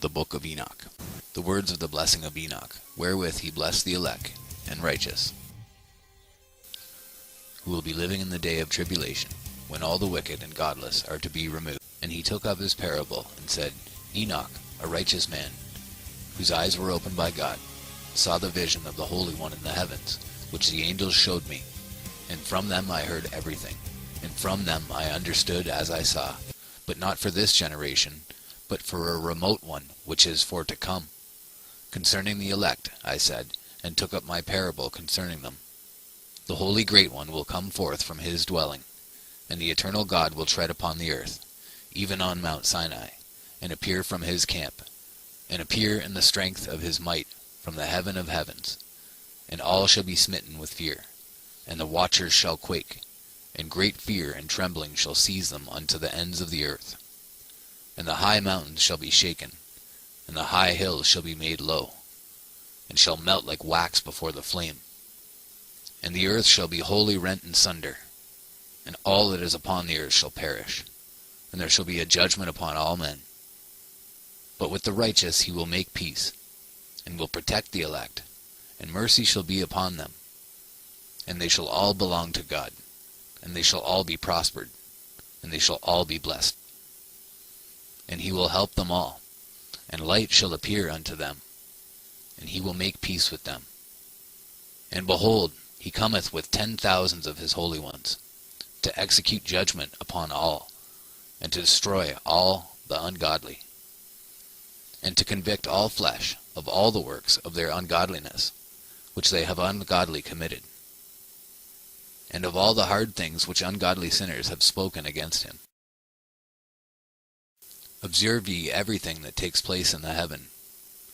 The Book of Enoch. The words of the blessing of Enoch, wherewith he blessed the elect and righteous, who will be living in the day of tribulation, when all the wicked and godless are to be removed. And he took up his parable, and said, Enoch, a righteous man, whose eyes were opened by God, saw the vision of the Holy One in the heavens, which the angels showed me. And from them I heard everything, and from them I understood as I saw, but not for this generation, but for a remote one, which is for to come. Concerning the elect, I said, and took up my parable concerning them. The Holy Great One will come forth from his dwelling, and the eternal God will tread upon the earth, even on Mount Sinai, and appear from his camp, and appear in the strength of his might from the heaven of heavens. And all shall be smitten with fear, and the watchers shall quake, and great fear and trembling shall seize them unto the ends of the earth. And the high mountains shall be shaken, and the high hills shall be made low, and shall melt like wax before the flame. And the earth shall be wholly rent in sunder, and all that is upon the earth shall perish, and there shall be a judgment upon all men. But with the righteous he will make peace, and will protect the elect, and mercy shall be upon them. And they shall all belong to God, and they shall all be prospered, and they shall all be blessed. And he will help them all, and light shall appear unto them, and he will make peace with them. And behold, he cometh with 10,000s of his holy ones, to execute judgment upon all, and to destroy all the ungodly, and to convict all flesh of all the works of their ungodliness, which they have ungodly committed, and of all the hard things which ungodly sinners have spoken against him. Observe ye everything that takes place in the heaven,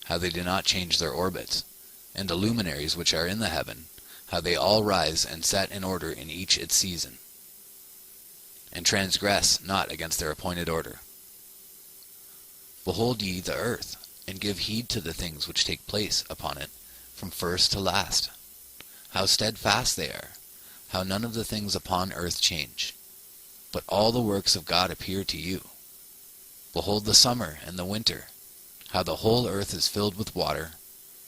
how they do not change their orbits, and the luminaries which are in the heaven, how they all rise and set in order in each its season, and transgress not against their appointed order. Behold ye the earth, and give heed to the things which take place upon it, from first to last, how steadfast they are, how none of the things upon earth change, but all the works of God appear to you. Behold the summer and the winter, how the whole earth is filled with water,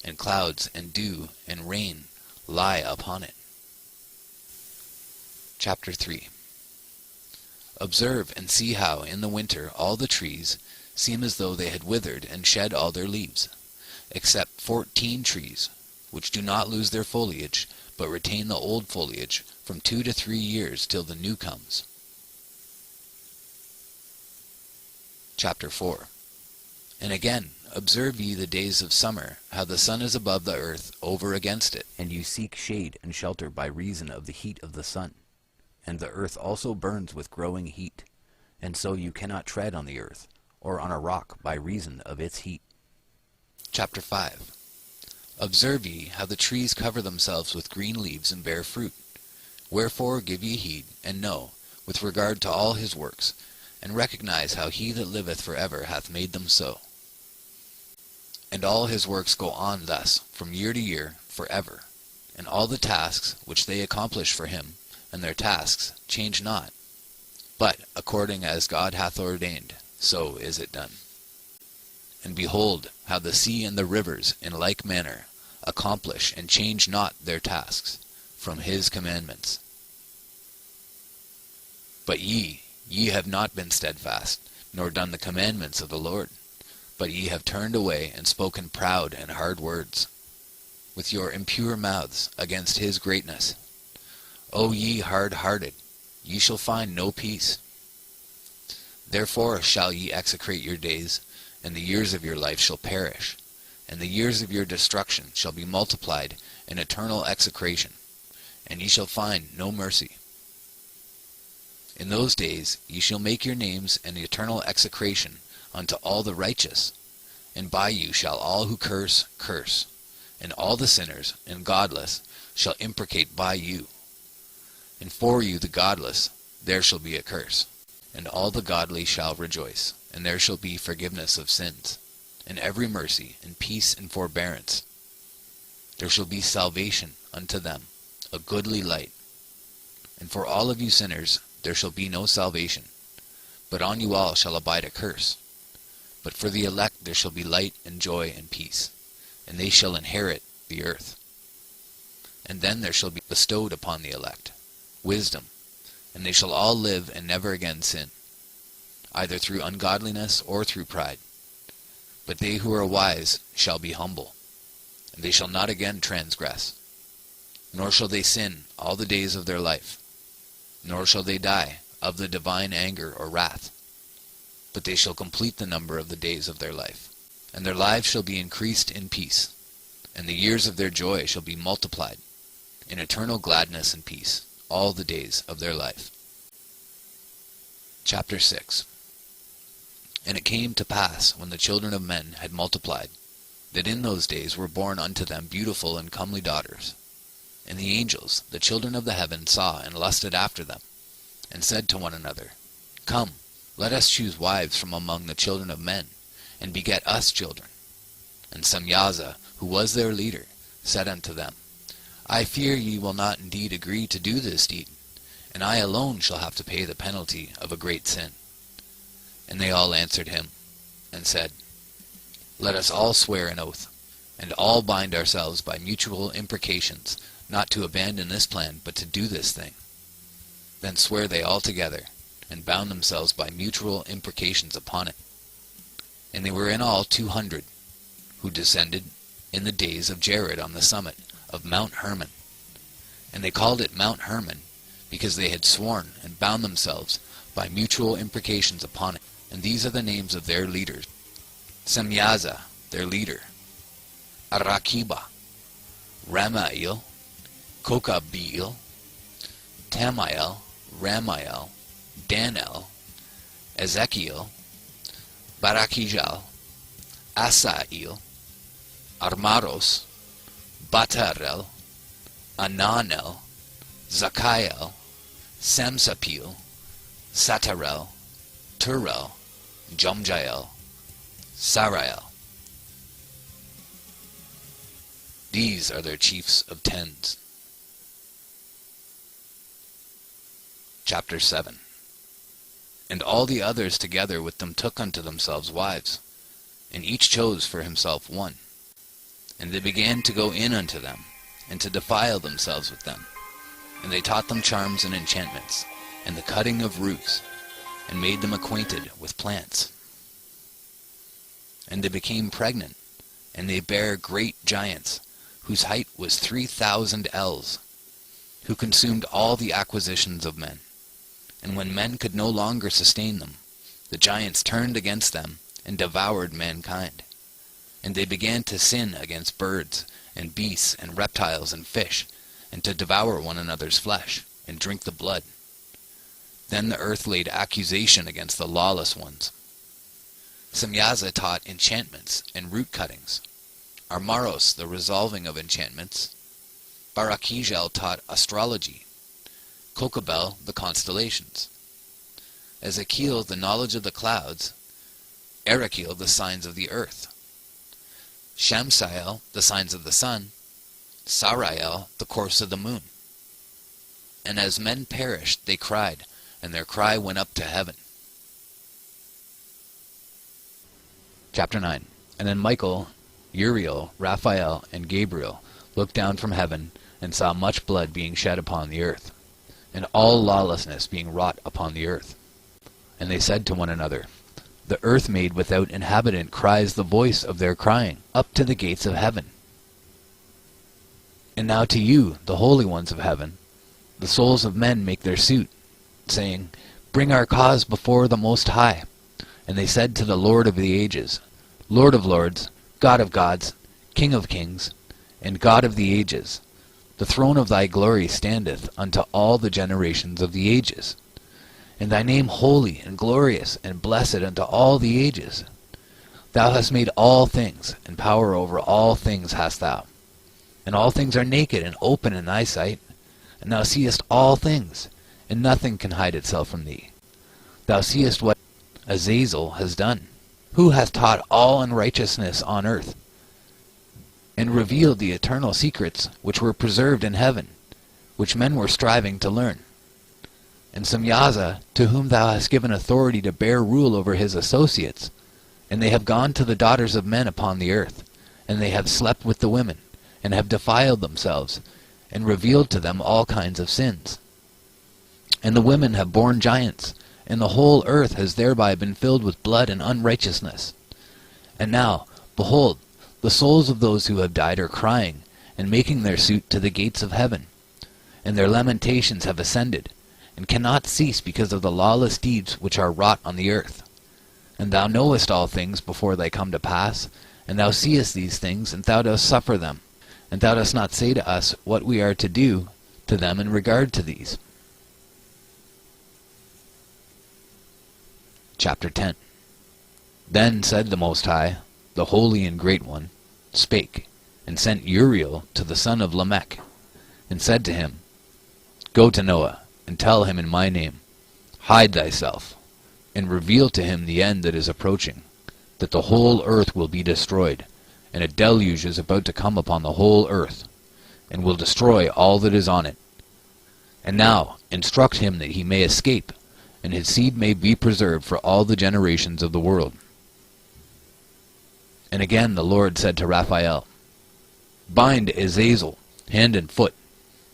and clouds and dew and rain lie upon it. Chapter 3. Observe and see how in the winter all the trees seem as though they had withered and shed all their leaves, except 14 trees, which do not lose their foliage, but retain the old foliage from 2 to 3 years till the new comes. Chapter 4. And again, observe ye the days of summer, how the sun is above the earth over against it, and you seek shade and shelter by reason of the heat of the sun. And the earth also burns with growing heat, and so you cannot tread on the earth, or on a rock by reason of its heat. Chapter 5. Observe ye how the trees cover themselves with green leaves and bear fruit. Wherefore give ye heed, and know, with regard to all his works, and recognize how he that liveth for ever hath made them so. And all his works go on thus, from year to year, for ever. And all the tasks which they accomplish for him, and their tasks, change not. But, according as God hath ordained, so is it done. And behold, how the sea and the rivers, in like manner, accomplish and change not their tasks, from his commandments. But ye have not been steadfast, nor done the commandments of the Lord, but ye have turned away and spoken proud and hard words, with your impure mouths against his greatness. O ye hard-hearted, ye shall find no peace. Therefore shall ye execrate your days, and the years of your life shall perish, and the years of your destruction shall be multiplied in eternal execration, and ye shall find no mercy. In those days ye shall make your names an eternal execration unto all the righteous, and by you shall all who curse, curse, and all the sinners and godless shall imprecate by you. And for you the godless there shall be a curse, and all the godly shall rejoice, and there shall be forgiveness of sins, and every mercy, and peace and forbearance. There shall be salvation unto them, a goodly light. And for all of you sinners there shall be no salvation, but on you all shall abide a curse. But for the elect there shall be light and joy and peace, and they shall inherit the earth. And then there shall be bestowed upon the elect wisdom, and they shall all live and never again sin, either through ungodliness or through pride. But they who are wise shall be humble, and they shall not again transgress, nor shall they sin all the days of their life, nor shall they die of the divine anger or wrath, but they shall complete the number of the days of their life, and their lives shall be increased in peace, and the years of their joy shall be multiplied in eternal gladness and peace all the days of their life. Chapter 6. And it came to pass, when the children of men had multiplied, that in those days were born unto them beautiful and comely daughters. And the angels, the children of the heaven, saw and lusted after them, and said to one another, Come, let us choose wives from among the children of men, and beget us children. And Semyaza, who was their leader, said unto them, I fear ye will not indeed agree to do this deed, and I alone shall have to pay the penalty of a great sin. And they all answered him, and said, Let us all swear an oath, and all bind ourselves by mutual imprecations, not to abandon this plan, but to do this thing. Then swear they all together, and bound themselves by mutual imprecations upon it. And they were in all 200, who descended in the days of Jared on the summit of Mount Hermon. And they called it Mount Hermon, because they had sworn and bound themselves by mutual imprecations upon it. And these are the names of their leaders: Semyaza, their leader; Arakiba, Ramael, Kokabeel, Tamael, Ramael, Danel, Ezekiel, Barakijal, Asael, Armaros, Batarel, Ananel, Zakael, Samsapil, Satarel, Turel, Jomjael, Sarael. These are their chiefs of tens. Chapter 7. And all the others together with them took unto themselves wives, and each chose for himself one. And they began to go in unto them, and to defile themselves with them. And they taught them charms and enchantments, and the cutting of roots, and made them acquainted with plants. And they became pregnant, and they bare great giants, whose height was 3,000 ells, who consumed all the acquisitions of men. And when men could no longer sustain them, the giants turned against them, and devoured mankind. And they began to sin against birds, and beasts, and reptiles, and fish, and to devour one another's flesh, and drink the blood. Then the earth laid accusation against the lawless ones. Semyaza taught enchantments and root cuttings; Armaros the resolving of enchantments; Barakijel taught astrology; Kokabel the constellations; Ezekiel the knowledge of the clouds; Arakiel the signs of the earth; Shamsael the signs of the sun; Sarael the course of the moon. And as men perished they cried, and their cry went up to heaven. Chapter 9. And then Michael, Uriel, Raphael, and Gabriel looked down from heaven, and saw much blood being shed upon the earth, and all lawlessness being wrought upon the earth. And they said to one another, The earth made without inhabitant cries the voice of their crying up to the gates of heaven. And now to you, the holy ones of heaven, the souls of men make their suit, saying, Bring our cause before the Most High. And they said to the Lord of the ages, Lord of lords, God of gods, King of kings, and God of the ages, the throne of thy glory standeth unto all the generations of the ages, and thy name holy and glorious and blessed unto all the ages. Thou hast made all things, and power over all things hast thou. And all things are naked and open in thy sight, and thou seest all things, and nothing can hide itself from thee. Thou seest what Azazel has done, who hath taught all unrighteousness on earth, and revealed the eternal secrets which were preserved in heaven, which men were striving to learn. And Semyaza, to whom thou hast given authority to bear rule over his associates, And they have gone to the daughters of men upon the earth, and they have slept with the women, and have defiled themselves, and revealed to them all kinds of sins. And the women have borne giants, and the whole earth has thereby been filled with blood and unrighteousness. And now, behold, the souls of those who have died are crying, and making their suit to the gates of heaven. And their lamentations have ascended, and cannot cease because of the lawless deeds which are wrought on the earth. And thou knowest all things before they come to pass, and thou seest these things, and thou dost suffer them. And thou dost not say to us what we are to do to them in regard to these. Chapter 10. Then said the Most High, the Holy and Great One, spake, and sent Uriel to the son of Lamech, and said to him, Go to Noah, and tell him in my name, Hide thyself, and reveal to him the end that is approaching, that the whole earth will be destroyed, and a deluge is about to come upon the whole earth, and will destroy all that is on it. And now instruct him that he may escape, and his seed may be preserved for all the generations of the world. And again the Lord said to Raphael, Bind Azazel, hand and foot,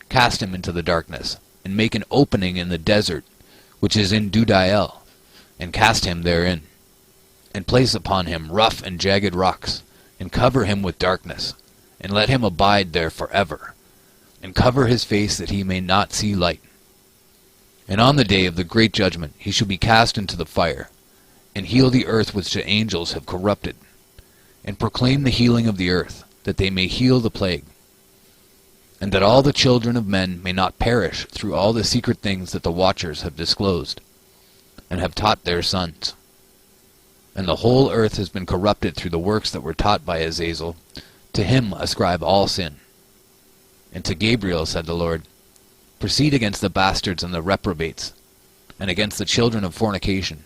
cast him into the darkness, and make an opening in the desert, which is in Dudael, and cast him therein, and place upon him rough and jagged rocks, and cover him with darkness, and let him abide there forever, and cover his face that he may not see light. And on the day of the great judgment he shall be cast into the fire, and heal the earth which the angels have corrupted, and proclaim the healing of the earth, that they may heal the plague, and that all the children of men may not perish through all the secret things that the watchers have disclosed, and have taught their sons. And the whole earth has been corrupted through the works that were taught by Azazel. To him ascribe all sin. And to Gabriel said the Lord, Proceed against the bastards and the reprobates, and against the children of fornication,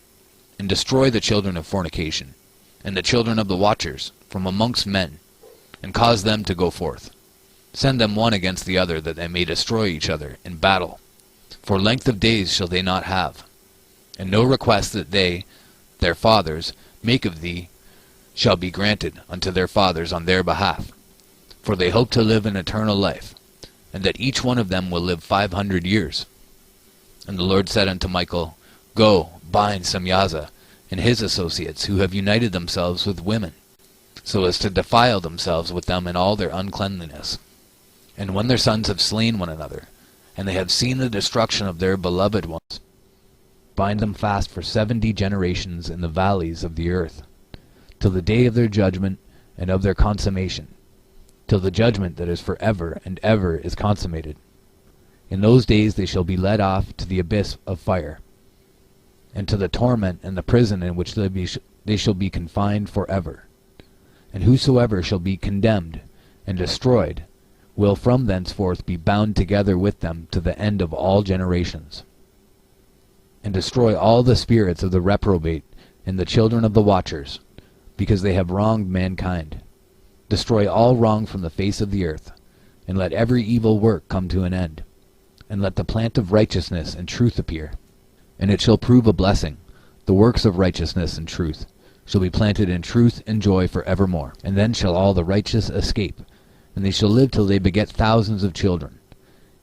and destroy the children of fornication, and the children of the watchers, from amongst men, and cause them to go forth. Send them one against the other, that they may destroy each other in battle. For length of days shall they not have, and no request that they, their fathers, make of thee, shall be granted unto their fathers on their behalf. For they hope to live an eternal life, and that each one of them will live 500 years. And the Lord said unto Michael, Go, bind Semyaza, and his associates, who have united themselves with women, so as to defile themselves with them in all their uncleanliness. And when their sons have slain one another, and they have seen the destruction of their beloved ones, bind them fast for 70 generations in the valleys of the earth, till the day of their judgment and of their consummation, till the judgment that is for ever and ever is consummated. In those days they shall be led off to the abyss of fire, and to the torment and the prison in which they shall be confined forever. And whosoever shall be condemned and destroyed will from thenceforth be bound together with them to the end of all generations. And destroy all the spirits of the reprobate and the children of the watchers, because they have wronged mankind. Destroy all wrong from the face of the earth, and let every evil work come to an end, and let the plant of righteousness and truth appear. And it shall prove a blessing. The works of righteousness and truth shall be planted in truth and joy for evermore. And then shall all the righteous escape, and they shall live till they beget thousands of children.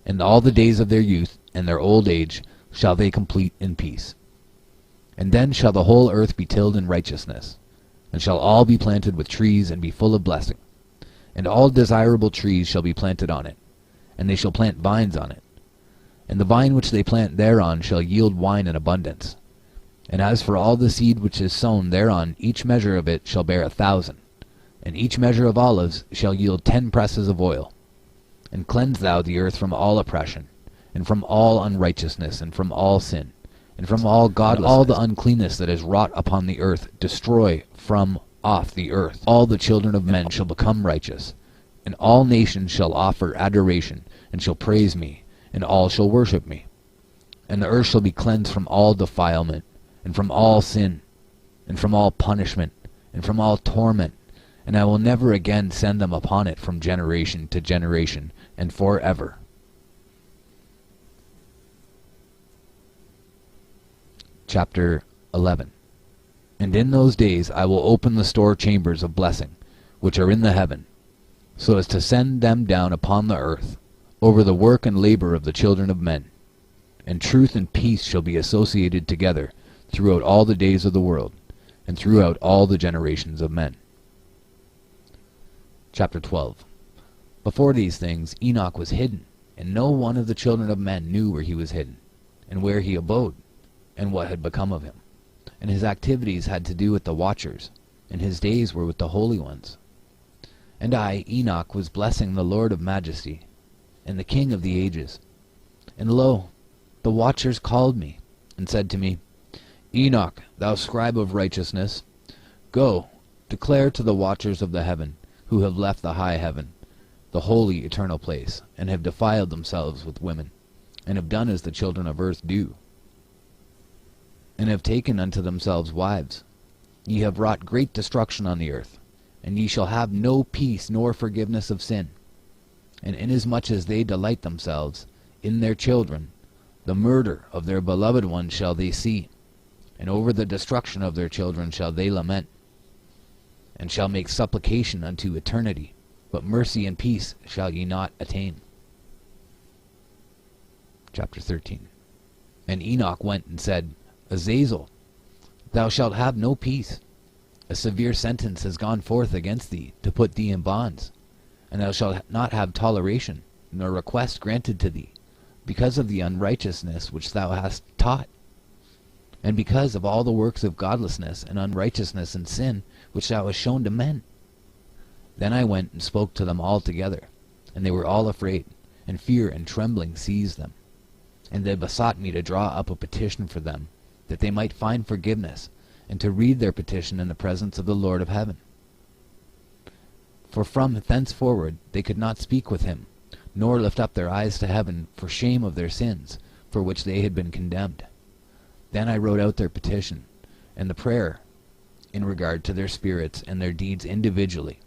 And all the days of their youth and their old age shall they complete in peace. And then shall the whole earth be tilled in righteousness, and shall all be planted with trees and be full of blessing. And all desirable trees shall be planted on it, and they shall plant vines on it. And the vine which they plant thereon shall yield wine in abundance. And as for all the seed which is sown thereon, each measure of it shall bear 1,000, and each measure of olives shall yield 10 presses of oil. And cleanse thou the earth from all oppression, and from all unrighteousness, and from all sin, and from all godlessness, and all the uncleanness that is wrought upon the earth, destroy from off the earth. All the children of men shall become righteous, and all nations shall offer adoration, and shall praise me, and all shall worship me. And the earth shall be cleansed from all defilement, and from all sin, and from all punishment, and from all torment, and I will never again send them upon it from generation to generation, and forever. Chapter 11. And in those days I will open the store chambers of blessing, which are in the heaven, so as to send them down upon the earth, over the work and labor of the children of men. And truth and peace shall be associated together throughout all the days of the world, and throughout all the generations of men. Chapter 12. Before these things Enoch was hidden, and no one of the children of men knew where he was hidden, and where he abode, and what had become of him. And his activities had to do with the watchers, and his days were with the holy ones. And I, Enoch, was blessing the Lord of majesty, and the King of the ages. And lo, the watchers called me, and said to me, Enoch, thou scribe of righteousness, go, declare to the watchers of the heaven, who have left the high heaven, the holy eternal place, and have defiled themselves with women, and have done as the children of earth do, and have taken unto themselves wives. Ye have wrought great destruction on the earth, and ye shall have no peace nor forgiveness of sin. And inasmuch as they delight themselves in their children, the murder of their beloved ones shall they see, and over the destruction of their children shall they lament, and shall make supplication unto eternity, but mercy and peace shall ye not attain. Chapter 13. And Enoch went and said, Azazel, thou shalt have no peace. A severe sentence has gone forth against thee, to put thee in bonds, and thou shalt not have toleration, nor request granted to thee, because of the unrighteousness which thou hast taught, and because of all the works of godlessness and unrighteousness and sin which thou hast shown to men. Then I went and spoke to them all together, and they were all afraid, and fear and trembling seized them. And they besought me to draw up a petition for them, that they might find forgiveness, and to read their petition in the presence of the Lord of heaven. For from thenceforward they could not speak with him, nor lift up their eyes to heaven for shame of their sins, for which they had been condemned. Then I wrote out their petition, and the prayer, in regard to their spirits and their deeds individually,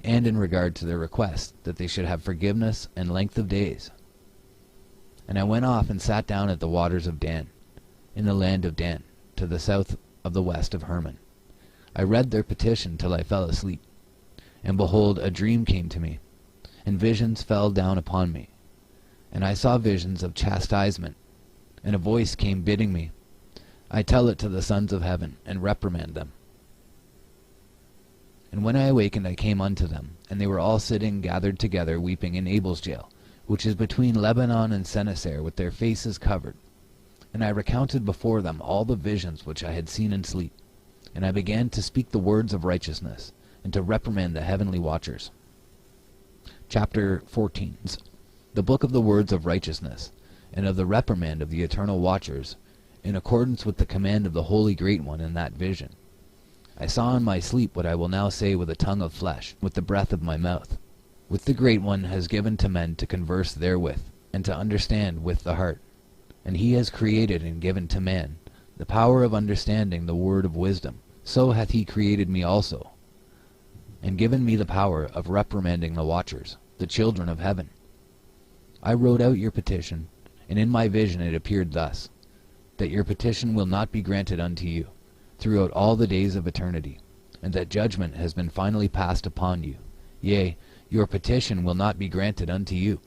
and in regard to their request that they should have forgiveness and length of days. And I went off and sat down at the waters of Dan, in the land of Dan, to the south of the west of Hermon. I read their petition till I fell asleep. And behold, a dream came to me, and visions fell down upon me. And I saw visions of chastisement, and a voice came bidding me, I tell it to the sons of heaven, and reprimand them. And when I awakened I came unto them, and they were all sitting gathered together weeping in Abel's jail, which is between Lebanon and Sennacer, with their faces covered. And I recounted before them all the visions which I had seen in sleep. And I began to speak the words of righteousness, and to reprimand the heavenly watchers. Chapter 14. The book of the words of righteousness, and of the reprimand of the eternal watchers, in accordance with the command of the Holy Great One in that vision. I saw in my sleep what I will now say with a tongue of flesh, with the breath of my mouth, which the Great One has given to men to converse therewith, and to understand with the heart. And he has created and given to man the power of understanding the word of wisdom. So hath he created me also, and given me the power of reprimanding the watchers, the children of heaven. I wrote out your petition, and in my vision it appeared thus, that your petition will not be granted unto you throughout all the days of eternity, and that judgment has been finally passed upon you. Yea, your petition will not be granted unto you.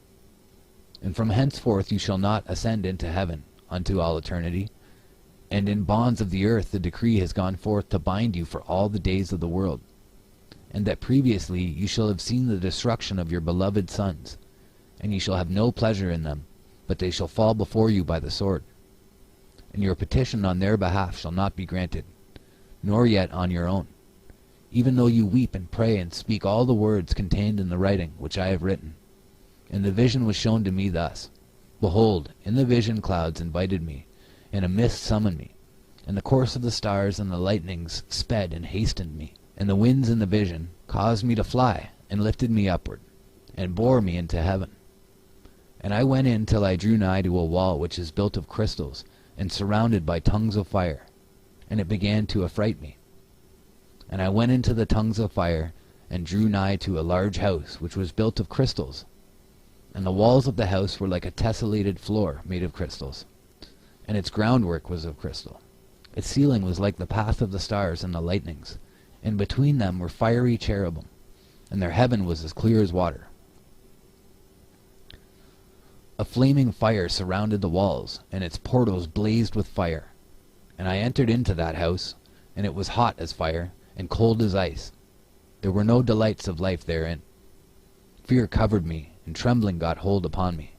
And from henceforth you shall not ascend into heaven unto all eternity, and in bonds of the earth the decree has gone forth to bind you for all the days of the world. And that previously you shall have seen the destruction of your beloved sons, and ye shall have no pleasure in them, but they shall fall before you by the sword. And your petition on their behalf shall not be granted, nor yet on your own, even though you weep and pray and speak all the words contained in the writing which I have written. And the vision was shown to me thus. Behold, in the vision clouds invited me, and a mist summoned me, and the course of the stars and the lightnings sped and hastened me, and the winds in the vision caused me to fly, and lifted me upward, and bore me into heaven. And I went in till I drew nigh to a wall which is built of crystals, and surrounded by tongues of fire, and it began to affright me. And I went into the tongues of fire, and drew nigh to a large house which was built of crystals, and the walls of the house were like a tessellated floor made of crystals, and its groundwork was of crystal, Its ceiling was like the path of the stars and the lightnings, and between them were fiery cherubim, and their heaven was as clear as water. A flaming fire surrounded the walls, and its portals blazed with fire. And I entered into that house, and it was hot as fire, and cold as ice. There were no delights of life therein. Fear covered me, and trembling got hold upon me.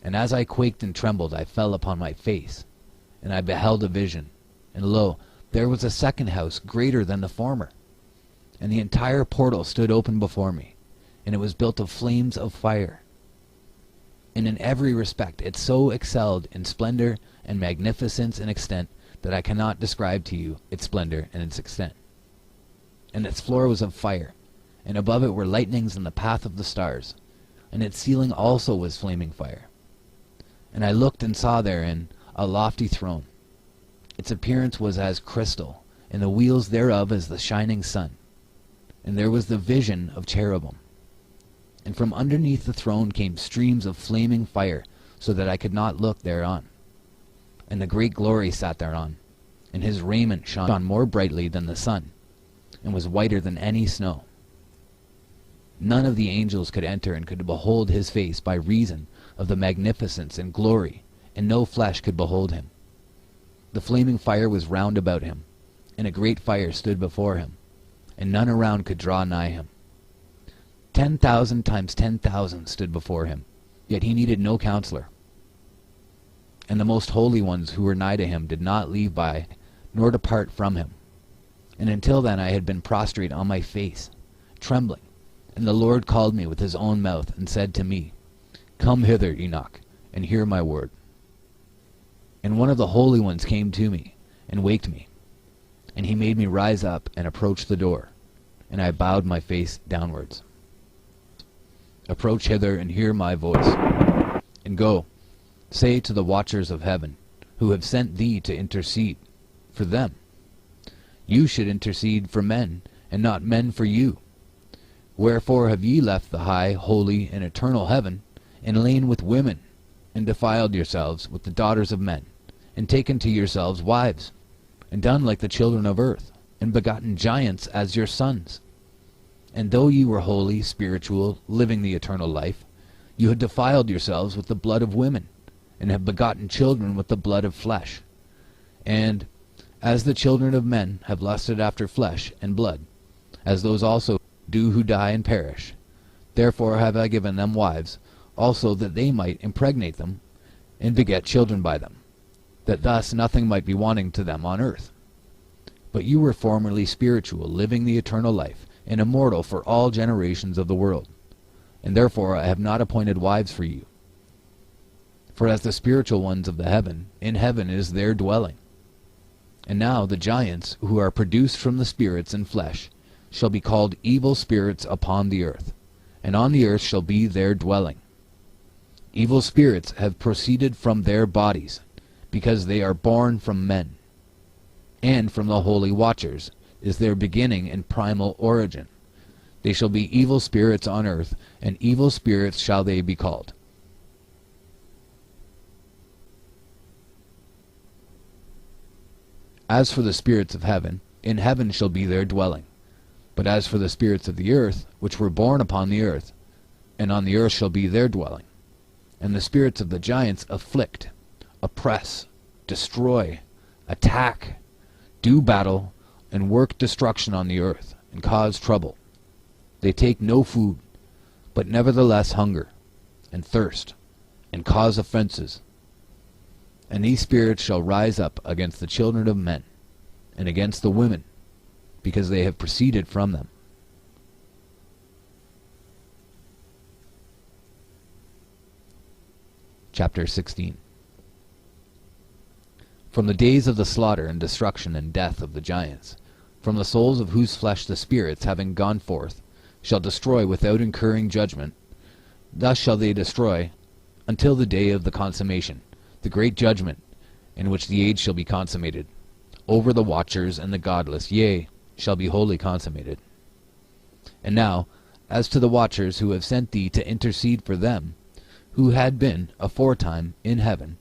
And as I quaked and trembled, I fell upon my face, and I beheld a vision. And lo, there was a second house greater than the former. And the entire portal stood open before me, and it was built of flames of fire. And in every respect it so excelled in splendor and magnificence and extent that I cannot describe to you its splendor and its extent. And its floor was of fire, and above it were lightnings in the path of the stars, and its ceiling also was flaming fire. And I looked and saw therein a lofty throne. Its appearance was as crystal, and the wheels thereof as the shining sun. And there was the vision of cherubim. And from underneath the throne came streams of flaming fire, so that I could not look thereon. And the great glory sat thereon, and his raiment shone more brightly than the sun, and was whiter than any snow. None of the angels could enter and could behold his face by reason of the magnificence and glory, and no flesh could behold him. The flaming fire was round about him, and a great fire stood before him, and none around could draw nigh him. 10,000 times 10,000 stood before him, yet he needed no counselor. And the most holy ones who were nigh to him did not leave by, nor depart from him. And until then I had been prostrate on my face, trembling. And the Lord called me with his own mouth, and said to me, Come hither, Enoch, and hear my word. And one of the holy ones came to me, and waked me. And he made me rise up and approach the door, and I bowed my face downwards. Approach hither and hear my voice. And go, say to the watchers of heaven, who have sent thee to intercede for them. You should intercede for men, and not men for you. Wherefore have ye left the high, holy, and eternal heaven, and lain with women, and defiled yourselves with the daughters of men, and taken to yourselves wives, and done like the children of earth, and begotten giants as your sons? And though ye were holy, spiritual, living the eternal life, you had defiled yourselves with the blood of women, and have begotten children with the blood of flesh. And as the children of men have lusted after flesh and blood, as those also do who die and perish, therefore have I given them wives, also that they might impregnate them, and beget children by them, that thus nothing might be wanting to them on earth. But you were formerly spiritual, living the eternal life, and immortal for all generations of the world. And therefore I have not appointed wives for you. For as the spiritual ones of the heaven, in heaven is their dwelling. And now the giants, who are produced from the spirits and flesh, shall be called evil spirits upon the earth, and on the earth shall be their dwelling. Evil spirits have proceeded from their bodies, because they are born from men. And from the holy watchers is their beginning and primal origin. They shall be evil spirits on earth, and evil spirits shall they be called. As for the spirits of heaven, in heaven shall be their dwelling. But as for the spirits of the earth, which were born upon the earth, and on the earth shall be their dwelling. And the spirits of the giants afflict, oppress, destroy, attack, do battle, and work destruction on the earth, and cause trouble. They take no food, but nevertheless hunger, and thirst, and cause offenses. And these spirits shall rise up against the children of men, and against the women, because they have proceeded from them. Chapter 16. From the days of the slaughter and destruction and death of the giants, from the souls of whose flesh the spirits, having gone forth, shall destroy without incurring judgment, thus shall they destroy until the day of the consummation, the great judgment, in which the age shall be consummated, over the watchers and the godless, yea, shall be wholly consummated. And now, as to the watchers who have sent thee to intercede for them, who had been aforetime in heaven,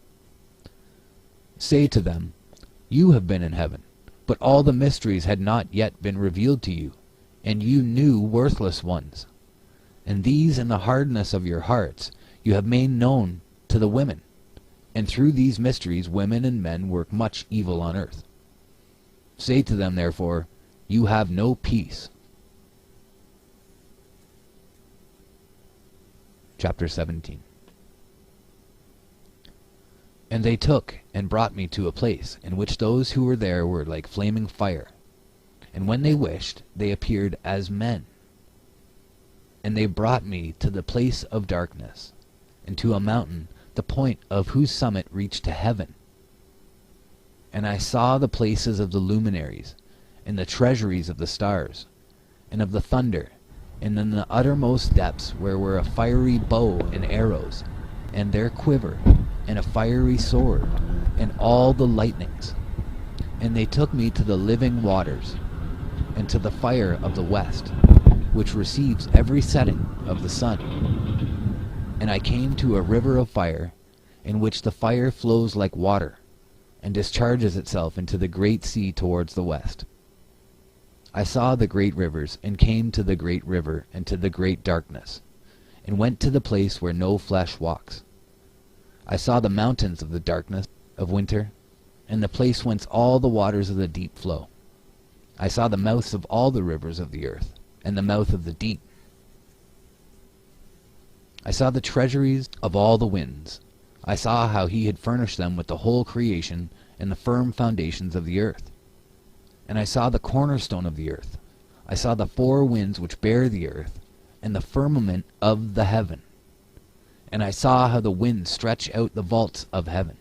say to them, You have been in heaven, but all the mysteries had not yet been revealed to you, and you knew worthless ones. And these in the hardness of your hearts you have made known to the women, and through these mysteries women and men work much evil on earth. Say to them, therefore, you have no peace. Chapter 17. And they took and brought me to a place in which those who were there were like flaming fire. And when they wished, they appeared as men. And they brought me to the place of darkness, and to a mountain, the point of whose summit reached to heaven. And I saw the places of the luminaries, and the treasuries of the stars, and of the thunder, and in the uttermost depths where were a fiery bow and arrows, and their quiver, and a fiery sword, and all the lightnings. And they took me to the living waters, and to the fire of the west, which receives every setting of the sun. And I came to a river of fire, in which the fire flows like water, and discharges itself into the great sea towards the west. I saw the great rivers, and came to the great river, and to the great darkness, and went to the place where no flesh walks. I saw the mountains of the darkness of winter, and the place whence all the waters of the deep flow. I saw the mouths of all the rivers of the earth, and the mouth of the deep. I saw the treasuries of all the winds. I saw how he had furnished them with the whole creation and the firm foundations of the earth. And I saw the cornerstone of the earth. I saw the four winds which bear the earth, and the firmament of the heaven. And I saw how the winds stretch out the vaults of heaven,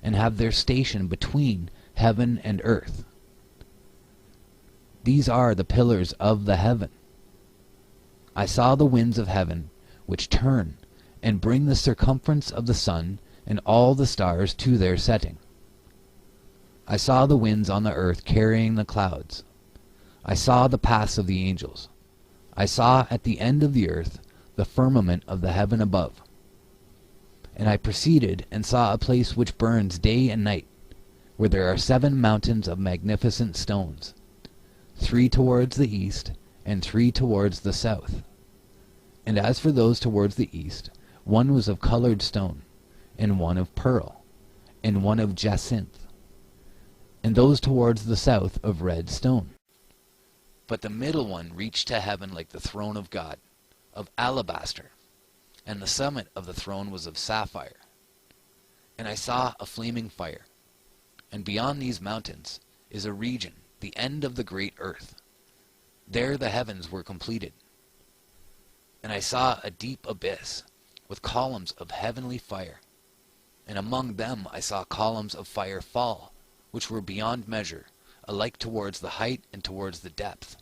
and have their station between heaven and earth. These are the pillars of the heaven. I saw the winds of heaven, which turn and bring the circumference of the sun and all the stars to their setting. I saw the winds on the earth carrying the clouds. I saw the paths of the angels. I saw at the end of the earth the firmament of the heaven above. And I proceeded and saw a place which burns day and night, where there are 7 mountains of magnificent stones, 3 towards the east, and 3 towards the south. And as for those towards the east, one was of colored stone, and one of pearl, and one of jacinth, and those towards the south of red stone. But the middle one reached to heaven like the throne of God, of alabaster, and the summit of the throne was of sapphire. And I saw a flaming fire, and beyond these mountains is a region, the end of the great earth. There the heavens were completed. And I saw a deep abyss, with columns of heavenly fire, and among them I saw columns of fire fall, which were beyond measure, alike towards the height and towards the depth.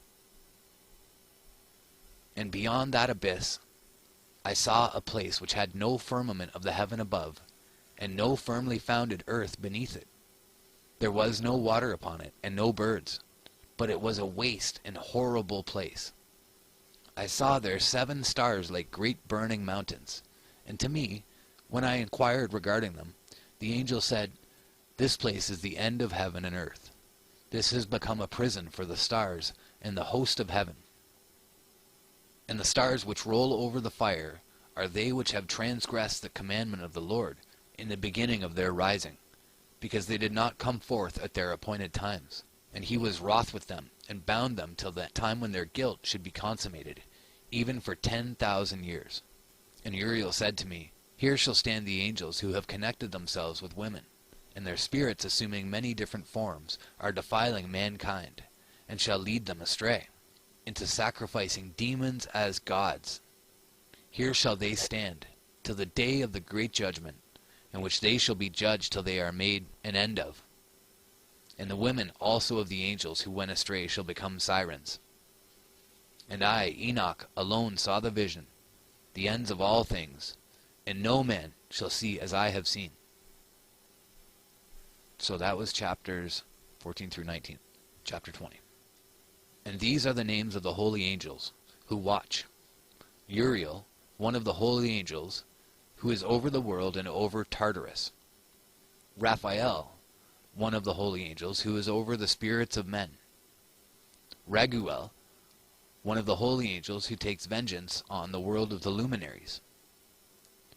And beyond that abyss I saw a place which had no firmament of the heaven above, and no firmly founded earth beneath it. There was no water upon it, and no birds, but it was a waste and horrible place. I saw there 7 stars like great burning mountains, and to me, when I inquired regarding them, the angel said, "This place is the end of heaven and earth. This has become a prison for the stars and the host of heaven. And the stars which roll over the fire are they which have transgressed the commandment of the Lord in the beginning of their rising, because they did not come forth at their appointed times. And he was wroth with them, and bound them till that time when their guilt should be consummated, even for 10,000 years. And Uriel said to me, Here shall stand the angels who have connected themselves with women, and their spirits, assuming many different forms, are defiling mankind, and shall lead them astray, into sacrificing demons as gods. Here shall they stand, till the day of the great judgment, in which they shall be judged till they are made an end of. And the women also of the angels who went astray shall become sirens. And I, Enoch, alone saw the vision, the ends of all things, and no man shall see as I have seen." So that was chapters 14 through 19. Chapter 20. And these are the names of the holy angels who watch. Uriel, one of the holy angels, who is over the world and over Tartarus. Raphael, one of the holy angels, who is over the spirits of men. Raguel, one of the holy angels, who takes vengeance on the world of the luminaries.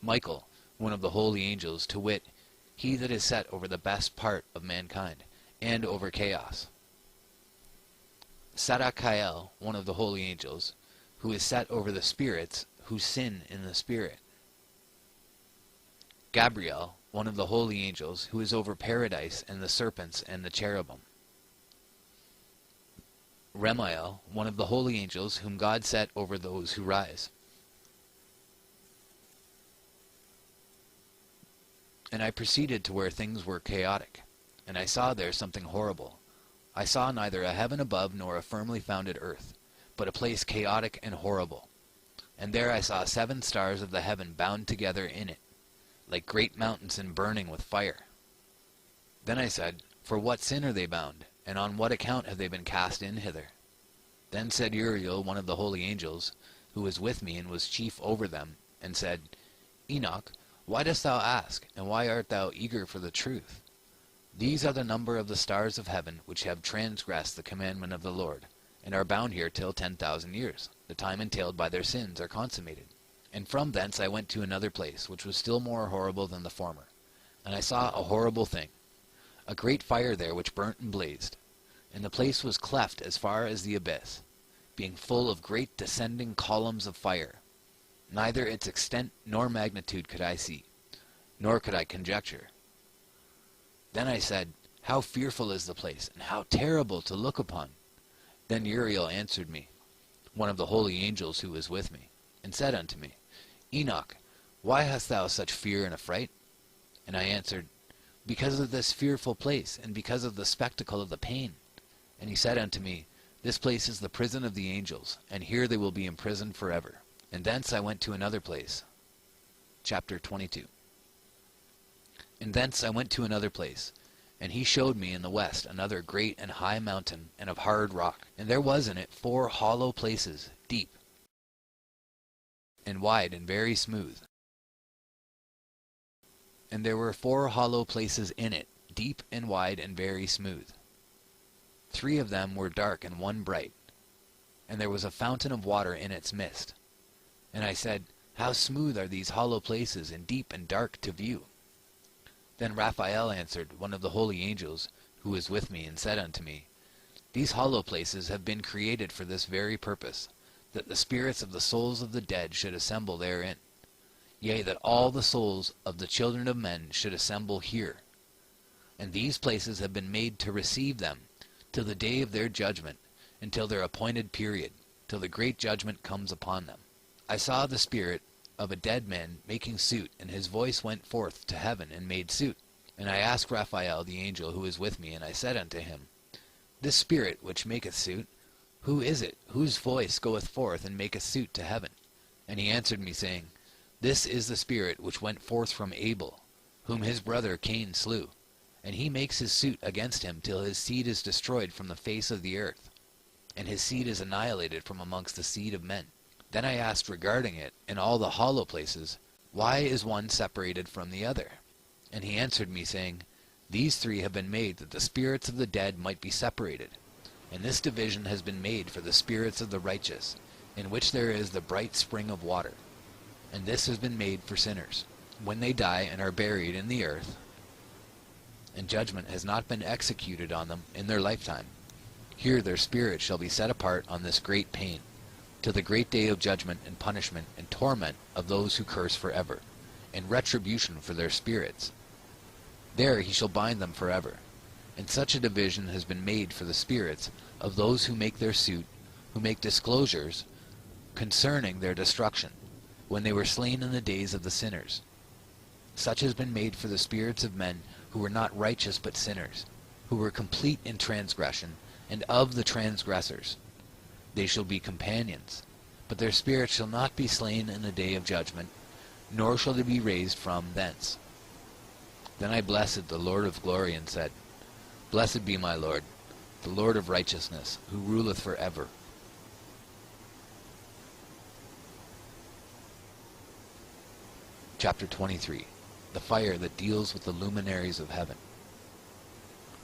Michael, one of the holy angels, to wit, he that is set over the best part of mankind, and over chaos. Sadakael, one of the holy angels, who is set over the spirits who sin in the spirit. Gabriel, one of the holy angels, who is over paradise and the serpents and the cherubim. Remiel, one of the holy angels, whom God set over those who rise. And I proceeded to where things were chaotic, and I saw there something horrible. I saw neither a heaven above nor a firmly founded earth, but a place chaotic and horrible. And there I saw 7 stars of the heaven bound together in it, like great mountains and burning with fire. Then I said, For what sin are they bound, and on what account have they been cast in hither? Then said Uriel, one of the holy angels, who was with me and was chief over them, and said, Enoch, why dost thou ask, and why art thou eager for the truth? These are the number of the stars of heaven, which have transgressed the commandment of the Lord, and are bound here till 10,000 years. The time entailed by their sins are consummated. And from thence I went to another place, which was still more horrible than the former. And I saw a horrible thing, a great fire there which burnt and blazed. And the place was cleft as far as the abyss, being full of great descending columns of fire. Neither its extent nor magnitude could I see, nor could I conjecture. Then I said, How fearful is the place, and how terrible to look upon! Then Uriel answered me, one of the holy angels who was with me, and said unto me, Enoch, why hast thou such fear and affright? And I answered, Because of this fearful place, and because of the spectacle of the pain. And he said unto me, This place is the prison of the angels, and here they will be imprisoned forever. And thence I went to another place. Chapter 22. And thence I went to another place, and he showed me in the west another great and high mountain, and of hard rock. And there was in it 4 hollow places, deep, and wide, and very smooth. And there were 4 hollow places in it, deep and wide, and very smooth. 3 of them were dark, and 1 bright. And there was a fountain of water in its midst. And I said, How smooth are these hollow places, and deep and dark to view! Then Raphael answered, one of the holy angels, who was with me, and said unto me, These hollow places have been created for this very purpose, that the spirits of the souls of the dead should assemble therein. Yea, that all the souls of the children of men should assemble here. And these places have been made to receive them, till the day of their judgment, until their appointed period, till the great judgment comes upon them. I saw the spirit of a dead man making suit, and his voice went forth to heaven and made suit. And I asked Raphael the angel who was with me, and I said unto him, This spirit which maketh suit, who is it, whose voice goeth forth and maketh suit to heaven? And he answered me, saying, This is the spirit which went forth from Abel, whom his brother Cain slew. And he makes his suit against him till his seed is destroyed from the face of the earth, and his seed is annihilated from amongst the seed of men. Then I asked regarding it, in all the hollow places, Why is one separated from the other? And he answered me, saying, These 3 have been made that the spirits of the dead might be separated. And this division has been made for the spirits of the righteous, in which there is the bright spring of water. And this has been made for sinners, when they die and are buried in the earth, and judgment has not been executed on them in their lifetime. Here their spirits shall be set apart on this great pain, till the great day of judgment and punishment and torment of those who curse forever, and retribution for their spirits. There he shall bind them forever. And such a division has been made for the spirits of those who make their suit, who make disclosures concerning their destruction, when they were slain in the days of the sinners. Such has been made for the spirits of men who were not righteous but sinners, who were complete in transgression, and of the transgressors. They shall be companions, but their spirits shall not be slain in the day of judgment, nor shall they be raised from thence. Then I blessed the Lord of glory, and said, Blessed be my Lord, the Lord of righteousness, who ruleth for ever. Chapter 23. The fire that deals with the luminaries of heaven.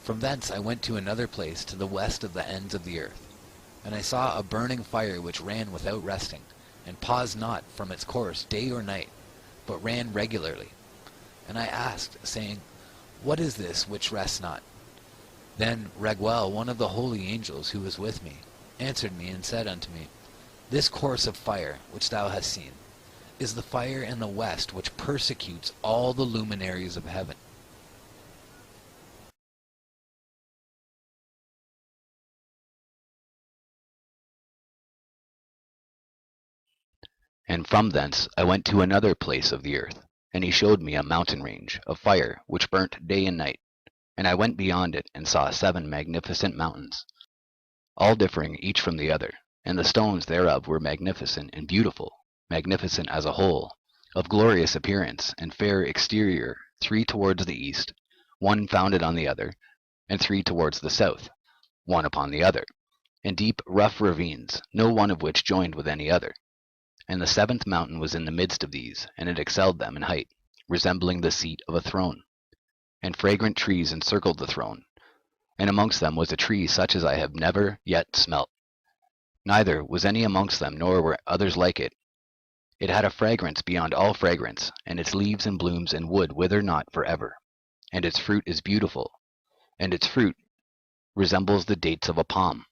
From thence I went to another place to the west of the ends of the earth. And I saw a burning fire which ran without resting, and paused not from its course day or night, but ran regularly. And I asked, saying, What is this which rests not? Then Raguel, one of the holy angels who was with me, answered me and said unto me, This course of fire which thou hast seen is the fire in the west which persecutes all the luminaries of heaven. And from thence I went to another place of the earth, and he showed me a mountain range of fire which burnt day and night. And I went beyond it, and saw 7 magnificent mountains, all differing each from the other, and the stones thereof were magnificent and beautiful, magnificent as a whole, of glorious appearance and fair exterior, 3 towards the east, one founded on the other, and 3 towards the south, one upon the other, and deep rough ravines, no one of which joined with any other. And the 7th mountain was in the midst of these, and it excelled them in height, resembling the seat of a throne. And fragrant trees encircled the throne, and amongst them was a tree such as I have never yet smelt. Neither was any amongst them, nor were others like it. It had a fragrance beyond all fragrance, and its leaves and blooms and wood wither not for ever. And its fruit is beautiful, and its fruit resembles the dates of a palm.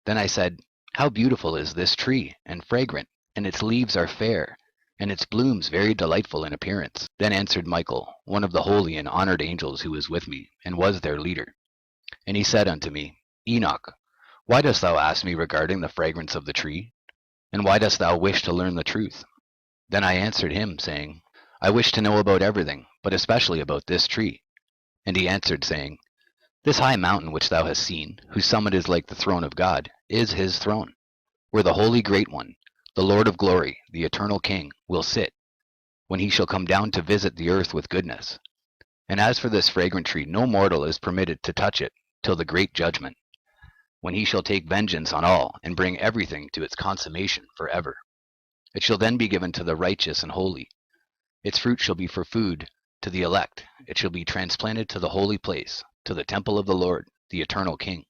Then I said, How beautiful is this tree, and fragrant, and its leaves are fair, and its blooms very delightful in appearance. Then answered Michael, one of the holy and honored angels who was with me, and was their leader. And he said unto me, Enoch, why dost thou ask me regarding the fragrance of the tree? And why dost thou wish to learn the truth? Then I answered him, saying, I wish to know about everything, but especially about this tree. And he answered, saying, This high mountain which thou hast seen, whose summit is like the throne of God, is his throne, where the holy great one, the Lord of glory, the eternal King, will sit, when he shall come down to visit the earth with goodness. And as for this fragrant tree, no mortal is permitted to touch it till the great judgment, when he shall take vengeance on all, and bring everything to its consummation forever. It shall then be given to the righteous and holy. Its fruit shall be for food to the elect. It shall be transplanted to the holy place, to the temple of the Lord, the eternal King.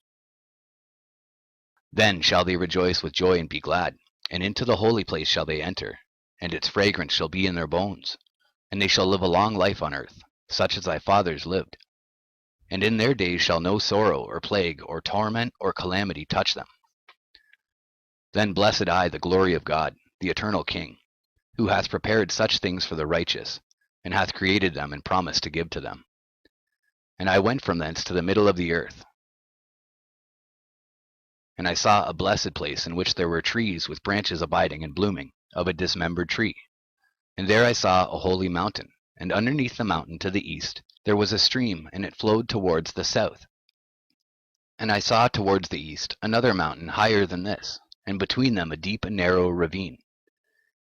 Then shall they rejoice with joy and be glad, and into the holy place shall they enter, and its fragrance shall be in their bones, and they shall live a long life on earth, such as thy fathers lived. And in their days shall no sorrow or plague or torment or calamity touch them. Then blessed I the glory of God, the eternal King, who hath prepared such things for the righteous, and hath created them and promised to give to them. And I went from thence to the middle of the earth, and I saw a blessed place in which there were trees with branches abiding and blooming, of a dismembered tree. And there I saw a holy mountain, and underneath the mountain to the east there was a stream, and it flowed towards the south. And I saw towards the east another mountain higher than this, and between them a deep and narrow ravine.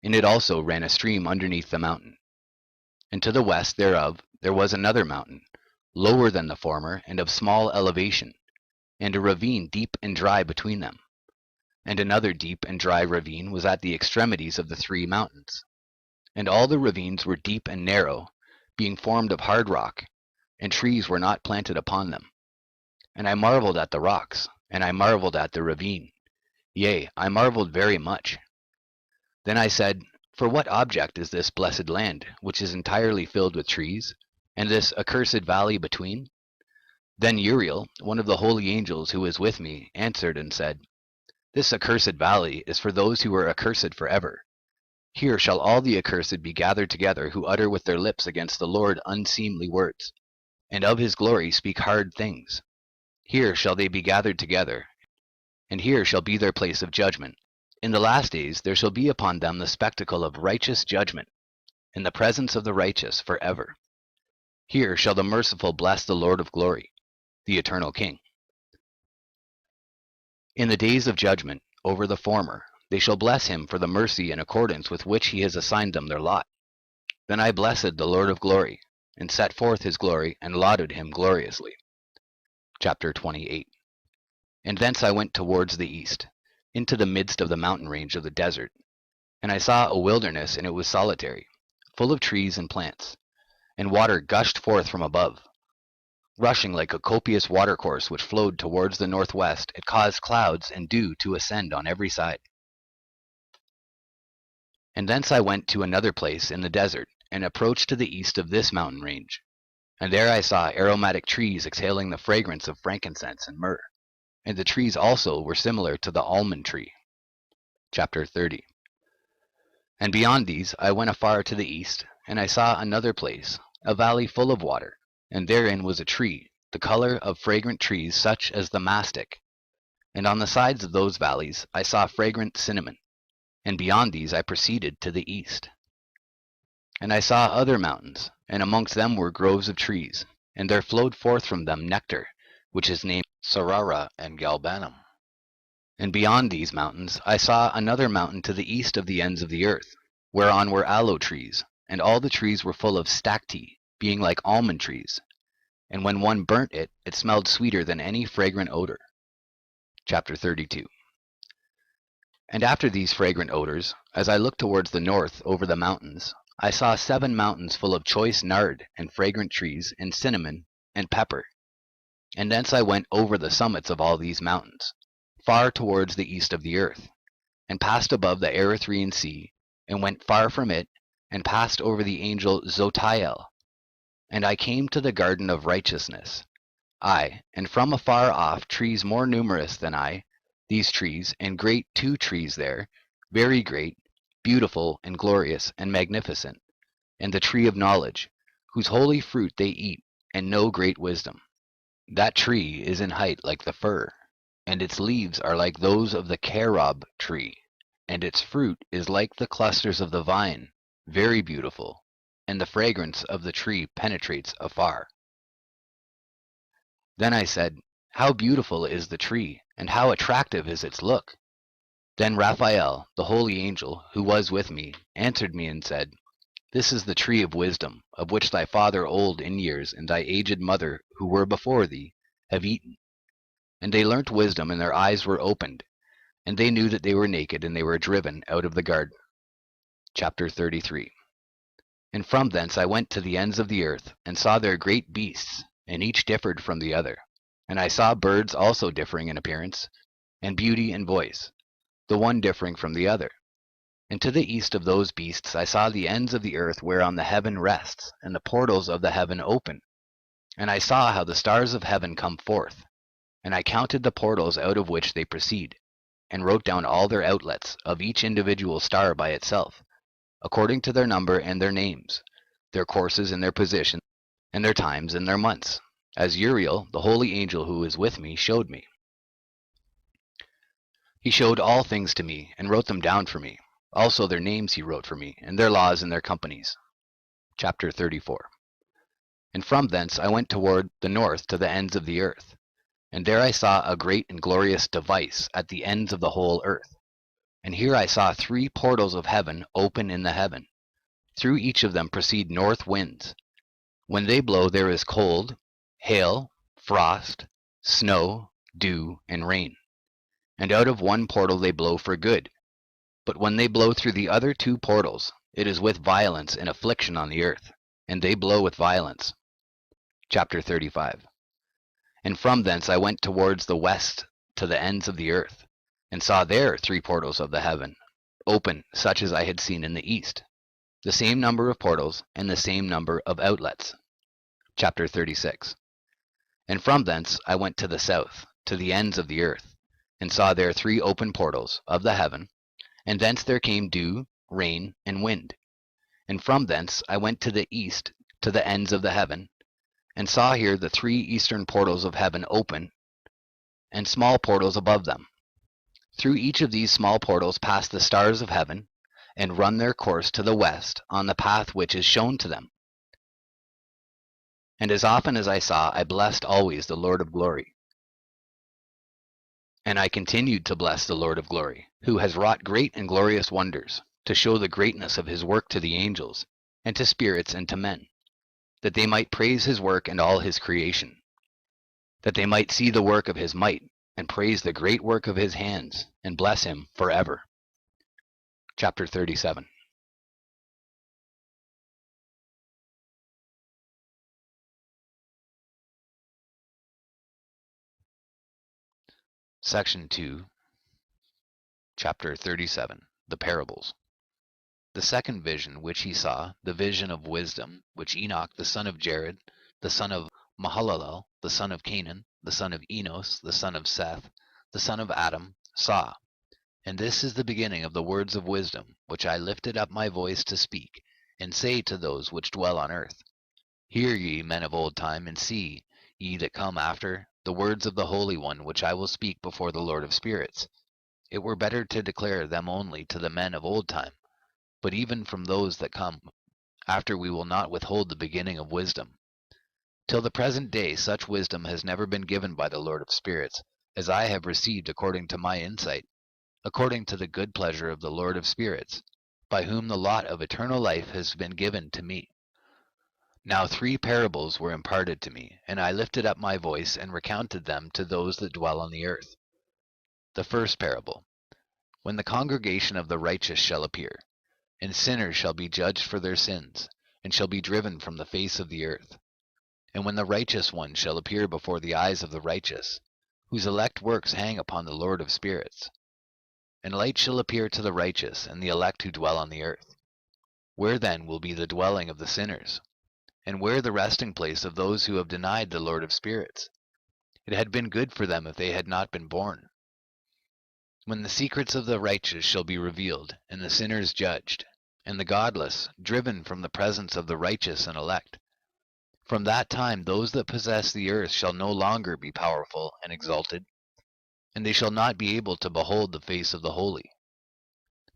In it also ran a stream underneath the mountain. And to the west thereof there was another mountain, lower than the former, and of small elevation, and a ravine deep and dry between them. And another deep and dry ravine was at the extremities of the 3 mountains. And all the ravines were deep and narrow, being formed of hard rock, and trees were not planted upon them. And I marveled at the rocks, and I marveled at the ravine. Yea, I marveled very much. Then I said, For what object is this blessed land, which is entirely filled with trees, and this accursed valley between? Then Uriel, one of the holy angels who was with me, answered and said, This accursed valley is for those who are accursed forever. Here shall all the accursed be gathered together, who utter with their lips against the Lord unseemly words, and of his glory speak hard things. Here shall they be gathered together, and here shall be their place of judgment. In the last days there shall be upon them the spectacle of righteous judgment, in the presence of the righteous forever. Here shall the merciful bless the Lord of glory, the eternal King. In the days of judgment over the former, they shall bless him for the mercy in accordance with which he has assigned them their lot. Then I blessed the Lord of glory, and set forth his glory, and lauded him gloriously. Chapter 28. And thence I went towards the east, into the midst of the mountain range of the desert. And I saw a wilderness, and it was solitary, full of trees and plants, and water gushed forth from above. Rushing like a copious watercourse which flowed towards the northwest, it caused clouds and dew to ascend on every side. And thence I went to another place in the desert, and approached to the east of this mountain range. And there I saw aromatic trees exhaling the fragrance of frankincense and myrrh. And the trees also were similar to the almond tree. Chapter 30. And beyond these I went afar to the east, and I saw another place, a valley full of water, and therein was a tree, the color of fragrant trees such as the mastic. And on the sides of those valleys I saw fragrant cinnamon, and beyond these I proceeded to the east. And I saw other mountains, and amongst them were groves of trees, and there flowed forth from them nectar, which is named Sarara and Galbanum. And beyond these mountains I saw another mountain to the east of the ends of the earth, whereon were aloe trees, and all the trees were full of stacte, being like almond trees. And when one burnt it, it smelled sweeter than any fragrant odor. Chapter 32. And after these fragrant odors, as I looked towards the north over the mountains, I saw 7 mountains full of choice nard, and fragrant trees, and cinnamon, and pepper. And thence I went over the summits of all these mountains, far towards the east of the earth, and passed above the Erythraean sea, and went far from it, and passed over the angel Zotiel. And I came to the garden of righteousness. I, and from afar off trees more numerous than I, these trees, and great 2 trees there, very great, beautiful, and glorious, and magnificent, and the tree of knowledge, whose holy fruit they eat, and know great wisdom. That tree is in height like the fir, and its leaves are like those of the carob tree, and its fruit is like the clusters of the vine, very beautiful, and the fragrance of the tree penetrates afar. Then I said, How beautiful is the tree, and how attractive is its look! Then Raphael, the holy angel, who was with me, answered me and said, This is the tree of wisdom, of which thy father old in years and thy aged mother, who were before thee, have eaten. And they learnt wisdom, and their eyes were opened, and they knew that they were naked, and they were driven out of the garden. Chapter 33. And from thence I went to the ends of the earth, and saw there great beasts, and each differed from the other. And I saw birds also differing in appearance, and beauty and voice, the one differing from the other. And to the east of those beasts I saw the ends of the earth whereon the heaven rests, and the portals of the heaven open. And I saw how the stars of heaven come forth. And I counted the portals out of which they proceed, and wrote down all their outlets, of each individual star by itself, according to their number and their names, their courses and their positions, and their times and their months, as Uriel, the holy angel who is with me, showed me. He showed all things to me, and wrote them down for me. Also their names he wrote for me, and their laws and their companies. Chapter 34. And from thence I went toward the north to the ends of the earth. And there I saw a great and glorious device at the ends of the whole earth. And here I saw 3 portals of heaven open in the heaven. Through each of them proceed north winds. When they blow there is cold, hail, frost, snow, dew, and rain. And out of one portal they blow for good. But when they blow through the other 2 portals, it is with violence and affliction on the earth, and they blow with violence. Chapter 35. And from thence I went towards the west to the ends of the earth, and saw there 3 portals of the heaven, open such as I had seen in the east, the same number of portals, and the same number of outlets. Chapter 36. And from thence I went to the south, to the ends of the earth, and saw there 3 open portals of the heaven, and thence there came dew, rain, and wind. And from thence I went to the east, to the ends of the heaven, and saw here the 3 eastern portals of heaven open, and small portals above them. Through each of these small portals pass the stars of heaven, and run their course to the west on the path which is shown to them. And as often as I saw, I blessed always the Lord of glory. And I continued to bless the Lord of glory, who has wrought great and glorious wonders, to show the greatness of his work to the angels, and to spirits and to men, that they might praise his work and all his creation, that they might see the work of his might, and praise the great work of his hands, and bless him forever. Chapter 37. Section 2, Chapter 37, The Parables. The second vision which he saw, the vision of wisdom, which Enoch the son of Jared, the son of Mahalalel, the son of Canaan, the son of Enos, the son of Seth, the son of Adam, saw. And this is the beginning of the words of wisdom, which I lifted up my voice to speak, and say to those which dwell on earth. Hear ye, men of old time, and see, ye that come after, the words of the Holy One, which I will speak before the Lord of spirits. It were better to declare them only to the men of old time, but even from those that come after we will not withhold the beginning of wisdom. Till the present day such wisdom has never been given by the Lord of spirits, as I have received according to my insight, according to the good pleasure of the Lord of spirits, by whom the lot of eternal life has been given to me. Now 3 parables were imparted to me, and I lifted up my voice and recounted them to those that dwell on the earth. The first parable. When the congregation of the righteous shall appear, and sinners shall be judged for their sins, and shall be driven from the face of the earth. And when the righteous one shall appear before the eyes of the righteous, whose elect works hang upon the Lord of spirits. And light shall appear to the righteous and the elect who dwell on the earth. Where then will be the dwelling of the sinners? And where the resting place of those who have denied the Lord of spirits? It had been good for them if they had not been born. When the secrets of the righteous shall be revealed, and the sinners judged, and the godless driven from the presence of the righteous and elect, from that time those that possess the earth shall no longer be powerful and exalted, and they shall not be able to behold the face of the holy.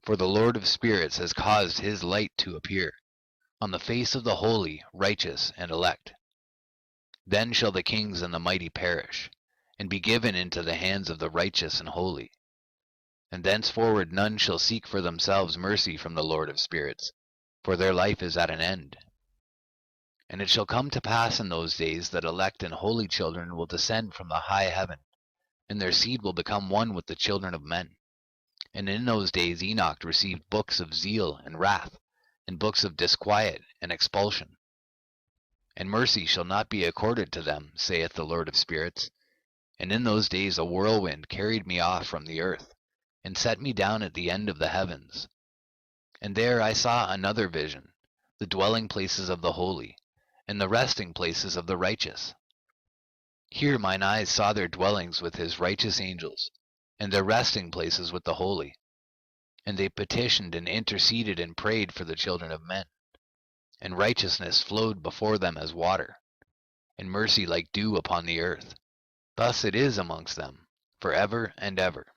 For the Lord of spirits has caused his light to appear on the face of the holy, righteous, and elect. Then shall the kings and the mighty perish, and be given into the hands of the righteous and holy. And thenceforward none shall seek for themselves mercy from the Lord of spirits, for their life is at an end. And it shall come to pass in those days that elect and holy children will descend from the high heaven, and their seed will become one with the children of men. And in those days Enoch received books of zeal and wrath, and books of disquiet and expulsion. And mercy shall not be accorded to them, saith the Lord of spirits. And in those days a whirlwind carried me off from the earth, and set me down at the end of the heavens. And there I saw another vision, the dwelling places of the holy, and the resting places of the righteous. Here mine eyes saw their dwellings with his righteous angels, and their resting places with the holy. And they petitioned and interceded and prayed for the children of men. And righteousness flowed before them as water, and mercy like dew upon the earth. Thus it is amongst them, for ever and ever.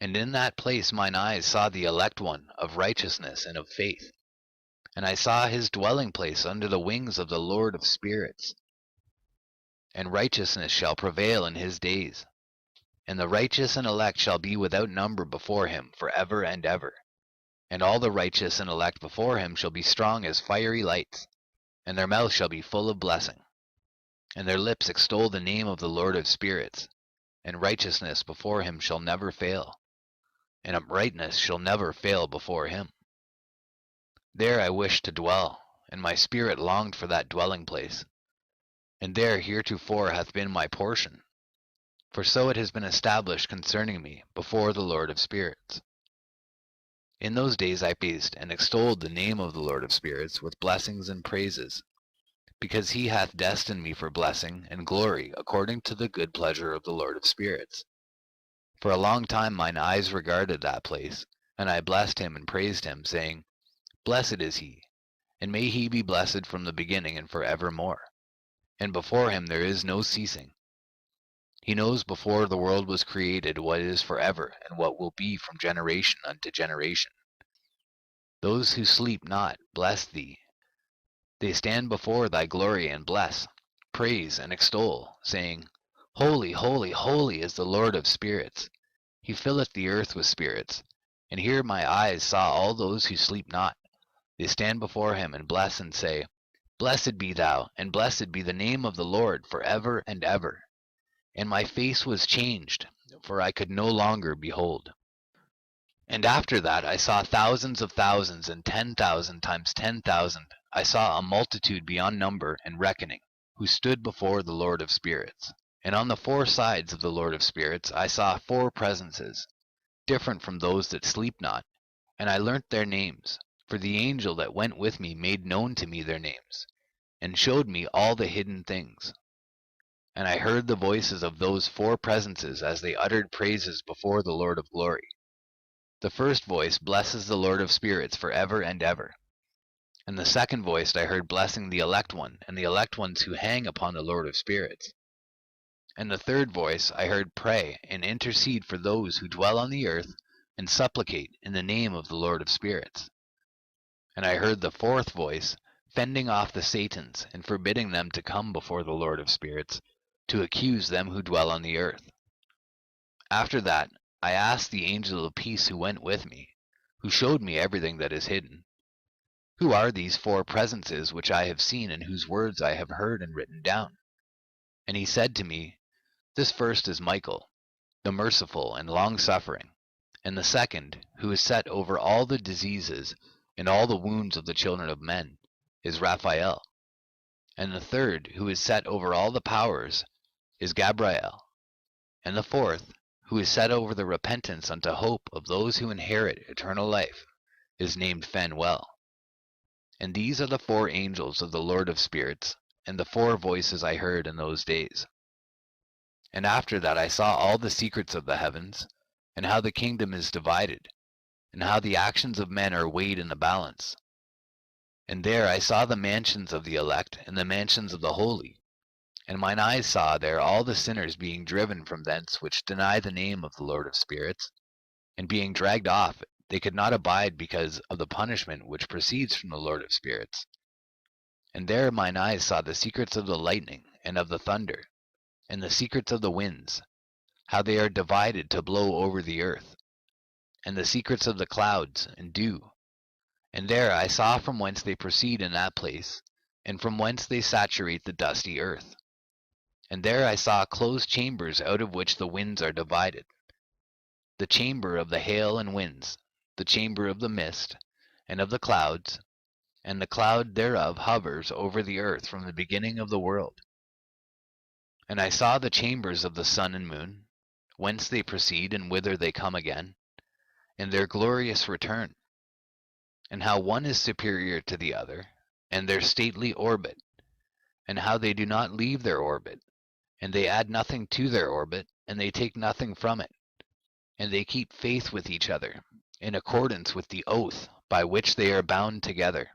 And in that place mine eyes saw the elect one of righteousness and of faith. And I saw his dwelling place under the wings of the Lord of spirits. And righteousness shall prevail in his days. And the righteous and elect shall be without number before him for ever and ever. And all the righteous and elect before him shall be strong as fiery lights, and their mouth shall be full of blessing. And their lips extol the name of the Lord of spirits. And righteousness before him shall never fail, and uprightness shall never fail before him. There I wished to dwell, and my spirit longed for that dwelling place. And there heretofore hath been my portion, for so it has been established concerning me before the Lord of spirits. In those days I praised and extolled the name of the Lord of spirits with blessings and praises, because he hath destined me for blessing and glory according to the good pleasure of the Lord of spirits. For a long time mine eyes regarded that place, and I blessed him and praised him, saying, Blessed is he, and may he be blessed from the beginning and for evermore. And before him there is no ceasing. He knows before the world was created what is forever, and what will be from generation unto generation. Those who sleep not bless thee. They stand before thy glory and bless, praise, and extol, saying, Holy, holy, holy is the Lord of spirits. He filleth the earth with spirits. And here my eyes saw all those who sleep not. They stand before him and bless and say, Blessed be thou, and blessed be the name of the Lord for ever and ever. And my face was changed, for I could no longer behold. And after that I saw thousands of thousands, and 10,000 times 10,000. I saw a multitude beyond number and reckoning, who stood before the Lord of spirits. And on the four sides of the Lord of Spirits I saw four presences, different from those that sleep not, and I learnt their names, for the angel that went with me made known to me their names, and showed me all the hidden things. And I heard the voices of those four presences as they uttered praises before the Lord of glory. The first voice blesses the Lord of Spirits for ever and ever. And the second voice I heard blessing the elect one, and the elect ones who hang upon the Lord of Spirits. And the third voice I heard pray and intercede for those who dwell on the earth, and supplicate in the name of the Lord of Spirits. And I heard the fourth voice fending off the Satans, and forbidding them to come before the Lord of Spirits, to accuse them who dwell on the earth. After that I asked the angel of peace who went with me, who showed me everything that is hidden, who are these four presences which I have seen, and whose words I have heard and written down? And he said to me, This first is Michael, the merciful and long-suffering, and the second, who is set over all the diseases and all the wounds of the children of men, is Raphael. And the third, who is set over all the powers, is Gabriel. And the fourth, who is set over the repentance unto hope of those who inherit eternal life, is named Phanuel. And these are the four angels of the Lord of Spirits, and the four voices I heard in those days. And after that I saw all the secrets of the heavens, and how the kingdom is divided, and how the actions of men are weighed in the balance. And there I saw the mansions of the elect, and the mansions of the holy. And mine eyes saw there all the sinners being driven from thence which deny the name of the Lord of Spirits, and being dragged off, they could not abide because of the punishment which proceeds from the Lord of Spirits. And there mine eyes saw the secrets of the lightning, and of the thunder, and the secrets of the winds, how they are divided to blow over the earth, and the secrets of the clouds and dew. And there I saw from whence they proceed in that place, and from whence they saturate the dusty earth. And there I saw closed chambers out of which the winds are divided, the chamber of the hail and winds, the chamber of the mist, and of the clouds, and the cloud thereof hovers over the earth from the beginning of the world. And I saw the chambers of the sun and moon, whence they proceed and whither they come again, in their glorious return, and how one is superior to the other, and their stately orbit, and how they do not leave their orbit, and they add nothing to their orbit, and they take nothing from it, and they keep faith with each other, in accordance with the oath by which they are bound together.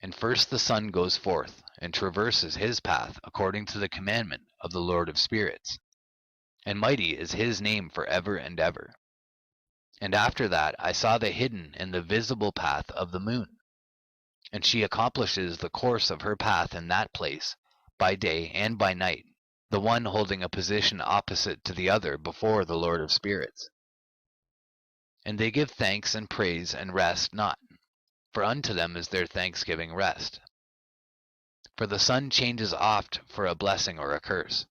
And first the sun goes forth, and traverses his path according to the commandment of the Lord of Spirits, and mighty is his name for ever and ever. And after that I saw the hidden and the visible path of the moon, and she accomplishes the course of her path in that place, by day and by night, the one holding a position opposite to the other before the Lord of Spirits. And they give thanks and praise and rest not, for unto them is their thanksgiving rest. For the sun changes oft for a blessing or a curse,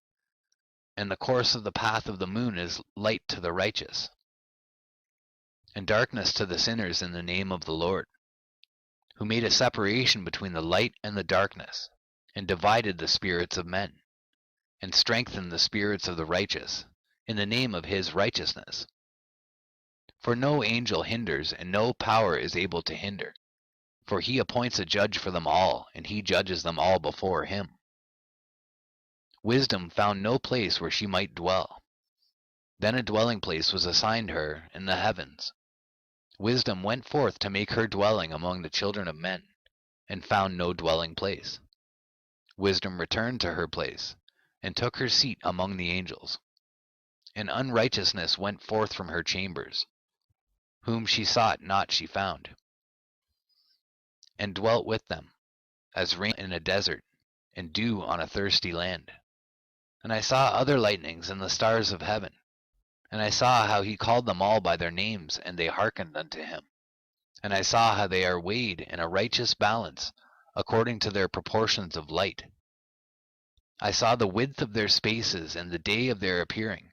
and the course of the path of the moon is light to the righteous, and darkness to the sinners in the name of the Lord, who made a separation between the light and the darkness, and divided the spirits of men, and strengthened the spirits of the righteous, in the name of his righteousness. For no angel hinders, and no power is able to hinder, for he appoints a judge for them all, and he judges them all before him. Wisdom found no place where she might dwell. Then a dwelling place was assigned her in the heavens. Wisdom went forth to make her dwelling among the children of men, and found no dwelling place. Wisdom returned to her place, and took her seat among the angels. And unrighteousness went forth from her chambers, whom she sought not she found, and dwelt with them, as rain in a desert, and dew on a thirsty land. And I saw other lightnings and the stars of heaven, and I saw how he called them all by their names, and they hearkened unto him. And I saw how they are weighed in a righteous balance, according to their proportions of light. I saw the width of their spaces and the day of their appearing,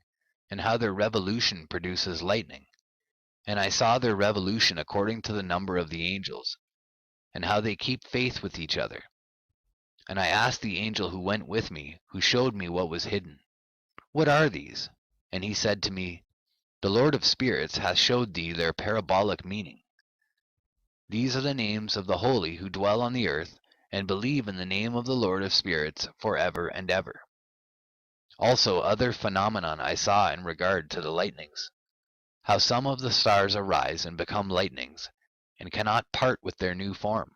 and how their revolution produces lightning. And I saw their revolution according to the number of the angels, and how they keep faith with each other. And I asked the angel who went with me, who showed me what was hidden, "What are these?" And he said to me, "The Lord of spirits hath showed thee their parabolic meaning. These are the names of the holy who dwell on the earth, and believe in the name of the Lord of spirits for ever and ever." Also other phenomenon I saw in regard to the lightnings, how some of the stars arise and become lightnings, and cannot part with their new form.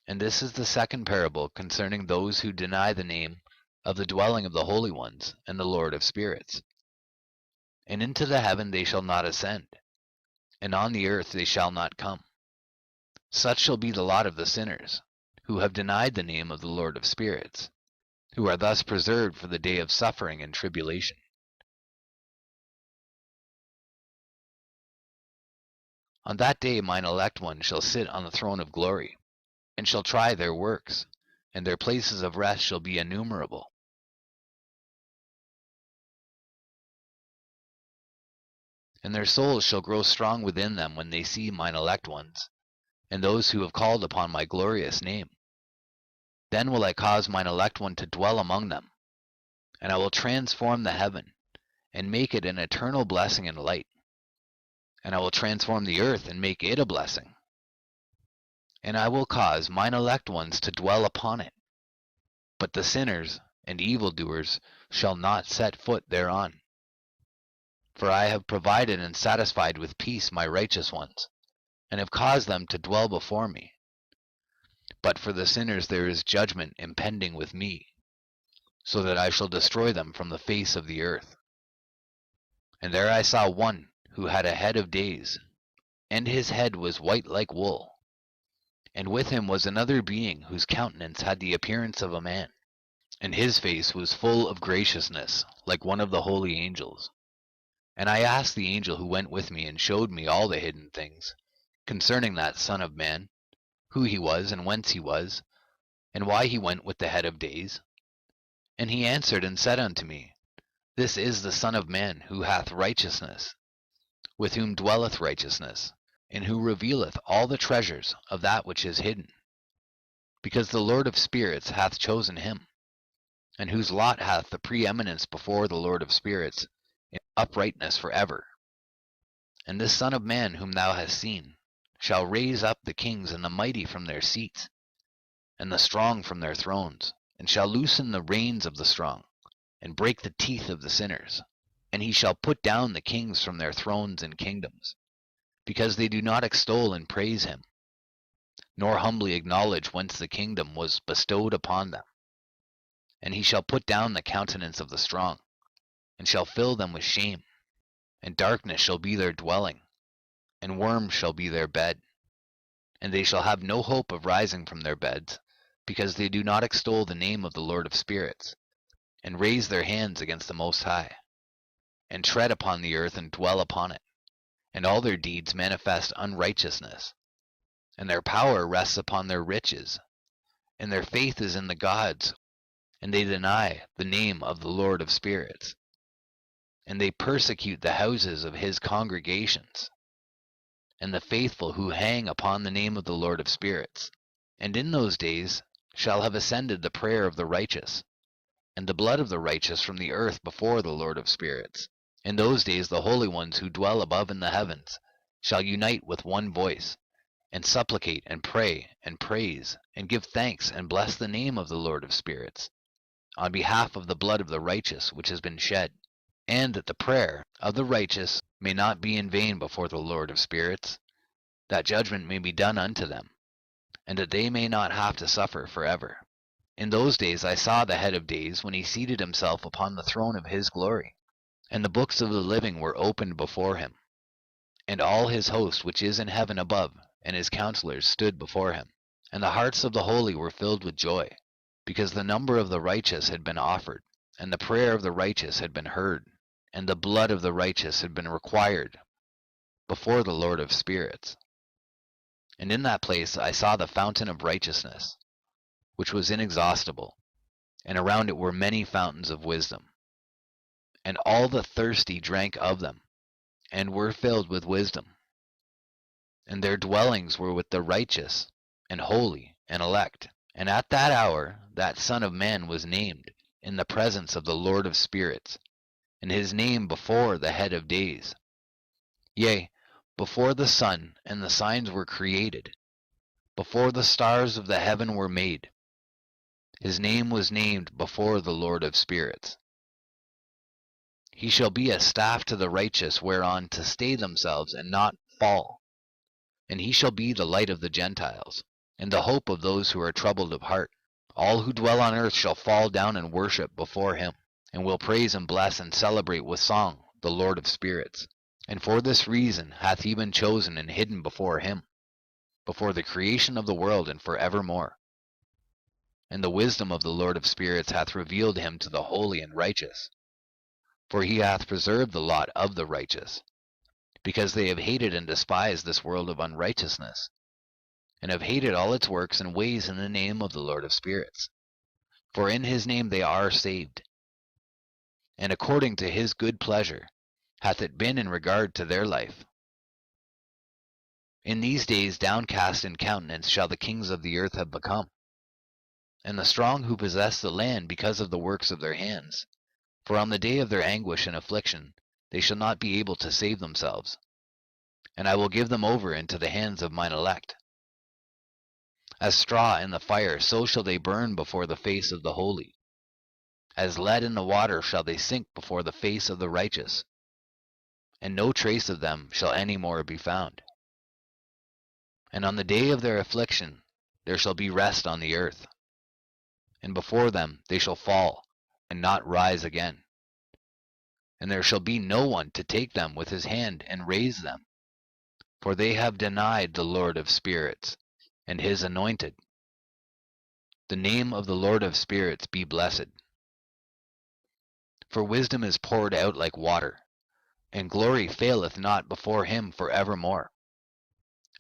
And this is the second parable concerning those who deny the name of the dwelling of the holy ones and the Lord of spirits. And into the heaven they shall not ascend, and on the earth they shall not come. Such shall be the lot of the sinners, who have denied the name of the Lord of spirits, who are thus preserved for the day of suffering and tribulation. On that day mine elect ones shall sit on the throne of glory, and shall try their works, and their places of rest shall be innumerable. And their souls shall grow strong within them when they see mine elect ones, and those who have called upon my glorious name. Then will I cause mine elect one to dwell among them, and I will transform the heaven, and make it an eternal blessing and light. And I will transform the earth, and make it a blessing. And I will cause mine elect ones to dwell upon it. But the sinners and evildoers shall not set foot thereon. For I have provided and satisfied with peace my righteous ones, and have caused them to dwell before me. But for the sinners there is judgment impending with me, so that I shall destroy them from the face of the earth. And there I saw one who had a head of days, and his head was white like wool. And with him was another being whose countenance had the appearance of a man, and his face was full of graciousness, like one of the holy angels. And I asked the angel who went with me and showed me all the hidden things concerning that Son of Man, who he was and whence he was, and why he went with the head of days. And he answered and said unto me, This is the Son of Man, who hath righteousness, with whom dwelleth righteousness, and who revealeth all the treasures of that which is hidden, because the Lord of spirits hath chosen him, and whose lot hath the preeminence before the Lord of spirits in uprightness for ever. And this Son of Man whom thou hast seen shall raise up the kings and the mighty from their seats, and the strong from their thrones, and shall loosen the reins of the strong, and break the teeth of the sinners. And he shall put down the kings from their thrones and kingdoms, because they do not extol and praise him, nor humbly acknowledge whence the kingdom was bestowed upon them. And he shall put down the countenance of the strong, and shall fill them with shame. And darkness shall be their dwelling, and worms shall be their bed. And they shall have no hope of rising from their beds, because they do not extol the name of the Lord of spirits, and raise their hands against the Most High, and tread upon the earth and dwell upon it. And all their deeds manifest unrighteousness, and their power rests upon their riches, and their faith is in the gods, and they deny the name of the Lord of spirits. And they persecute the houses of his congregations, and the faithful who hang upon the name of the Lord of spirits. And in those days shall have ascended the prayer of the righteous, and the blood of the righteous from the earth before the Lord of spirits. In those days the holy ones who dwell above in the heavens shall unite with one voice, and supplicate and pray and praise, and give thanks and bless the name of the Lord of spirits, on behalf of the blood of the righteous which has been shed, and that the prayer of the righteous may not be in vain before the Lord of spirits, that judgment may be done unto them, and that they may not have to suffer forever. In those days I saw the head of days when he seated himself upon the throne of his glory, and the books of the living were opened before him. And all his host which is in heaven above, and his counselors stood before him. And the hearts of the holy were filled with joy, because the number of the righteous had been offered, and the prayer of the righteous had been heard, and the blood of the righteous had been required before the Lord of spirits. And in that place I saw the fountain of righteousness, which was inexhaustible, and around it were many fountains of wisdom. And all the thirsty drank of them, and were filled with wisdom. And their dwellings were with the righteous, and holy, and elect. And at that hour that Son of Man was named in the presence of the Lord of spirits, and his name before the head of days. Yea, before the sun and the signs were created, before the stars of the heaven were made, his name was named before the Lord of spirits. He shall be a staff to the righteous, whereon to stay themselves and not fall. And he shall be the light of the Gentiles, and the hope of those who are troubled of heart. All who dwell on earth shall fall down and worship before him, and will praise and bless and celebrate with song the Lord of spirits. And for this reason hath he been chosen and hidden before him, before the creation of the world and for evermore. And the wisdom of the Lord of spirits hath revealed him to the holy and righteous. For he hath preserved the lot of the righteous, because they have hated and despised this world of unrighteousness, and have hated all its works and ways in the name of the Lord of spirits. For in his name they are saved. And according to his good pleasure hath it been in regard to their life. In these days downcast in countenance shall the kings of the earth have become, and the strong who possess the land because of the works of their hands. For on the day of their anguish and affliction they shall not be able to save themselves. And I will give them over into the hands of mine elect. As straw in the fire, so shall they burn before the face of the holy. As lead in the water shall they sink before the face of the righteous. And no trace of them shall any more be found. And on the day of their affliction there shall be rest on the earth. And before them they shall fall, and not rise again. And there shall be no one to take them with his hand and raise them. For they have denied the Lord of spirits, and his anointed. The name of the Lord of spirits be blessed. For wisdom is poured out like water, and glory faileth not before him for evermore.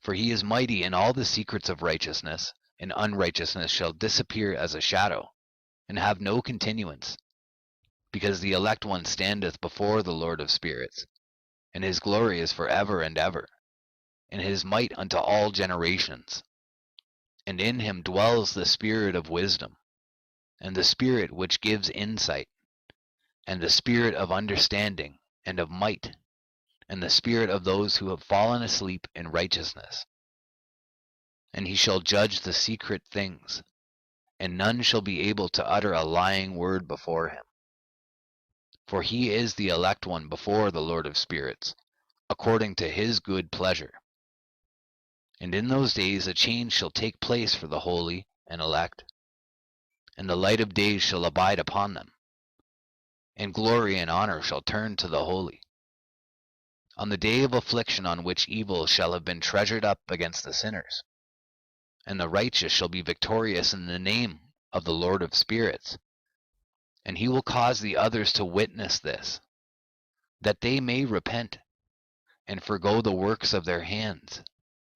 For he is mighty in all the secrets of righteousness, and unrighteousness shall disappear as a shadow, and have no continuance. Because the elect one standeth before the Lord of spirits, and his glory is for ever and ever, and his might unto all generations. And in him dwells the spirit of wisdom, and the spirit which gives insight, and the spirit of understanding and of might, and the spirit of those who have fallen asleep in righteousness. And he shall judge the secret things, and none shall be able to utter a lying word before him. For he is the elect one before the Lord of spirits, according to his good pleasure. And in those days a change shall take place for the holy and elect, and the light of days shall abide upon them, and glory and honor shall turn to the holy. On the day of affliction on which evil shall have been treasured up against the sinners, and the righteous shall be victorious in the name of the Lord of spirits. And he will cause the others to witness this, that they may repent, and forgo the works of their hands.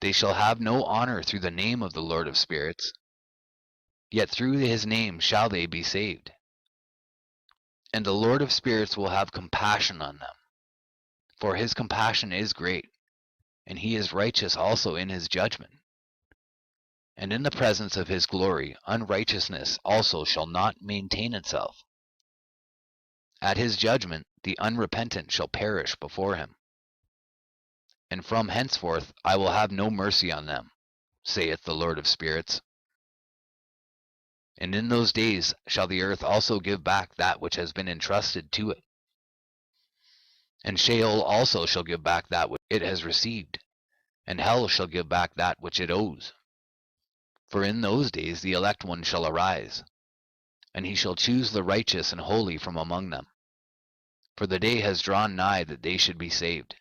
They shall have no honor through the name of the Lord of spirits, yet through his name shall they be saved. And the Lord of spirits will have compassion on them, for his compassion is great, and he is righteous also in his judgment. And in the presence of his glory unrighteousness also shall not maintain itself. At his judgment the unrepentant shall perish before him. And from henceforth I will have no mercy on them, saith the Lord of spirits. And in those days shall the earth also give back that which has been entrusted to it. And Sheol also shall give back that which it has received, and hell shall give back that which it owes. For in those days the elect one shall arise, and he shall choose the righteous and holy from among them. For the day has drawn nigh that they should be saved.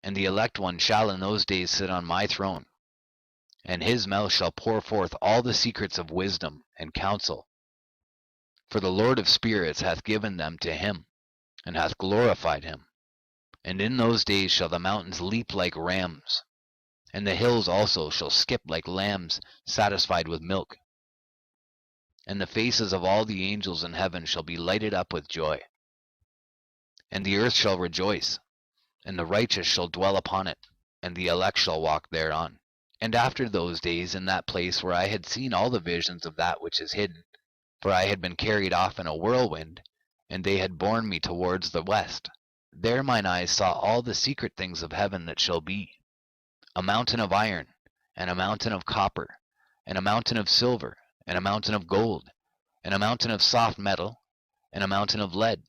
And the elect one shall in those days sit on my throne, and his mouth shall pour forth all the secrets of wisdom and counsel. For the Lord of spirits hath given them to him, and hath glorified him. And in those days shall the mountains leap like rams, and the hills also shall skip like lambs satisfied with milk. And the faces of all the angels in heaven shall be lighted up with joy. And the earth shall rejoice, and the righteous shall dwell upon it, and the elect shall walk thereon. And after those days, in that place where I had seen all the visions of that which is hidden, for I had been carried off in a whirlwind, and they had borne me towards the west, there mine eyes saw all the secret things of heaven that shall be, a mountain of iron, and a mountain of copper, and a mountain of silver, and a mountain of gold, and a mountain of soft metal, and a mountain of lead.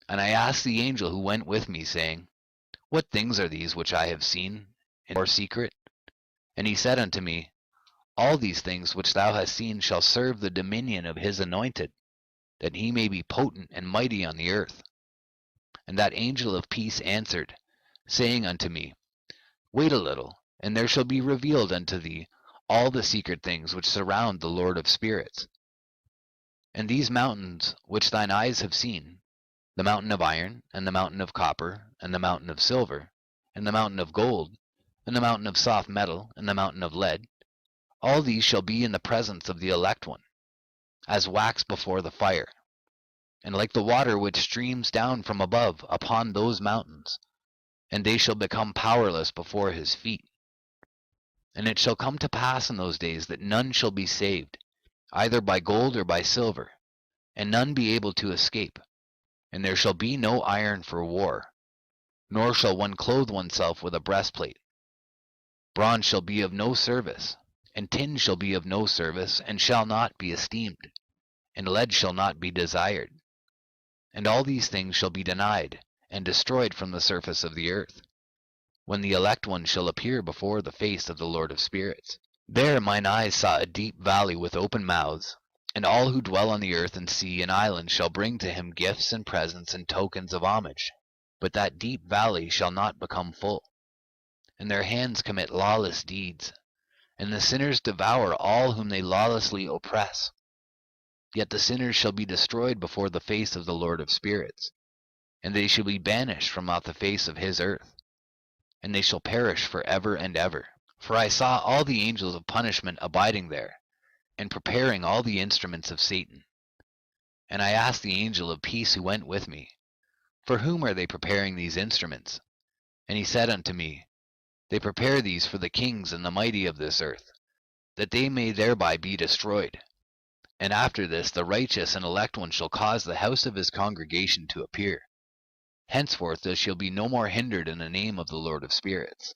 And I asked the angel who went with me, saying, What things are these which I have seen in secret? And he said unto me, All these things which thou hast seen shall serve the dominion of his anointed, that he may be potent and mighty on the earth. And that angel of peace answered, saying unto me, Wait a little, and there shall be revealed unto thee all the secret things which surround the Lord of spirits. And these mountains which thine eyes have seen, the mountain of iron, and the mountain of copper, and the mountain of silver, and the mountain of gold, and the mountain of soft metal, and the mountain of lead, all these shall be in the presence of the elect one, as wax before the fire, and like the water which streams down from above upon those mountains, and they shall become powerless before his feet. And it shall come to pass in those days that none shall be saved, either by gold or by silver, and none be able to escape. And there shall be no iron for war, nor shall one clothe oneself with a breastplate. Bronze shall be of no service, and tin shall be of no service, and shall not be esteemed, and lead shall not be desired. And all these things shall be denied, and destroyed from the surface of the earth, when the elect one shall appear before the face of the Lord of spirits. There mine eyes saw a deep valley with open mouths, and all who dwell on the earth and sea and islands shall bring to him gifts and presents and tokens of homage. But that deep valley shall not become full. And their hands commit lawless deeds, and the sinners devour all whom they lawlessly oppress. Yet the sinners shall be destroyed before the face of the Lord of spirits, and they shall be banished from out the face of his earth, and they shall perish for ever and ever. For I saw all the angels of punishment abiding there, and preparing all the instruments of Satan. And I asked the angel of peace who went with me, For whom are they preparing these instruments? And he said unto me, They prepare these for the kings and the mighty of this earth, that they may thereby be destroyed. And after this the righteous and elect one shall cause the house of his congregation to appear. Henceforth there shall be no more hindered in the name of the Lord of spirits.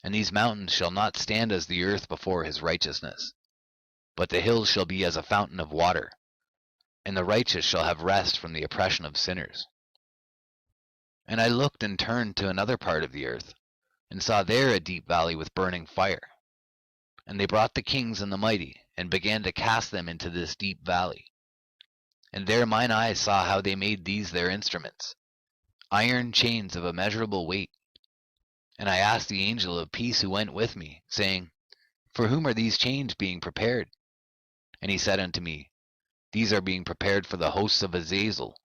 And these mountains shall not stand as the earth before his righteousness, but the hills shall be as a fountain of water, and the righteous shall have rest from the oppression of sinners. And I looked and turned to another part of the earth, and saw there a deep valley with burning fire. And they brought the kings and the mighty, and began to cast them into this deep valley. And there mine eyes saw how they made these their instruments, iron chains of immeasurable weight. And I asked the angel of peace who went with me, saying, For whom are these chains being prepared? And he said unto me, These are being prepared for the hosts of Azazel,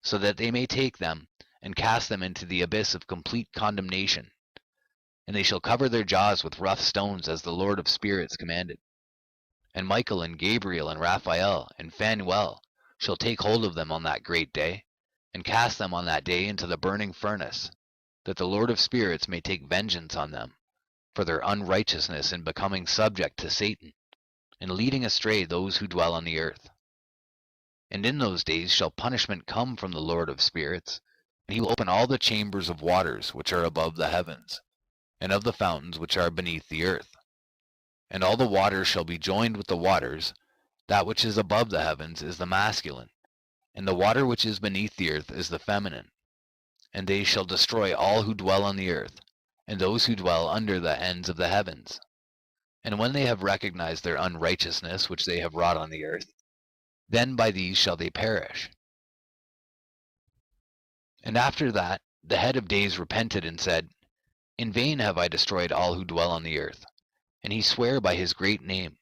so that they may take them and cast them into the abyss of complete condemnation. And they shall cover their jaws with rough stones, as the Lord of spirits commanded. And Michael and Gabriel and Raphael and Phanuel shall take hold of them on that great day, and cast them on that day into the burning furnace, that the Lord of spirits may take vengeance on them for their unrighteousness in becoming subject to Satan, and leading astray those who dwell on the earth. And in those days shall punishment come from the Lord of spirits, and he will open all the chambers of waters which are above the heavens, and of the fountains which are beneath the earth. And all the waters shall be joined with the waters. That which is above the heavens is the masculine, and the water which is beneath the earth is the feminine. And they shall destroy all who dwell on the earth, and those who dwell under the ends of the heavens. And when they have recognized their unrighteousness which they have wrought on the earth, then by these shall they perish. And after that the head of days repented and said, In vain have I destroyed all who dwell on the earth. And he sware by his great name,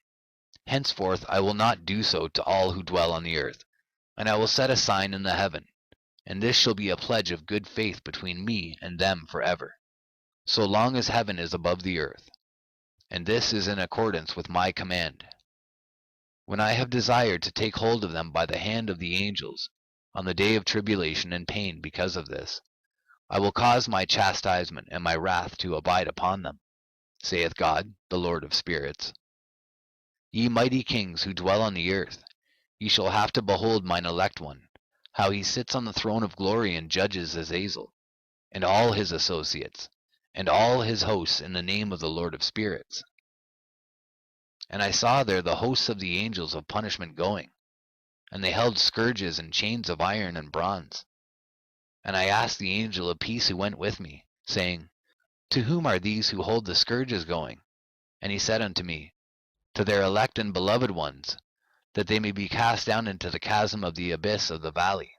Henceforth I will not do so to all who dwell on the earth, and I will set a sign in the heaven, and this shall be a pledge of good faith between me and them forever, so long as heaven is above the earth. And this is in accordance with my command. When I have desired to take hold of them by the hand of the angels, on the day of tribulation and pain because of this, I will cause my chastisement and my wrath to abide upon them. saith God, the Lord of spirits. Ye mighty kings who dwell on the earth, ye shall have to behold mine elect one, how he sits on the throne of glory and judges Azazel, and all his associates, and all his hosts in the name of the Lord of spirits. And I saw there the hosts of the angels of punishment going, and they held scourges and chains of iron and bronze. And I asked the angel of peace who went with me, saying, To whom are these who hold the scourges going? And he said unto me, To their elect and beloved ones, that they may be cast down into the chasm of the abyss of the valley.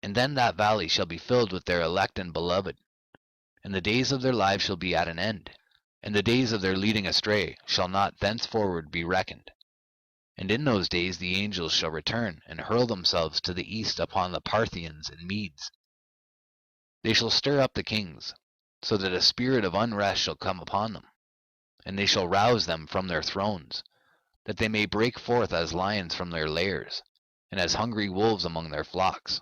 And then that valley shall be filled with their elect and beloved, and the days of their lives shall be at an end, and the days of their leading astray shall not thenceforward be reckoned. And in those days the angels shall return, and hurl themselves to the east upon the Parthians and Medes. They shall stir up the kings, so that a spirit of unrest shall come upon them, and they shall rouse them from their thrones, that they may break forth as lions from their lairs, and as hungry wolves among their flocks.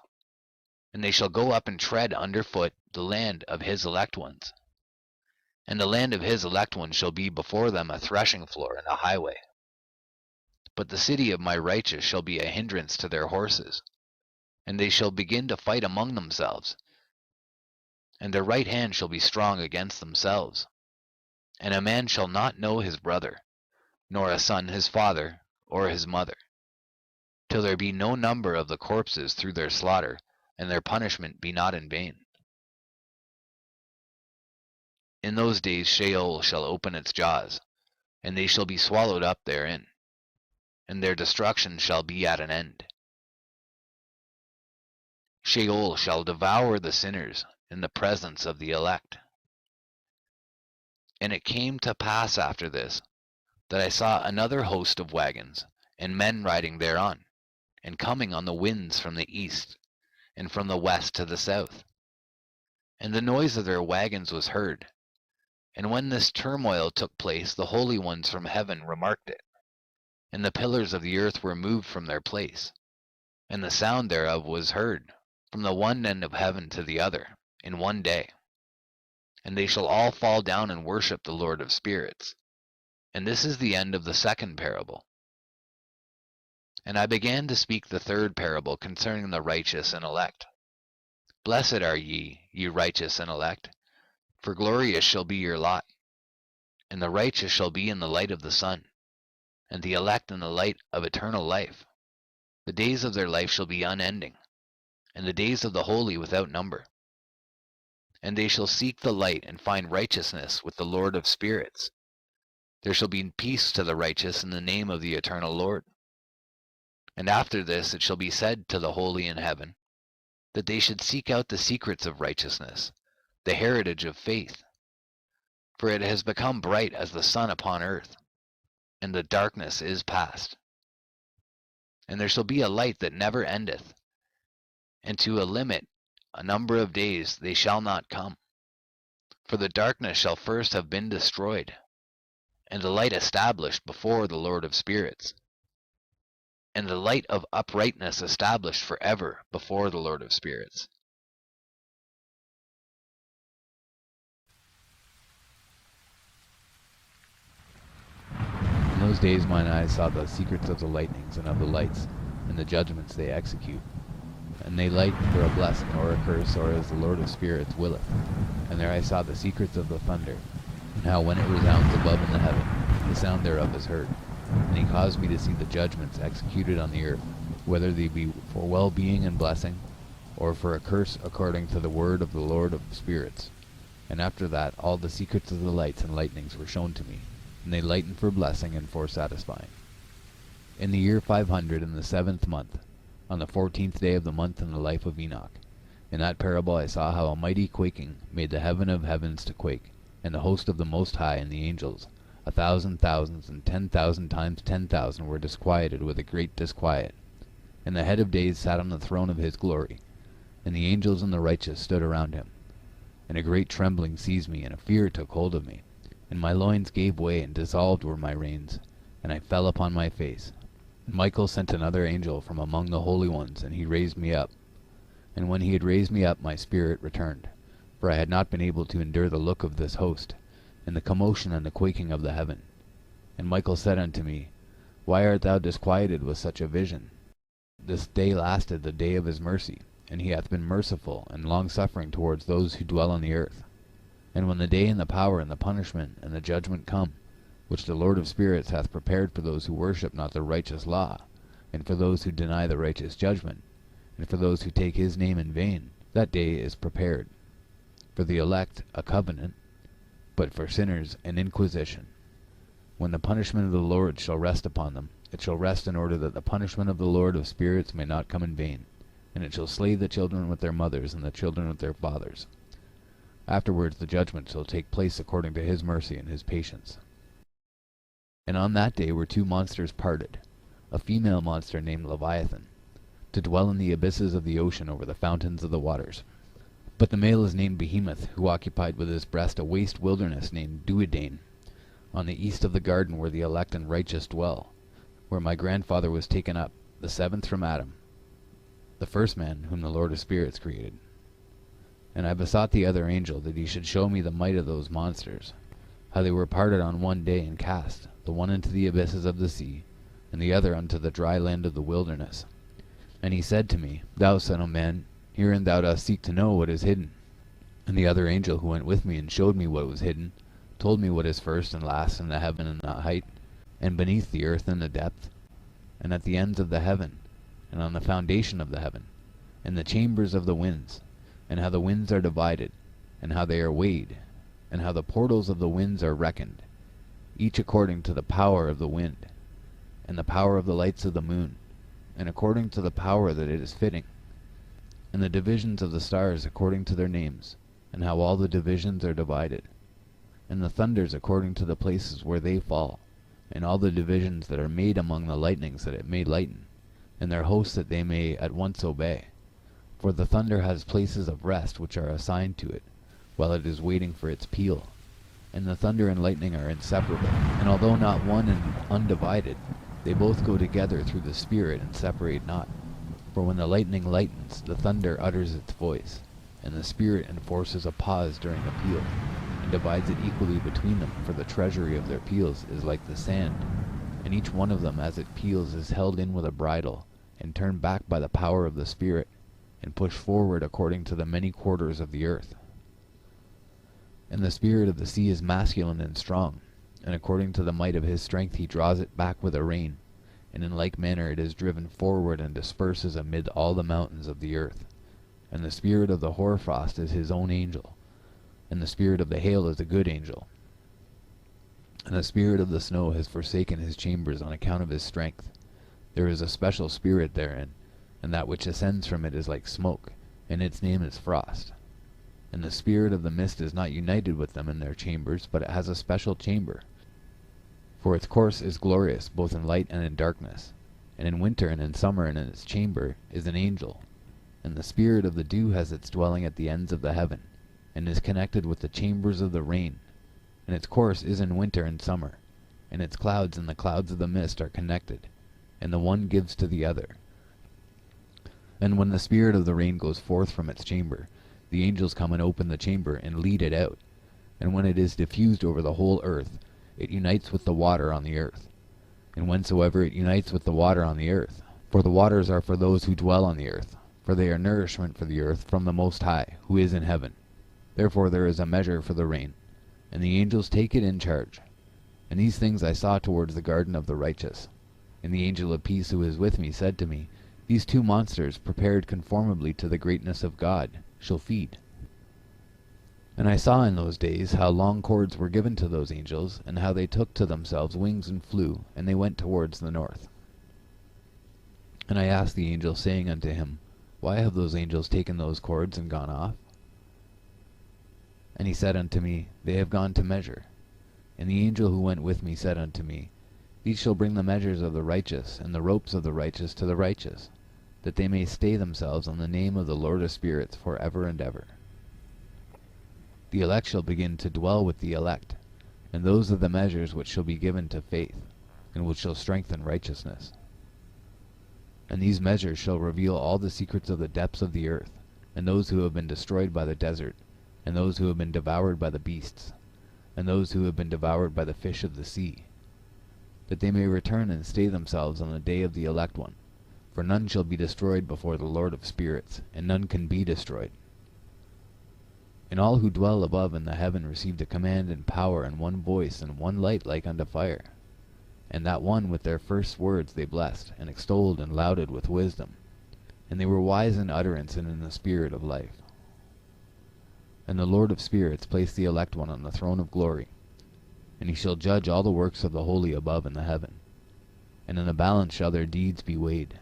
And they shall go up and tread under foot the land of his elect ones. And the land of his elect ones shall be before them a threshing floor and a highway. But the city of my righteous shall be a hindrance to their horses, and they shall begin to fight among themselves, and their right hand shall be strong against themselves. And a man shall not know his brother, nor a son his father or his mother, till there be no number of the corpses through their slaughter, and their punishment be not in vain. In those days Sheol shall open its jaws, and they shall be swallowed up therein, and their destruction shall be at an end. Sheol shall devour the sinners in the presence of the elect. And it came to pass after this, that I saw another host of wagons, and men riding thereon, and coming on the winds from the east, and from the west to the south. And the noise of their wagons was heard. And when this turmoil took place, the holy ones from heaven remarked it. And the pillars of the earth were moved from their place, and the sound thereof was heard from the one end of heaven to the other, in one day. And they shall all fall down and worship the Lord of spirits. And this is the end of the second parable. And I began to speak the third parable concerning the righteous and elect. Blessed are ye, ye righteous and elect, for glorious shall be your lot. And the righteous shall be in the light of the sun, and the elect in the light of eternal life. The days of their life shall be unending, and the days of the holy without number. And they shall seek the light and find righteousness with the Lord of spirits. There shall be peace to the righteous in the name of the eternal Lord. And after this it shall be said to the holy in heaven, that they should seek out the secrets of righteousness, the heritage of faith. For it has become bright as the sun upon earth, and the darkness is past. And there shall be a light that never endeth, and to a limit, a number of days, they shall not come. For the darkness shall first have been destroyed, and the light established before the Lord of spirits, and the light of uprightness established forever before the Lord of spirits. In those days mine eyes saw the secrets of the lightnings and of the lights, and the judgments they execute. And they light for a blessing or a curse, or as the Lord of spirits willeth. And there I saw the secrets of the thunder, and how when it resounds above in the heaven, the sound thereof is heard. And he caused me to see the judgments executed on the earth, whether they be for well-being and blessing, or for a curse according to the word of the Lord of spirits. And after that all the secrets of the lights and lightnings were shown to me, and they lightened for blessing and for satisfying. In the year 500 in the 7th month, on the 14th day of the month in the life of Enoch, in that parable I saw how a mighty quaking made the heaven of heavens to quake, and the host of the Most High and the angels, 1,000 thousands and 10,000 times 10,000 were disquieted with a great disquiet. And the head of days sat on the throne of his glory, and the angels and the righteous stood around him. And a great trembling seized me, and a fear took hold of me, and my loins gave way, and dissolved were my reins, and I fell upon my face. And Michael sent another angel from among the holy ones, and he raised me up. And when he had raised me up, my spirit returned, for I had not been able to endure the look of this host. and the commotion and the quaking of the heaven. And Michael said unto me, Why art thou disquieted with such a vision? This day lasted the day of his mercy, and he hath been merciful and long-suffering towards those who dwell on the earth. And when the day and the power and the punishment and the judgment come, which the Lord of spirits hath prepared for those who worship not the righteous law, and for those who deny the righteous judgment, and for those who take his name in vain, that day is prepared. For the elect a covenant, but for sinners an inquisition. When the punishment of the Lord shall rest upon them, it shall rest in order that the punishment of the Lord of spirits may not come in vain, and it shall slay the children with their mothers and the children with their fathers. Afterwards the judgment shall take place according to his mercy and his patience. And on that day were two monsters parted, a female monster named Leviathan, to dwell in the abysses of the ocean over the fountains of the waters. But the male is named Behemoth, who occupied with his breast a waste wilderness named Duodane, on the east of the garden where the elect and righteous dwell, where my grandfather was taken up, the seventh from Adam, the first man whom the Lord of spirits created. And I besought the other angel that he should show me the might of those monsters, how they were parted on one day and cast, the one into the abysses of the sea, and the other unto the dry land of the wilderness. And he said to me, Thou son of man, herein thou dost seek to know what is hidden. And the other angel who went with me and showed me what was hidden, told me what is first and last in the heaven and the height, and beneath the earth in the depth, and at the ends of the heaven, and on the foundation of the heaven, and the chambers of the winds, and how the winds are divided, and how they are weighed, and how the portals of the winds are reckoned, each according to the power of the wind, and the power of the lights of the moon, and according to the power that it is fitting, and the divisions of the stars according to their names, and how all the divisions are divided, and the thunders according to the places where they fall, and all the divisions that are made among the lightnings that it may lighten, and their hosts that they may at once obey. For the thunder has places of rest which are assigned to it, while it is waiting for its peal. And the thunder and lightning are inseparable, and although not one and undivided, they both go together through the Spirit and separate not. For when the lightning lightens, the thunder utters its voice, and the Spirit enforces a pause during the peal, and divides it equally between them, for the treasury of their peals is like the sand, and each one of them as it peals is held in with a bridle, and turned back by the power of the Spirit, and pushed forward according to the many quarters of the earth. And the spirit of the sea is masculine and strong, and according to the might of his strength he draws it back with a rein, and in like manner it is driven forward and disperses amid all the mountains of the earth. And the spirit of the hoarfrost is his own angel, and the spirit of the hail is a good angel. And the spirit of the snow has forsaken his chambers on account of his strength. There is a special spirit therein, and that which ascends from it is like smoke, and its name is frost. And the spirit of the mist is not united with them in their chambers, but it has a special chamber. For its course is glorious both in light and in darkness, and in winter and in summer, and in its chamber is an angel. And the spirit of the dew has its dwelling at the ends of the heaven, and is connected with the chambers of the rain, and its course is in winter and summer, and its clouds and the clouds of the mist are connected, and the one gives to the other. And when the spirit of the rain goes forth from its chamber, the angels come and open the chamber and lead it out, and when it is diffused over the whole earth, it unites with the water on the earth. And whensoever it unites with the water on the earth, for the waters are for those who dwell on the earth, for they are nourishment for the earth from the Most High, who is in heaven. Therefore there is a measure for the rain, and the angels take it in charge. And these things I saw towards the garden of the righteous. And the angel of peace who is with me said to me, These two monsters, prepared conformably to the greatness of God, shall feed. And I saw in those days how long cords were given to those angels, and how they took to themselves wings and flew, and they went towards the north. And I asked the angel, saying unto him, Why have those angels taken those cords and gone off? And he said unto me, They have gone to measure. And the angel who went with me said unto me, These shall bring the measures of the righteous, and the ropes of the righteous to the righteous, that they may stay themselves on the name of the Lord of spirits for ever and ever. The elect shall begin to dwell with the elect, and those are the measures which shall be given to faith, and which shall strengthen righteousness. And these measures shall reveal all the secrets of the depths of the earth, and those who have been destroyed by the desert, and those who have been devoured by the beasts. and those who have been devoured by the fish of the sea, that they may return and stay themselves on the day of the elect one. For none shall be destroyed before the Lord of spirits, and none can be destroyed. And all who dwell above in the heaven received a command and power and one voice and one light like unto fire. And that one with their first words they blessed, and extolled and lauded with wisdom. And they were wise in utterance and in the spirit of life. And the Lord of spirits placed the elect one on the throne of glory, and he shall judge all the works of the holy above in the heaven. And in a balance shall their deeds be weighed.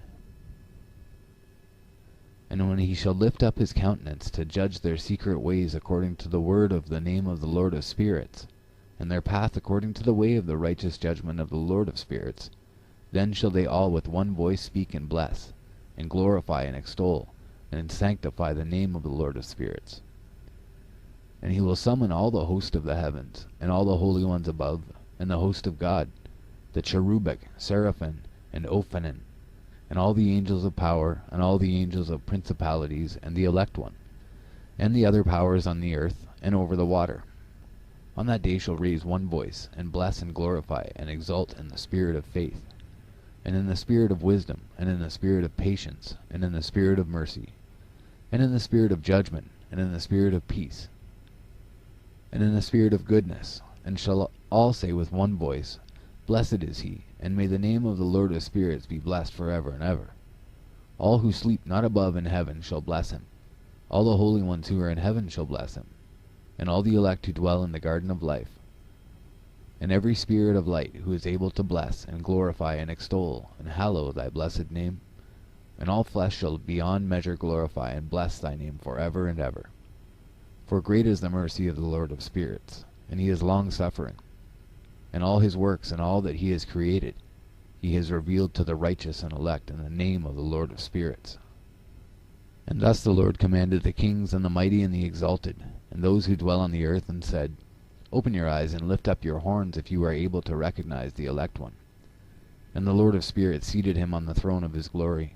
And when he shall lift up his countenance to judge their secret ways according to the word of the name of the Lord of spirits, and their path according to the way of the righteous judgment of the Lord of spirits, then shall they all with one voice speak and bless, and glorify and extol, and sanctify the name of the Lord of spirits. And he will summon all the host of the heavens, and all the holy ones above, and the host of God, the cherubic, seraphim, and ophanim, and all the angels of power, and all the angels of principalities, and the elect one, and the other powers on the earth, and over the water. On that day shall raise one voice, and bless and glorify, and exalt in the spirit of faith, and in the spirit of wisdom, and in the spirit of patience, and in the spirit of mercy, and in the spirit of judgment, and in the spirit of peace, and in the spirit of goodness, and shall all say with one voice, Blessed is he, and may the name of the Lord of spirits be blessed forever and ever. All who sleep not above in heaven shall bless him. All the holy ones who are in heaven shall bless him, and all the elect who dwell in the garden of life, and every spirit of light who is able to bless and glorify and extol and hallow thy blessed name. And all flesh shall beyond measure glorify and bless thy name forever and ever. For great is the mercy of the Lord of spirits, and he is long-suffering. And all his works and all that he has created, he has revealed to the righteous and elect in the name of the Lord of spirits. And thus the Lord commanded the kings and the mighty and the exalted, and those who dwell on the earth, and said, Open your eyes and lift up your horns if you are able to recognize the elect one. And the Lord of spirits seated him on the throne of his glory,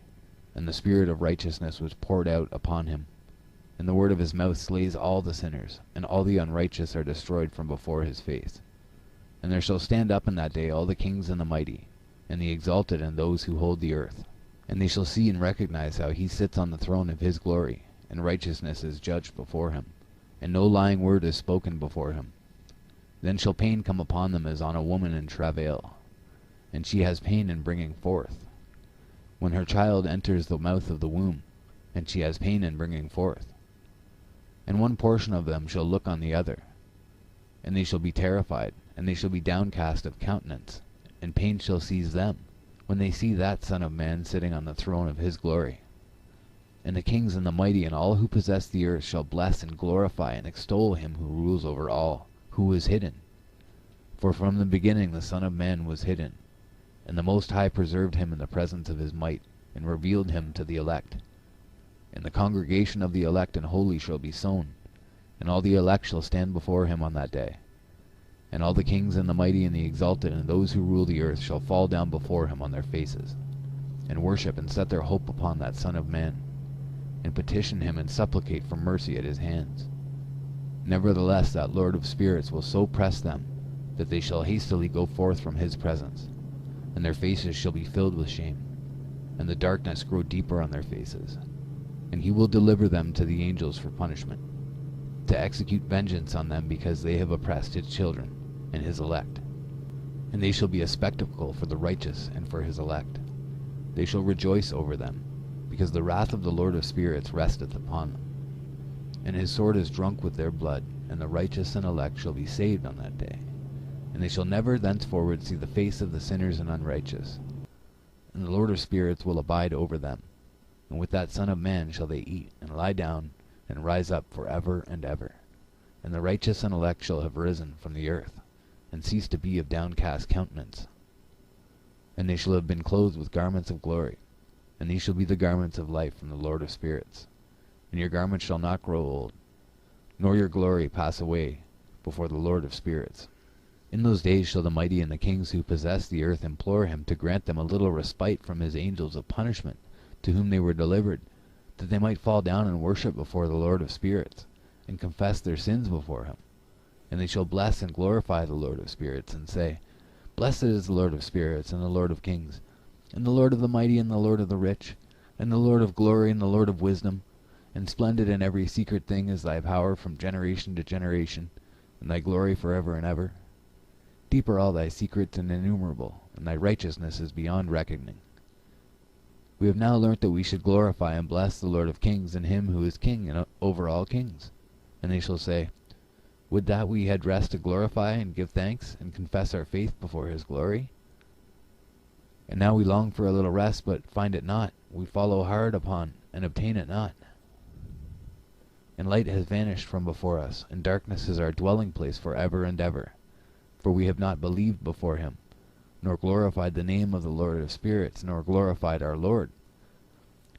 and the spirit of righteousness was poured out upon him. And the word of his mouth slays all the sinners, and all the unrighteous are destroyed from before his face. And there shall stand up in that day all the kings and the mighty, and the exalted and those who hold the earth. And they shall see and recognize how he sits on the throne of his glory, and righteousness is judged before him, and no lying word is spoken before him. Then shall pain come upon them as on a woman in travail, and she has pain in bringing forth, when her child enters the mouth of the womb, and she has pain in bringing forth. And one portion of them shall look on the other, and they shall be terrified, and they shall be downcast of countenance, and pain shall seize them, when they see that Son of Man sitting on the throne of his glory. And the kings and the mighty and all who possess the earth shall bless and glorify and extol him who rules over all, who is hidden. For from the beginning the Son of Man was hidden, and the Most High preserved him in the presence of his might, and revealed him to the elect. And the congregation of the elect and holy shall be sown, and all the elect shall stand before him on that day. And all the kings and the mighty and the exalted and those who rule the earth shall fall down before him on their faces, and worship and set their hope upon that Son of Man, and petition him and supplicate for mercy at his hands. Nevertheless that Lord of spirits will so press them, that they shall hastily go forth from his presence, and their faces shall be filled with shame, and the darkness grow deeper on their faces. And he will deliver them to the angels for punishment, to execute vengeance on them because they have oppressed his children and his elect. And they shall be a spectacle for the righteous and for his elect. They shall rejoice over them, because the wrath of the Lord of spirits resteth upon them. And his sword is drunk with their blood, and the righteous and elect shall be saved on that day. And they shall never thenceforward see the face of the sinners and unrighteous. And the Lord of spirits will abide over them, and with that Son of Man shall they eat, and lie down, and rise up for ever and ever. And the righteous and elect shall have risen from the earth, and cease to be of downcast countenance. And they shall have been clothed with garments of glory, and these shall be the garments of life from the Lord of spirits. And your garments shall not grow old, nor your glory pass away before the Lord of spirits. In those days shall the mighty and the kings who possess the earth implore him to grant them a little respite from his angels of punishment, to whom they were delivered, that they might fall down and worship before the Lord of spirits, and confess their sins before him. And they shall bless and glorify the Lord of spirits, and say, Blessed is the Lord of spirits, and the Lord of kings, and the Lord of the mighty, and the Lord of the rich, and the Lord of glory, and the Lord of wisdom. And splendid in every secret thing is thy power from generation to generation, and thy glory forever and ever. Deep are all thy secrets and innumerable, and thy righteousness is beyond reckoning. We have now learnt that we should glorify and bless the Lord of kings, and him who is king and over all kings. And they shall say, Would that we had rest to glorify and give thanks, and confess our faith before his glory? And now we long for a little rest, but find it not. We follow hard upon, and obtain it not. And light has vanished from before us, and darkness is our dwelling place for ever and ever. For we have not believed before him, nor glorified the name of the Lord of spirits, nor glorified our Lord.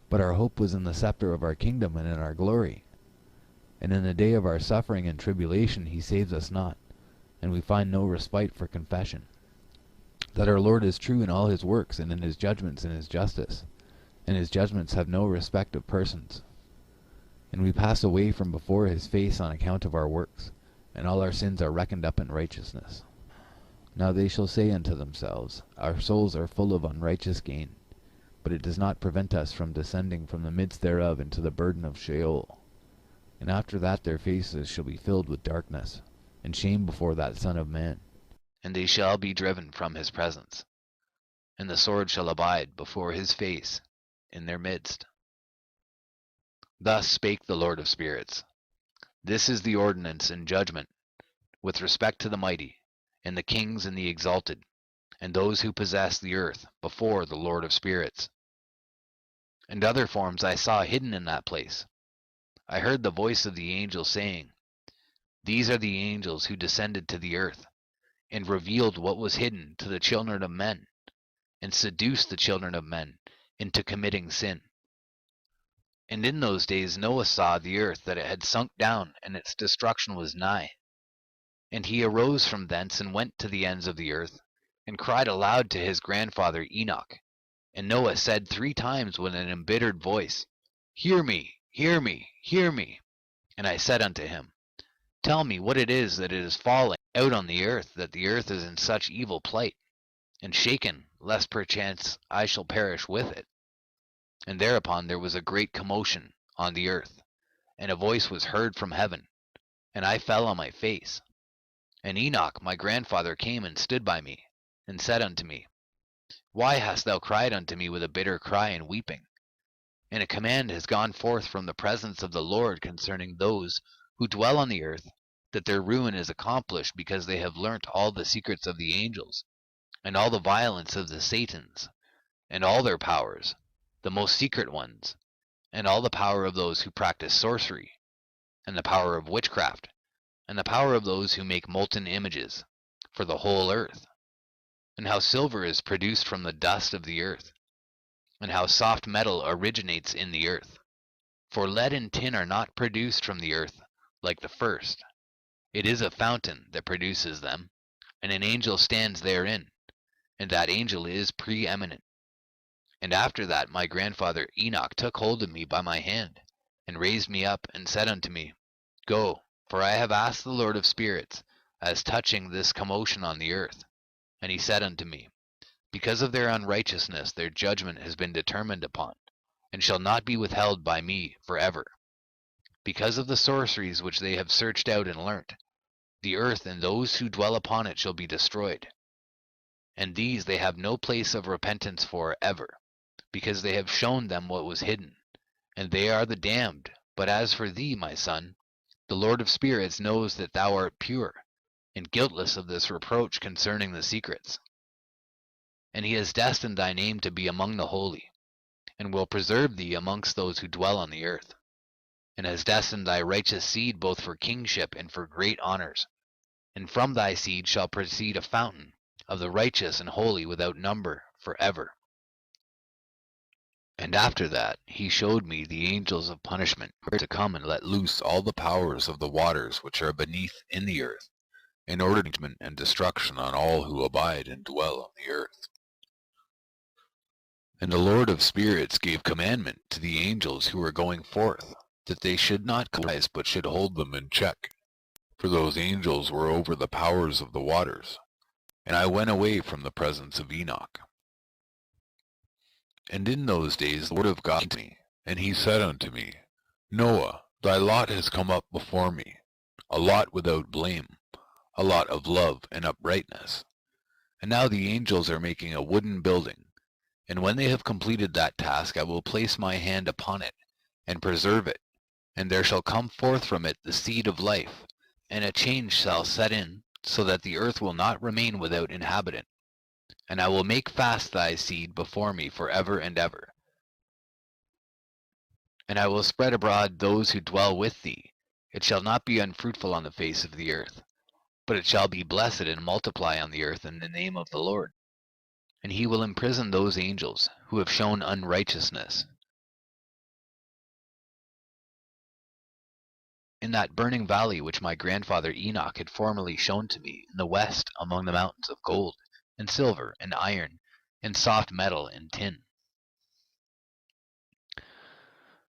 But our hope was in the scepter of our kingdom and in our glory. And in the day of our suffering and tribulation he saves us not, and we find no respite for confession. That our Lord is true in all his works, and in his judgments and his justice, and his judgments have no respect of persons. And we pass away from before his face on account of our works, and all our sins are reckoned up in righteousness. Now they shall say unto themselves, Our souls are full of unrighteous gain, but it does not prevent us from descending from the midst thereof into the burden of Sheol. And after that their faces shall be filled with darkness, and shame before that Son of Man. And they shall be driven from his presence, and the sword shall abide before his face in their midst. Thus spake the Lord of spirits. This is the ordinance and judgment with respect to the mighty, and the kings and the exalted, and those who possess the earth before the Lord of spirits. And other forms I saw hidden in that place. I heard the voice of the angel saying, These are the angels who descended to the earth, and revealed what was hidden to the children of men, and seduced the children of men into committing sin. And in those days Noah saw the earth that it had sunk down, and its destruction was nigh. And he arose from thence and went to the ends of the earth, and cried aloud to his grandfather Enoch. And Noah said 3 times with an embittered voice, Hear me, hear me, hear me. And I said unto him, Tell me what it is that it is falling out on the earth, that the earth is in such evil plight, and shaken, lest perchance I shall perish with it. And thereupon there was a great commotion on the earth, and a voice was heard from heaven, and I fell on my face. And Enoch my grandfather came and stood by me, and said unto me, Why hast thou cried unto me with a bitter cry and weeping? And a command has gone forth from the presence of the Lord concerning those who dwell on the earth, that their ruin is accomplished, because they have learnt all the secrets of the angels, and all the violence of the Satans, and all their powers, the most secret ones, and all the power of those who practice sorcery, and the power of witchcraft, and the power of those who make molten images, for the whole earth, and how silver is produced from the dust of the earth, and how soft metal originates in the earth. For lead and tin are not produced from the earth like the first. It is a fountain that produces them, and an angel stands therein, and that angel is preeminent. And after that my grandfather Enoch took hold of me by my hand, and raised me up, and said unto me, Go, for I have asked the Lord of spirits, as touching this commotion on the earth. And he said unto me, Because of their unrighteousness their judgment has been determined upon, and shall not be withheld by me for ever. Because of the sorceries which they have searched out and learnt, the earth and those who dwell upon it shall be destroyed. And these they have no place of repentance for ever, because they have shown them what was hidden, and they are the damned. But as for thee, my son, the Lord of spirits knows that thou art pure, and guiltless of this reproach concerning the secrets. And he has destined thy name to be among the holy, and will preserve thee amongst those who dwell on the earth, and has destined thy righteous seed both for kingship and for great honors. And from thy seed shall proceed a fountain of the righteous and holy without number forever. And after that he showed me the angels of punishment, who are to come and let loose all the powers of the waters which are beneath in the earth, in order to judgment and destruction on all who abide and dwell on the earth. And the Lord of spirits gave commandment to the angels who were going forth, that they should not rise, but should hold them in check, for those angels were over the powers of the waters. And I went away from the presence of Enoch. And in those days the word of God came to me, and he said unto me, Noah, thy lot has come up before me, a lot without blame, a lot of love and uprightness. And now the angels are making a wooden building, and when they have completed that task I will place my hand upon it, and preserve it, and there shall come forth from it the seed of life, and a change shall set in, so that the earth will not remain without inhabitant. And I will make fast thy seed before me for ever and ever. And I will spread abroad those who dwell with thee. It shall not be unfruitful on the face of the earth, but it shall be blessed and multiply on the earth in the name of the Lord. And he will imprison those angels who have shown unrighteousness in that burning valley which my grandfather Enoch had formerly shown to me in the west among the mountains of gold, and silver, and iron, and soft metal, and tin.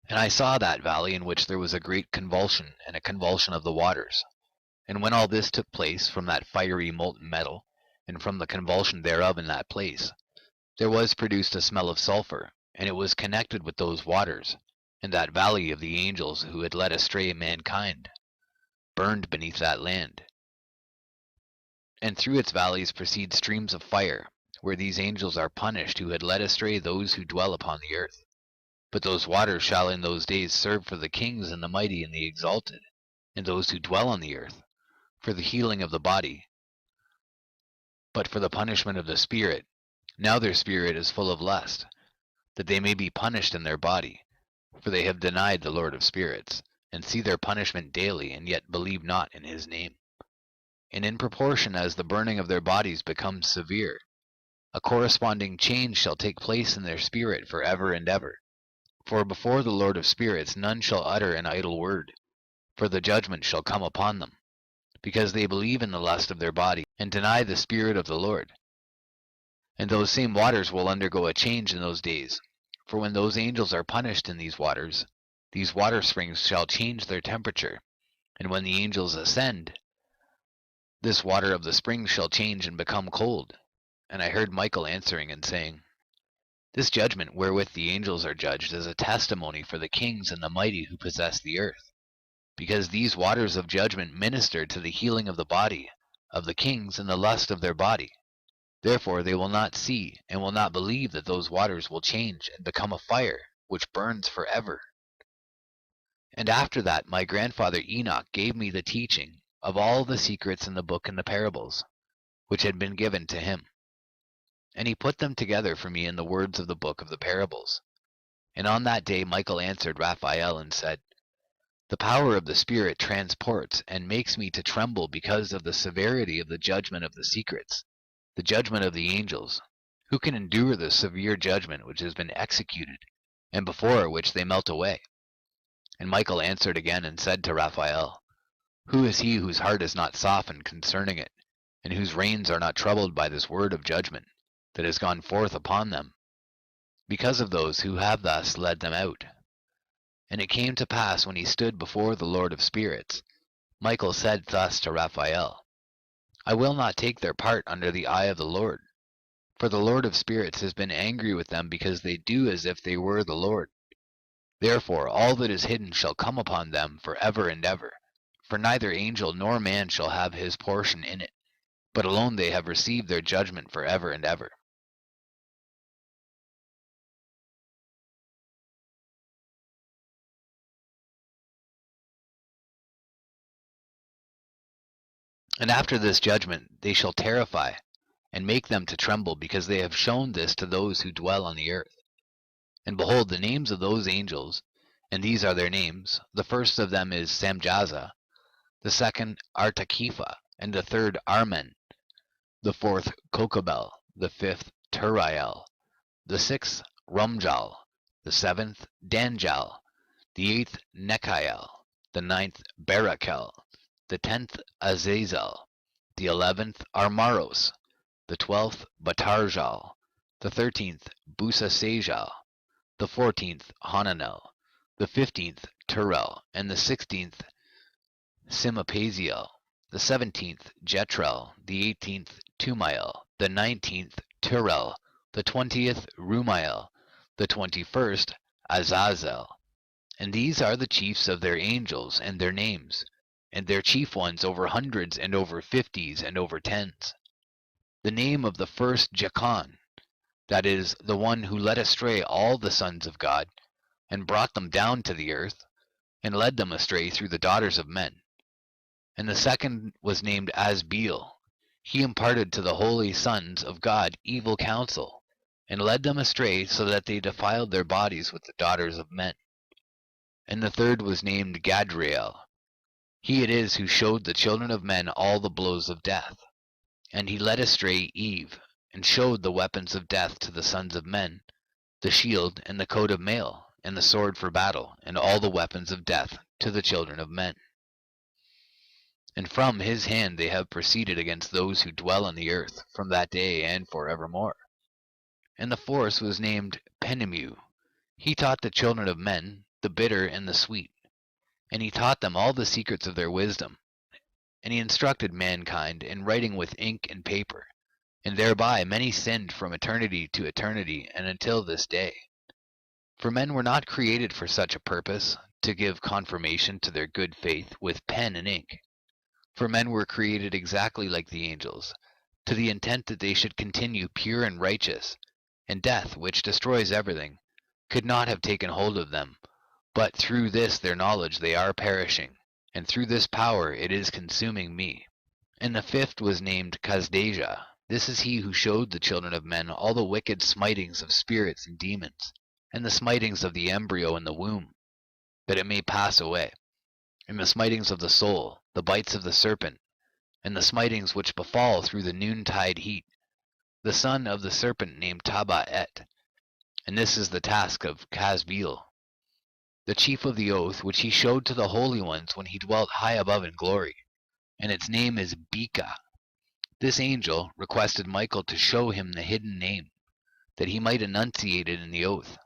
And I saw that valley in which there was a great convulsion, and a convulsion of the waters. And when all this took place from that fiery molten metal, and from the convulsion thereof in that place, there was produced a smell of sulphur, and it was connected with those waters, and that valley of the angels who had led astray mankind, burned beneath that land. And through its valleys proceed streams of fire, where these angels are punished who had led astray those who dwell upon the earth. But those waters shall in those days serve for the kings and the mighty and the exalted, and those who dwell on the earth, for the healing of the body, but for the punishment of the spirit. Now their spirit is full of lust, that they may be punished in their body, for they have denied the Lord of spirits, and see their punishment daily, and yet believe not in his name. And in proportion as the burning of their bodies becomes severe, a corresponding change shall take place in their spirit for ever and ever. For before the Lord of spirits none shall utter an idle word, for the judgment shall come upon them, because they believe in the lust of their body, and deny the Spirit of the Lord. And those same waters will undergo a change in those days, for when those angels are punished in these water springs shall change their temperature, and when the angels ascend, this water of the springs shall change and become cold. And I heard Michael answering and saying, This judgment wherewith the angels are judged is a testimony for the kings and the mighty who possess the earth, because these waters of judgment minister to the healing of the body of the kings and the lust of their body. Therefore they will not see and will not believe that those waters will change and become a fire which burns forever. And after that my grandfather Enoch gave me the teaching of all the secrets in the book and the parables, which had been given to him. And he put them together for me in the words of the book of the parables. And on that day Michael answered Raphael and said, The power of the Spirit transports and makes me to tremble because of the severity of the judgment of the secrets, the judgment of the angels. Who can endure the severe judgment which has been executed, and before which they melt away? And Michael answered again and said to Raphael, Who is he whose heart is not softened concerning it, and whose reins are not troubled by this word of judgment that has gone forth upon them, because of those who have thus led them out? And it came to pass when he stood before the Lord of spirits, Michael said thus to Raphael, I will not take their part under the eye of the Lord, for the Lord of spirits has been angry with them because they do as if they were the Lord. Therefore all that is hidden shall come upon them for ever and ever, for neither angel nor man shall have his portion in it, but alone they have received their judgment for ever and ever. And after this judgment they shall terrify, and make them to tremble, because they have shown this to those who dwell on the earth. And behold, the names of those angels, and these are their names, the first of them is Samjaza, the second Artakepha, and the third Armen, the fourth Kokabel, the fifth Turiel, the sixth Rumjal, the seventh Danjal, the eighth Nechiel, the ninth Barakel, the 10th Azazel, the 11th Armaros, the 12th Batarjal, the 13th Busasajal, the 14th Hananel, the 15th Turel, and the 16th Simapaziel. the 17th Jetrel, the 18th Tumael, the 19th Turel, the 20th Rumael, the 21st Azazel. And these are the chiefs of their angels and their names, and their chief ones over hundreds and over fifties and over tens. The name of the first Jachan, that is, the one who led astray all the sons of God, and brought them down to the earth, and led them astray through the daughters of men. And the second was named Asbeel. He imparted to the holy sons of God evil counsel, and led them astray so that they defiled their bodies with the daughters of men. And the third was named Gadriel. He it is who showed the children of men all the blows of death. And he led astray Eve, and showed the weapons of death to the sons of men, the shield and the coat of mail, and the sword for battle, and all the weapons of death to the children of men. And from his hand they have proceeded against those who dwell on the earth, from that day and forevermore. And the fourth was named Penemu. He taught the children of men the bitter and the sweet, and he taught them all the secrets of their wisdom. And he instructed mankind in writing with ink and paper, and thereby many sinned from eternity to eternity and until this day. For men were not created for such a purpose, to give confirmation to their good faith with pen and ink. For men were created exactly like the angels, to the intent that they should continue pure and righteous, and death, which destroys everything, could not have taken hold of them, but through this their knowledge they are perishing, and through this power it is consuming me. And the fifth was named Kasdeja. This is he who showed the children of men all the wicked smitings of spirits and demons, and the smitings of the embryo in the womb, that it may pass away, and the smitings of the soul, the bites of the serpent, and the smitings which befall through the noontide heat, the son of the serpent named Taba-et. And this is the task of Kasbeel, the chief of the oath which he showed to the holy ones when he dwelt high above in glory, and its name is Beka. This angel requested Michael to show him the hidden name, that he might enunciate it in the oath,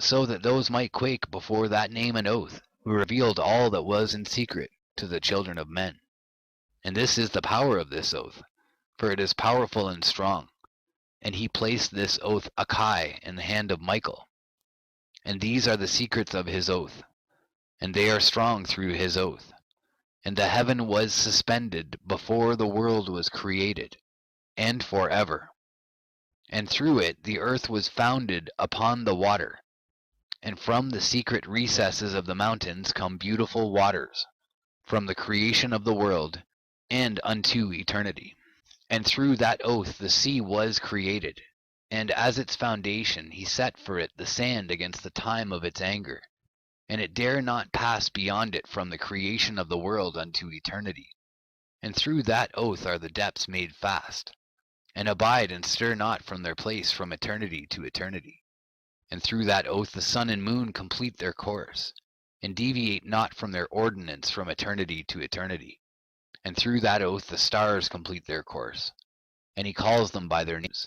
so that those might quake before that name and oath, who revealed all that was in secret to the children of men. And this is the power of this oath, for it is powerful and strong. And he placed this oath Akai in the hand of Michael. And these are the secrets of his oath, and they are strong through his oath. And the heaven was suspended before the world was created, and forever. And through it the earth was founded upon the water. And from the secret recesses of the mountains come beautiful waters, from the creation of the world, and unto eternity. And through that oath the sea was created, and as its foundation he set for it the sand against the time of its anger, and it dare not pass beyond it from the creation of the world unto eternity. And through that oath are the depths made fast, and abide and stir not from their place from eternity to eternity. And through that oath the sun and moon complete their course, and deviate not from their ordinance from eternity to eternity. And through that oath the stars complete their course, and he calls them by their names,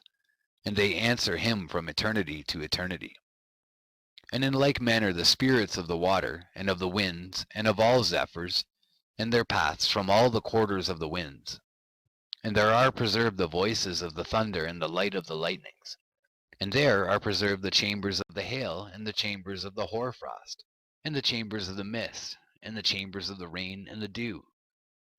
and they answer him from eternity to eternity. And in like manner the spirits of the water, and of the winds, and of all zephyrs, and their paths from all the quarters of the winds. And there are preserved the voices of the thunder and the light of the lightnings. And there are preserved the chambers of the hail, and the chambers of the hoarfrost, and the chambers of the mist, and the chambers of the rain and the dew.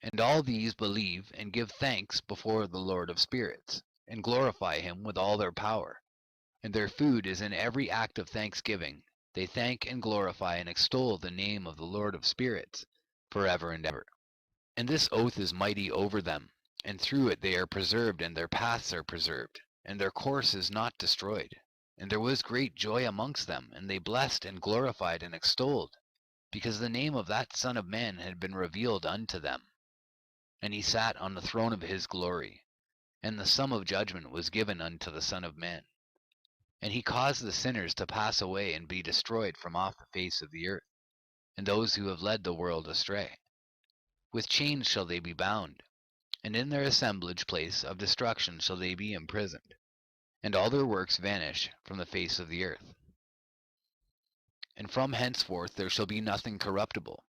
And all these believe and give thanks before the Lord of spirits, and glorify him with all their power. And their food is in every act of thanksgiving. They thank and glorify and extol the name of the Lord of spirits, forever and ever. And this oath is mighty over them, and through it they are preserved, and their paths are preserved, and their course is not destroyed. And there was great joy amongst them, and they blessed and glorified and extolled, because the name of that Son of Man had been revealed unto them. And he sat on the throne of his glory, and the sum of judgment was given unto the Son of Man. And he caused the sinners to pass away and be destroyed from off the face of the earth, and those who have led the world astray. With chains shall they be bound, and in their assemblage place of destruction shall they be imprisoned, and all their works vanish from the face of the earth. And from henceforth there shall be nothing corruptible,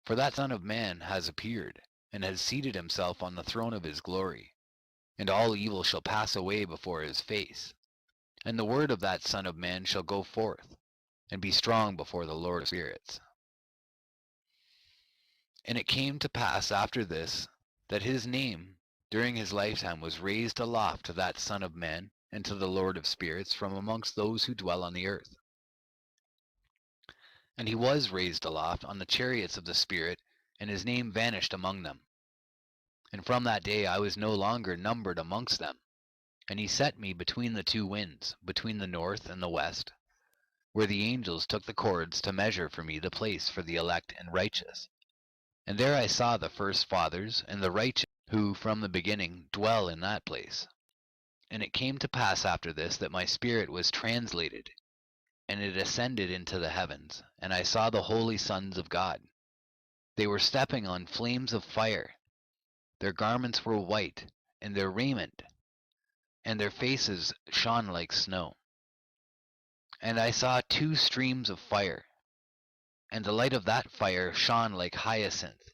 for that Son of Man has appeared, and has seated himself on the throne of his glory, and all evil shall pass away before his face. And the word of that Son of Man shall go forth, and be strong before the Lord of spirits. And it came to pass after this, that his name during his lifetime was raised aloft to that Son of Man, and to the Lord of spirits from amongst those who dwell on the earth. And he was raised aloft on the chariots of the Spirit, and his name vanished among them. And from that day I was no longer numbered amongst them. And he set me between the two winds, between the north and the west, where the angels took the cords to measure for me the place for the elect and righteous. And there I saw the first fathers and the righteous, who from the beginning dwell in that place. And it came to pass after this that my spirit was translated, and it ascended into the heavens, and I saw the holy sons of God. They were stepping on flames of fire. Their garments were white, and their raiment, and their faces shone like snow. And I saw two streams of fire, and the light of that fire shone like hyacinth.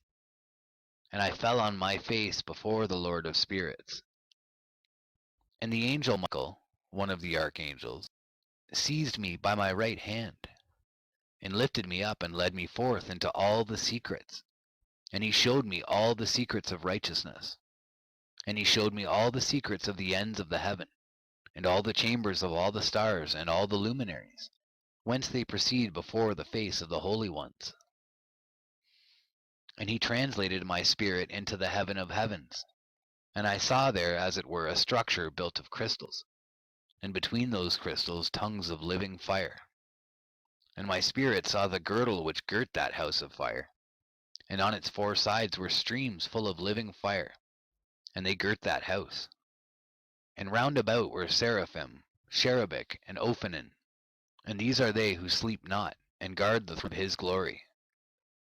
And I fell on my face before the Lord of spirits. And the angel Michael, one of the archangels, seized me by my right hand, and lifted me up and led me forth into all the secrets. And he showed me all the secrets of righteousness. And he showed me all the secrets of the ends of the heaven, and all the chambers of all the stars and all the luminaries, whence they proceed before the face of the holy ones. And he translated my spirit into the heaven of heavens, and I saw there as it were a structure built of crystals, and between those crystals tongues of living fire. And my spirit saw the girdle which girt that house of fire, and on its four sides were streams full of living fire, and they girt that house. And round about were seraphim, cherubic, and ophanim, and these are they who sleep not, and guard the throne of his glory.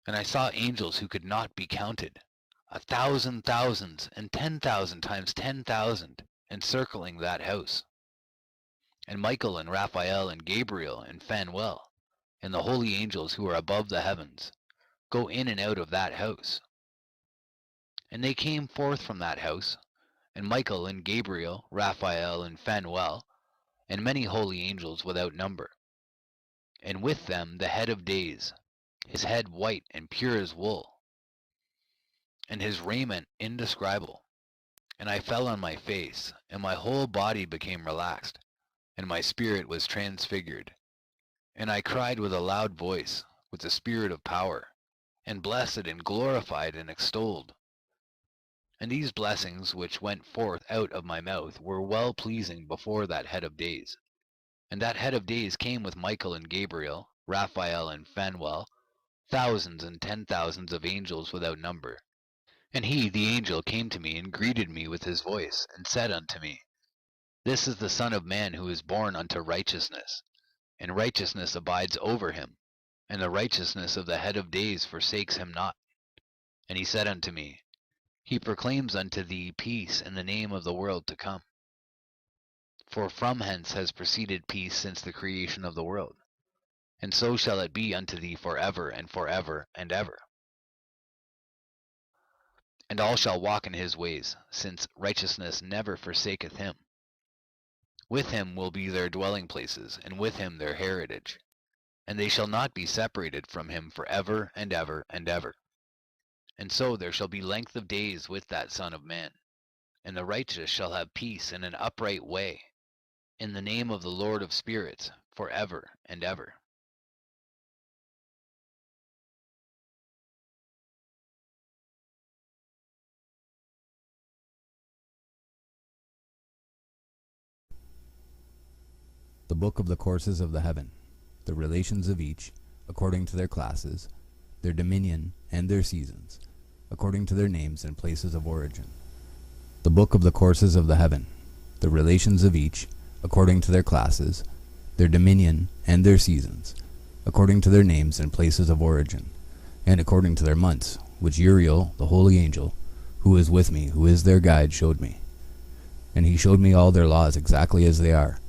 And I saw angels who could not be counted, 1,000 thousands, and 10,000 times 10,000, encircling that house. And Michael and Raphael and Gabriel and Phanuel, and the holy angels who are above the heavens, go in and out of that house. And they came forth from that house, and Michael and Gabriel, Raphael and Phanuel, and many holy angels without number. And with them the head of days, his head white and pure as wool, and his raiment indescribable. And I fell on my face, and my whole body became relaxed, and my spirit was transfigured. And I cried with a loud voice, with the spirit of power, and blessed and glorified and extolled. And these blessings which went forth out of my mouth were well pleasing before that head of days. And that head of days came with Michael and Gabriel, Raphael and Phanuel, thousands and 10,000s of angels without number. And he, the angel, came to me and greeted me with his voice, and said unto me, This is the Son of Man who is born unto righteousness, and righteousness abides over him, and the righteousness of the head of days forsakes him not. And he said unto me, He proclaims unto thee peace in the name of the world to come. For from hence has proceeded peace since the creation of the world, and so shall it be unto thee forever and forever and ever. And all shall walk in his ways, since righteousness never forsaketh him. With him will be their dwelling places, and with him their heritage. And they shall not be separated from him forever and ever and ever. And so there shall be length of days with that Son of Man, and the righteous shall have peace in an upright way, in the name of the Lord of spirits, forever and ever. The Book of the Courses of the Heaven, the relations of each, according to their classes, their dominion, and their seasons, according to their names and places of origin. The Book of the Courses of the Heaven, the relations of each, according to their classes, their dominion, and their seasons, according to their names and places of origin, and according to their months, which Uriel, the holy angel, who is with me, who is their guide, showed me. And he showed me all their laws exactly as they are,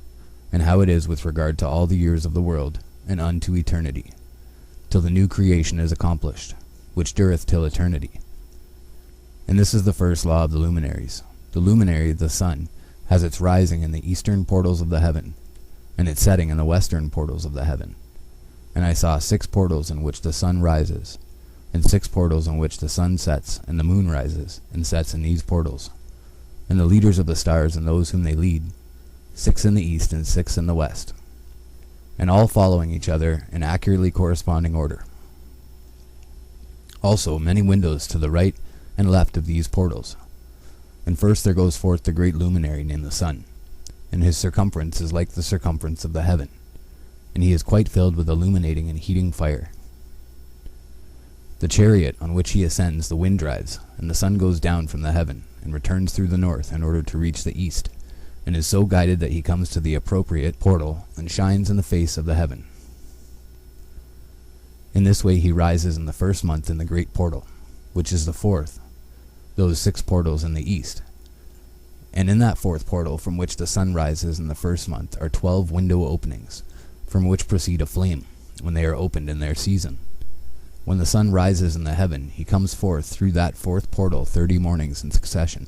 and how it is with regard to all the years of the world, and unto eternity, till the new creation is accomplished, which dureth till eternity. And this is the first law of the luminaries. The luminary, the sun, has its rising in the eastern portals of the heaven, and its setting in the western portals of the heaven. And I saw 6 portals in which the sun rises, and 6 portals in which the sun sets, and the moon rises, and sets in these portals. And the leaders of the stars and those whom they lead, 6 in the east and 6 in the west, and all following each other in accurately corresponding order. Also many windows to the right and left of these portals. And first there goes forth the great luminary named the sun, and his circumference is like the circumference of the heaven, and he is quite filled with illuminating and heating fire. The chariot on which he ascends the wind drives, and the sun goes down from the heaven, and returns through the north in order to reach the east, and is so guided that he comes to the appropriate portal, and shines in the face of the heaven. In this way he rises in the first month in the great portal, which is the 4th, those 6 portals in the east. And in that 4th portal from which the sun rises in the first month are 12 window openings, from which proceed a flame, when they are opened in their season. When the sun rises in the heaven, he comes forth through that 4th portal 30 mornings in succession,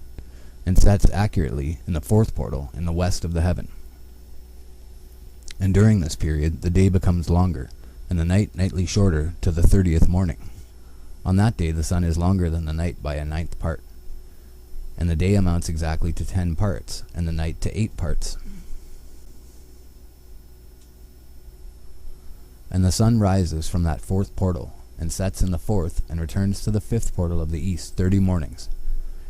and sets accurately in the 4th portal in the west of the heaven. And during this period the day becomes longer, and the night nightly shorter to the 30th morning. On that day the sun is longer than the night by a 9th part, and the day amounts exactly to 10 parts, and the night to 8 parts. And the sun rises from that 4th portal, and sets in the 4th, and returns to the 5th portal of the east 30 mornings,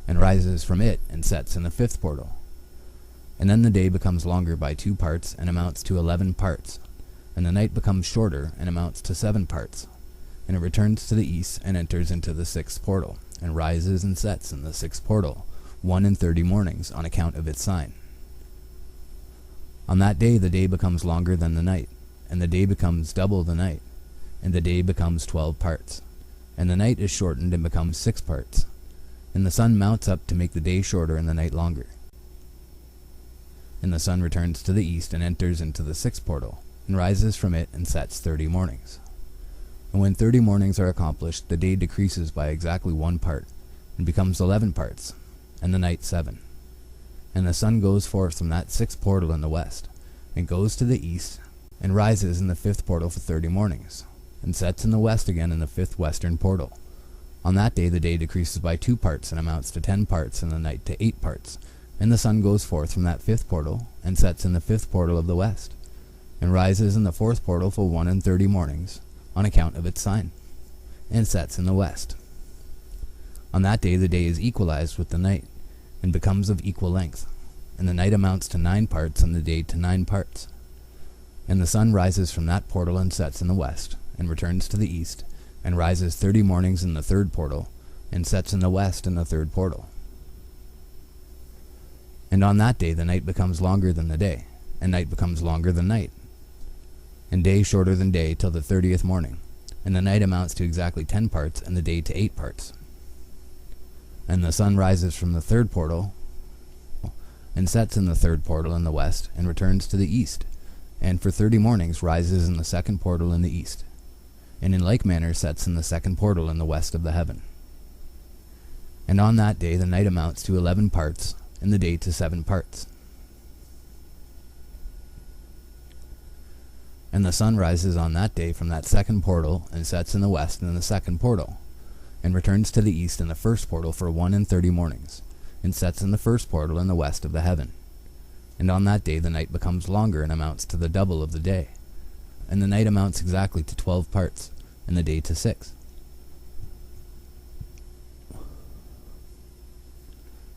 and rises from it, and sets in the 5th portal. And then the day becomes longer by 2 parts, and amounts to 11 parts, and the night becomes shorter, and amounts to 7 parts. And it returns to the east, and enters into the 6th portal, and rises and sets in the 6th portal 1 in 30 mornings, on account of its sign. On that day the day becomes longer than the night, and the day becomes double the night, and the day becomes 12 parts, and the night is shortened and becomes 6 parts, and the sun mounts up to make the day shorter and the night longer. And the sun returns to the east, and enters into the 6th portal, and rises from it, and sets 30 mornings. And when 30 mornings are accomplished, the day decreases by exactly 1 part, and becomes 11 parts, and the night 7. And the sun goes forth from that 6th portal in the west, and goes to the east, and rises in the 5th portal for 30 mornings, and sets in the west again in the 5th western portal. On that day the day decreases by 2 parts, and amounts to 10 parts, and the night to 8 parts. And the sun goes forth from that 5th portal, and sets in the 5th portal of the west, and rises in the 4th portal for 1 in 30 mornings, on account of its sign, and sets in the west. On that day the day is equalized with the night, and becomes of equal length, and the night amounts to 9 parts, and the day to 9 parts. And the sun rises from that portal, and sets in the west, and returns to the east, and rises 30 mornings in the 3rd portal, and sets in the west in the 3rd portal. And on that day the night becomes longer than the day, and night becomes longer than night, and day shorter than day till the 30th morning, and the night amounts to exactly 10 parts, and the day to 8 parts. And the sun rises from the 3rd portal, and sets in the 3rd portal in the west, and returns to the east, and for 30 mornings rises in the 2nd portal in the east, and in like manner sets in the 2nd portal in the west of the heaven. And on that day the night amounts to 11 parts, and the day to 7 parts. And the sun rises on that day from that 2nd portal, and sets in the west in the 2nd portal, and returns to the east in the 1st portal for 1 in 30 mornings, and sets in the 1st portal in the west of the heaven. And on that day the night becomes longer, and amounts to the double of the day, and the night amounts exactly to 12 parts, and the day to 6.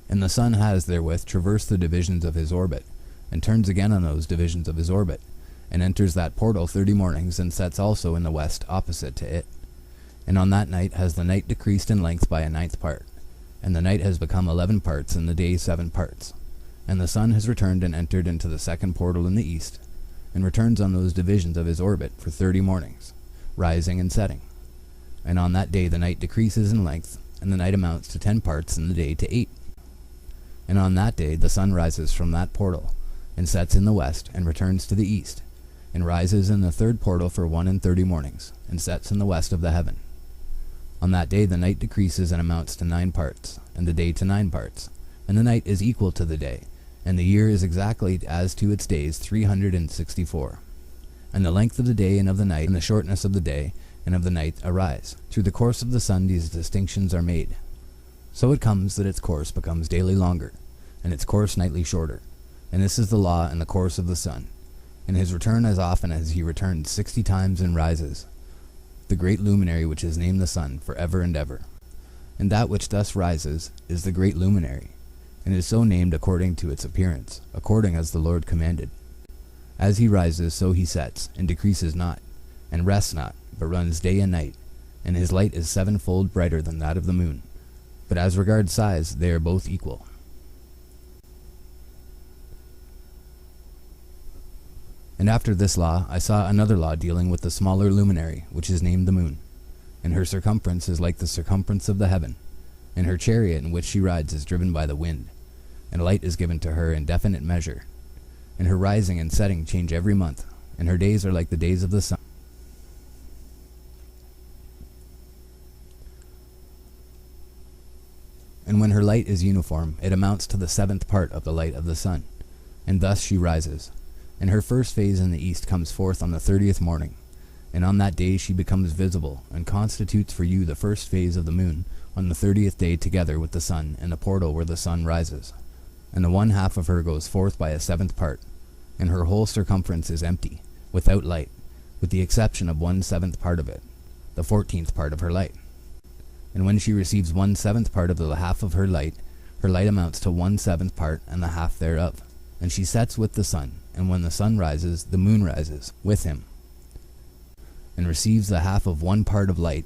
And the sun has therewith traversed the divisions of his orbit, and turns again on those divisions of his orbit, and enters that portal 30 mornings, and sets also in the west opposite to it. And on that night has the night decreased in length by a 9th part, and the night has become 11 parts, and the day 7 parts. And the sun has returned and entered into the 2nd portal in the east, and returns on those divisions of his orbit for 30 mornings, rising and setting. And on that day the night decreases in length, and the night amounts to 10 parts, and the day to 8. And on that day the sun rises from that portal, and sets in the west, and returns to the east, and rises in the 3rd portal for 1 in 30 mornings, and sets in the west of the heaven. On that day the night decreases and amounts to 9 parts, and the day to 9 parts, and the night is equal to the day, and the year is exactly as to its days 364. And the length of the day and of the night, and the shortness of the day and of the night arise. Through the course of the sun these distinctions are made. So it comes that its course becomes daily longer, and its course nightly shorter. And this is the law and the course of the sun. And his return as often as he returns 60 times and rises, the great luminary which is named the sun, for ever and ever. And that which thus rises is the great luminary, and is so named according to its appearance, according as the Lord commanded. As he rises, so he sets, and decreases not, and rests not, but runs day and night, and his light is 7-fold brighter than that of the moon. But as regards size, they are both equal. And after this law, I saw another law dealing with the smaller luminary, which is named the moon. And her circumference is like the circumference of the heaven, and her chariot in which she rides is driven by the wind, and light is given to her in definite measure. And her rising and setting change every month, and her days are like the days of the sun. And when her light is uniform, it amounts to the 7th part of the light of the sun, and thus she rises. And her first phase in the east comes forth on the 30th morning, and on that day she becomes visible, and constitutes for you the first phase of the moon on the 30th day together with the sun and the portal where the sun rises. And the one half of her goes forth by a 7th part, and her whole circumference is empty, without light, with the exception of 1/7 part of it, the 14th part of her light. And when she receives 1/7 part of the half of her light amounts to 1/7 part and the half thereof. And she sets with the sun, and when the sun rises, the moon rises with him, and receives the half of 1 part of light.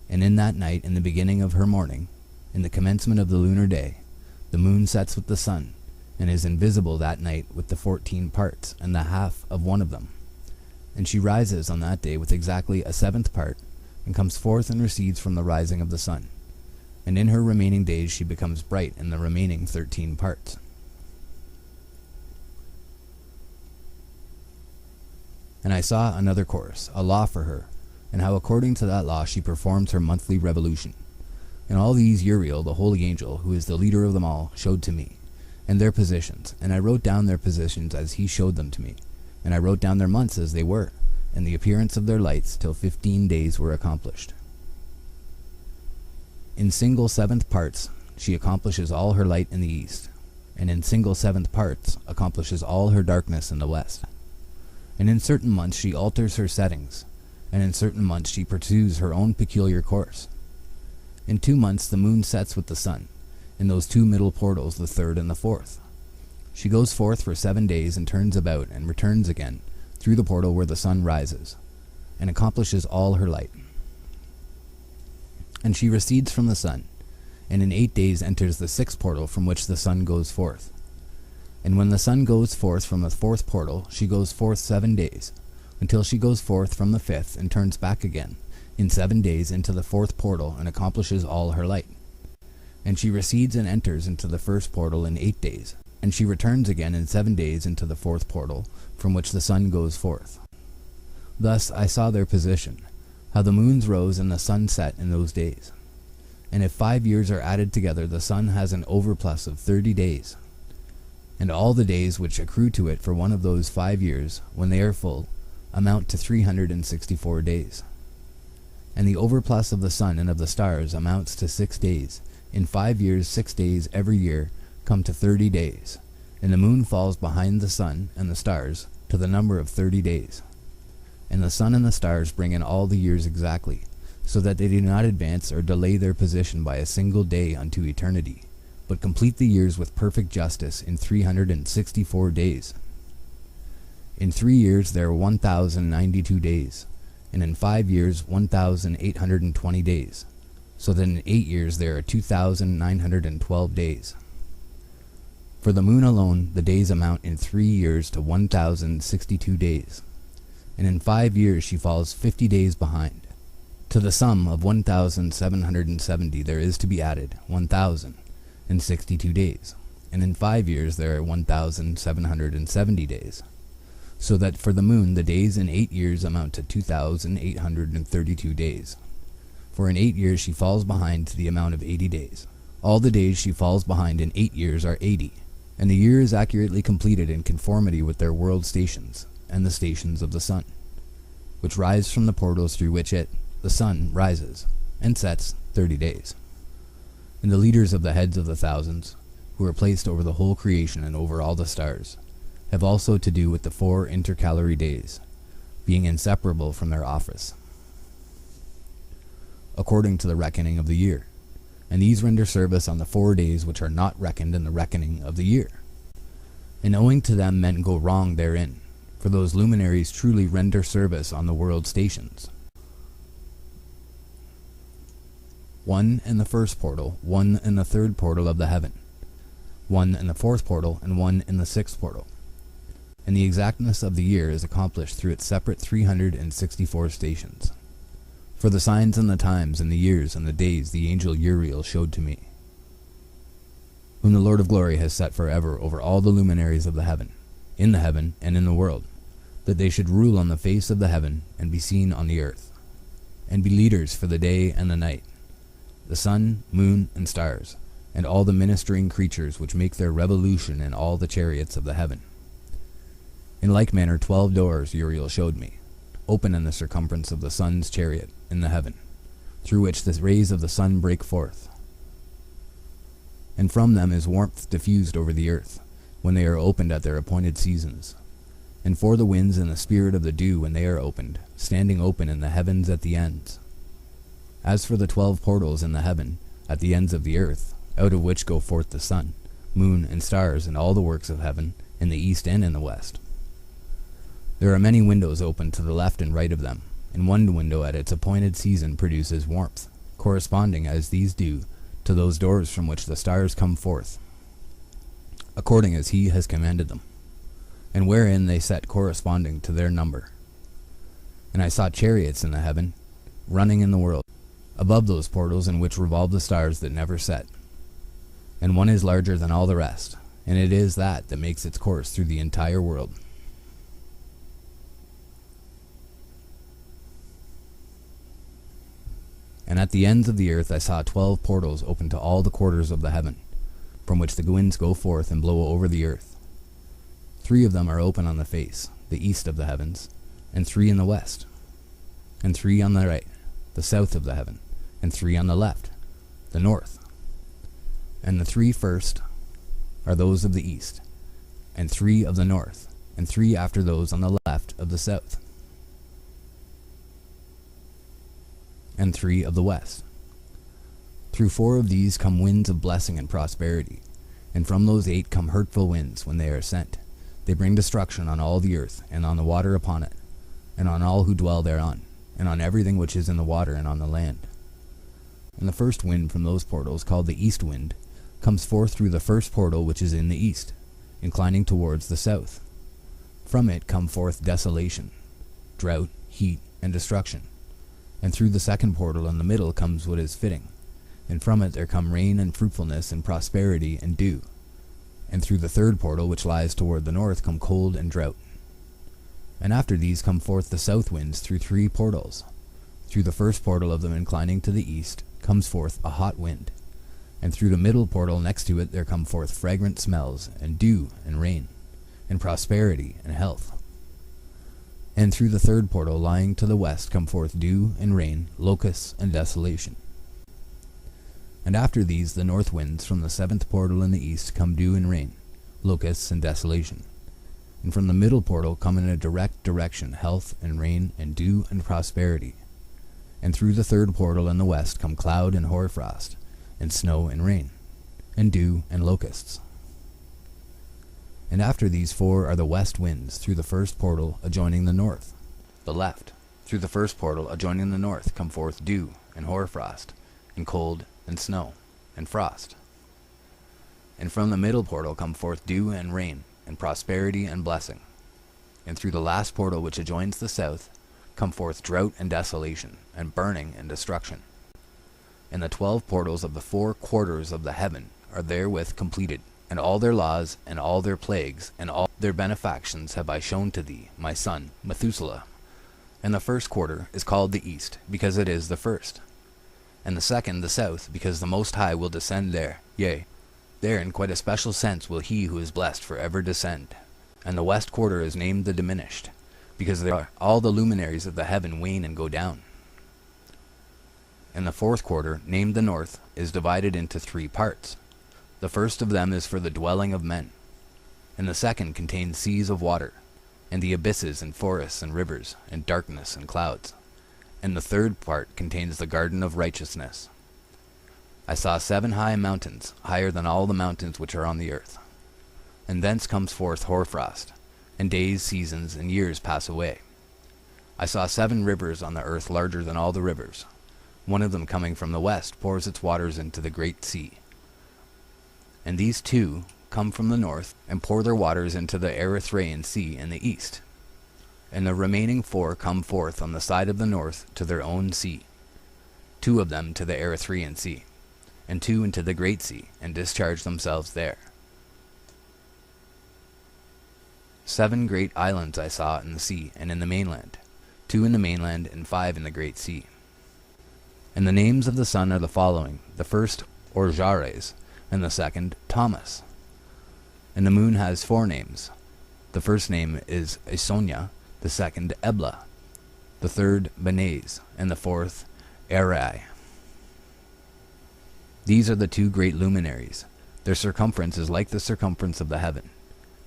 And in that night, in the beginning of her morning, in the commencement of the lunar day, the moon sets with the sun, and is invisible that night with the 14 parts and the half of 1 of them. And she rises on that day with exactly a 7th part, and comes forth and recedes from the rising of the sun. And in her remaining days she becomes bright in the remaining 13 parts. And I saw another course, a law for her, and how according to that law she performs her monthly revolution. And all these Uriel, the holy angel, who is the leader of them all, showed to me, and their positions, and I wrote down their positions as he showed them to me, and I wrote down their months as they were, and the appearance of their lights, till 15 days were accomplished. In single 7th parts she accomplishes all her light in the east, and in single 7th parts accomplishes all her darkness in the west. And in certain months she alters her settings, and in certain months she pursues her own peculiar course. In 2 months the moon sets with the sun, in those 2 middle portals, the 3rd and the 4th. She goes forth for 7 days and turns about and returns again through the portal where the sun rises, and accomplishes all her light. And she recedes from the sun, and in 8 days enters the 6th portal from which the sun goes forth. And when the sun goes forth from the 4th portal, she goes forth 7 days, until she goes forth from the 5th and turns back again in 7 days into the 4th portal and accomplishes all her light. And she recedes and enters into the 1st portal in 8 days, and she returns again in 7 days into the 4th portal from which the sun goes forth. Thus I saw their position, how the moons rose and the sun set in those days. And if 5 years are added together, the sun has an overplus of 30 days. And all the days which accrue to it for one of those 5 years, when they are full, amount to 364 days. And the overplus of the sun and of the stars amounts to 6 days. In 5 years 6 days every year come to 30 days, and the moon falls behind the sun and the stars to the number of 30 days. And the sun and the stars bring in all the years exactly, so that they do not advance or delay their position by a single day unto eternity, but complete the years with perfect justice in 364 days. In 3 years there are 1,092 days, and in 5 years 1,820 days, so that in 8 years there are 2,912 days. For the moon alone the days amount in 3 years to 1,062 days, and in 5 years she falls 50 days behind. To the sum of 1,770 there is to be added 1,062 days, and in 5 years there are 1,770 days, so that for the moon the days in 8 years amount to 2,832 days. For in 8 years she falls behind to the amount of 80 days. All the days she falls behind in 8 years are 80, and the year is accurately completed in conformity with their world stations, and the stations of the sun, which rise from the portals through which it, the sun, rises, and sets 30 days. And the leaders of the heads of the thousands, who are placed over the whole creation and over all the stars, have also to do with the 4 intercalary days, being inseparable from their office, according to the reckoning of the year. And these render service on the 4 days which are not reckoned in the reckoning of the year. And owing to them men go wrong therein, for those luminaries truly render service on the world stations. 1 in the first portal, 1 in the third portal of the heaven, 1 in the fourth portal, and 1 in the sixth portal. And the exactness of the year is accomplished through its separate 364 stations. For the signs and the times and the years and the days the angel Uriel showed to me, whom the Lord of glory has set forever over all the luminaries of the heaven, in the heaven and in the world, that they should rule on the face of the heaven and be seen on the earth, and be leaders for the day and the night, the sun, moon, and stars, and all the ministering creatures which make their revolution in all the chariots of the heaven. In like manner 12 doors Uriel showed me, open in the circumference of the sun's chariot in the heaven, through which the rays of the sun break forth. And from them is warmth diffused over the earth, when they are opened at their appointed seasons. And for the winds and the spirit of the dew when they are opened, standing open in the heavens at the ends. As for the 12 portals in the heaven, at the ends of the earth, out of which go forth the sun, moon, and stars, and all the works of heaven, in the east and in the west. There are many windows open to the left and right of them, and one window at its appointed season produces warmth, corresponding as these do to those doors from which the stars come forth, according as he has commanded them, and wherein they set corresponding to their number. And I saw chariots in the heaven, running in the world, above those portals in which revolve the stars that never set. And one is larger than all the rest, and it is that makes its course through the entire world. And at the ends of the earth I saw 12 portals open to all the quarters of the heaven, from which the winds go forth and blow over the earth. 3 of them are open on the face, the east of the heavens, and 3 in the west, and 3 on the right, the south of the heaven, and 3 on the left, the north. And the 3 first are those of the east, and 3 of the north, and 3 after those on the left of the south, and 3 of the west. Through 4 of these come winds of blessing and prosperity, and from those 8 come hurtful winds when they are sent. They bring destruction on all the earth, and on the water upon it, and on all who dwell thereon, and on everything which is in the water and on the land. And the first wind from those portals, called the east wind, comes forth through the first portal which is in the east, inclining towards the south. From it come forth desolation, drought, heat, and destruction. And through the second portal in the middle comes what is fitting, and from it there come rain and fruitfulness and prosperity and dew. And through the third portal which lies toward the north come cold and drought. And after these come forth the south winds through 3 portals. Through the first portal of them inclining to the east comes forth a hot wind, and through the middle portal next to it there come forth fragrant smells, and dew, and rain, and prosperity, and health. And through the third portal lying to the west come forth dew, and rain, locusts, and desolation. And after these the north winds from the 7th portal in the east come dew and rain, locusts, and desolation. And from the middle portal come in a direct direction health, and rain, and dew, and prosperity. And through the third portal in the west come cloud and hoarfrost, and snow and rain, and dew and locusts. And after these 4 are the west winds through the first portal adjoining the north. The left, through the first portal adjoining the north, come forth dew and hoarfrost, and cold and snow and frost. And from the middle portal come forth dew and rain, and prosperity and blessing. And through the last portal which adjoins the south come forth drought and desolation, and burning and destruction. And the 12 portals of the 4 quarters of the heaven are therewith completed, and all their laws, and all their plagues, and all their benefactions have I shown to thee, my son, Methuselah. And the first quarter is called the east, because it is the first. and the second the south, because the Most High will descend there. Yea, there in quite a special sense will he who is blessed forever descend. And the west quarter is named the diminished, because there are all the luminaries of the heaven wane and go down. And the fourth quarter, named the north, is divided into 3 parts. The first of them is for the dwelling of men, and the second contains seas of water, and the abysses and forests and rivers, and darkness and clouds. And the third part contains the garden of righteousness. I saw 7 high mountains, higher than all the mountains which are on the earth. And thence comes forth hoarfrost, and days, seasons, and years pass away. I saw 7 rivers on the earth larger than all the rivers. One of them coming from the west pours its waters into the great sea. And these 2 come from the north, and pour their waters into the Erythraean Sea in the east. And the remaining 4 come forth on the side of the north to their own sea, 2 of them to the Erythraean Sea, and 2 into the great sea, and discharge themselves there. 7 great islands I saw in the sea and in the mainland, 2 in the mainland and 5 in the great sea. And the names of the sun are the following: the first Orjares, and the second Thomas. And the moon has 4 names. The first name is Isonia, the second Ebla, the third Benez, and the fourth Erai. These are the 2 great luminaries. Their circumference is like the circumference of the heaven,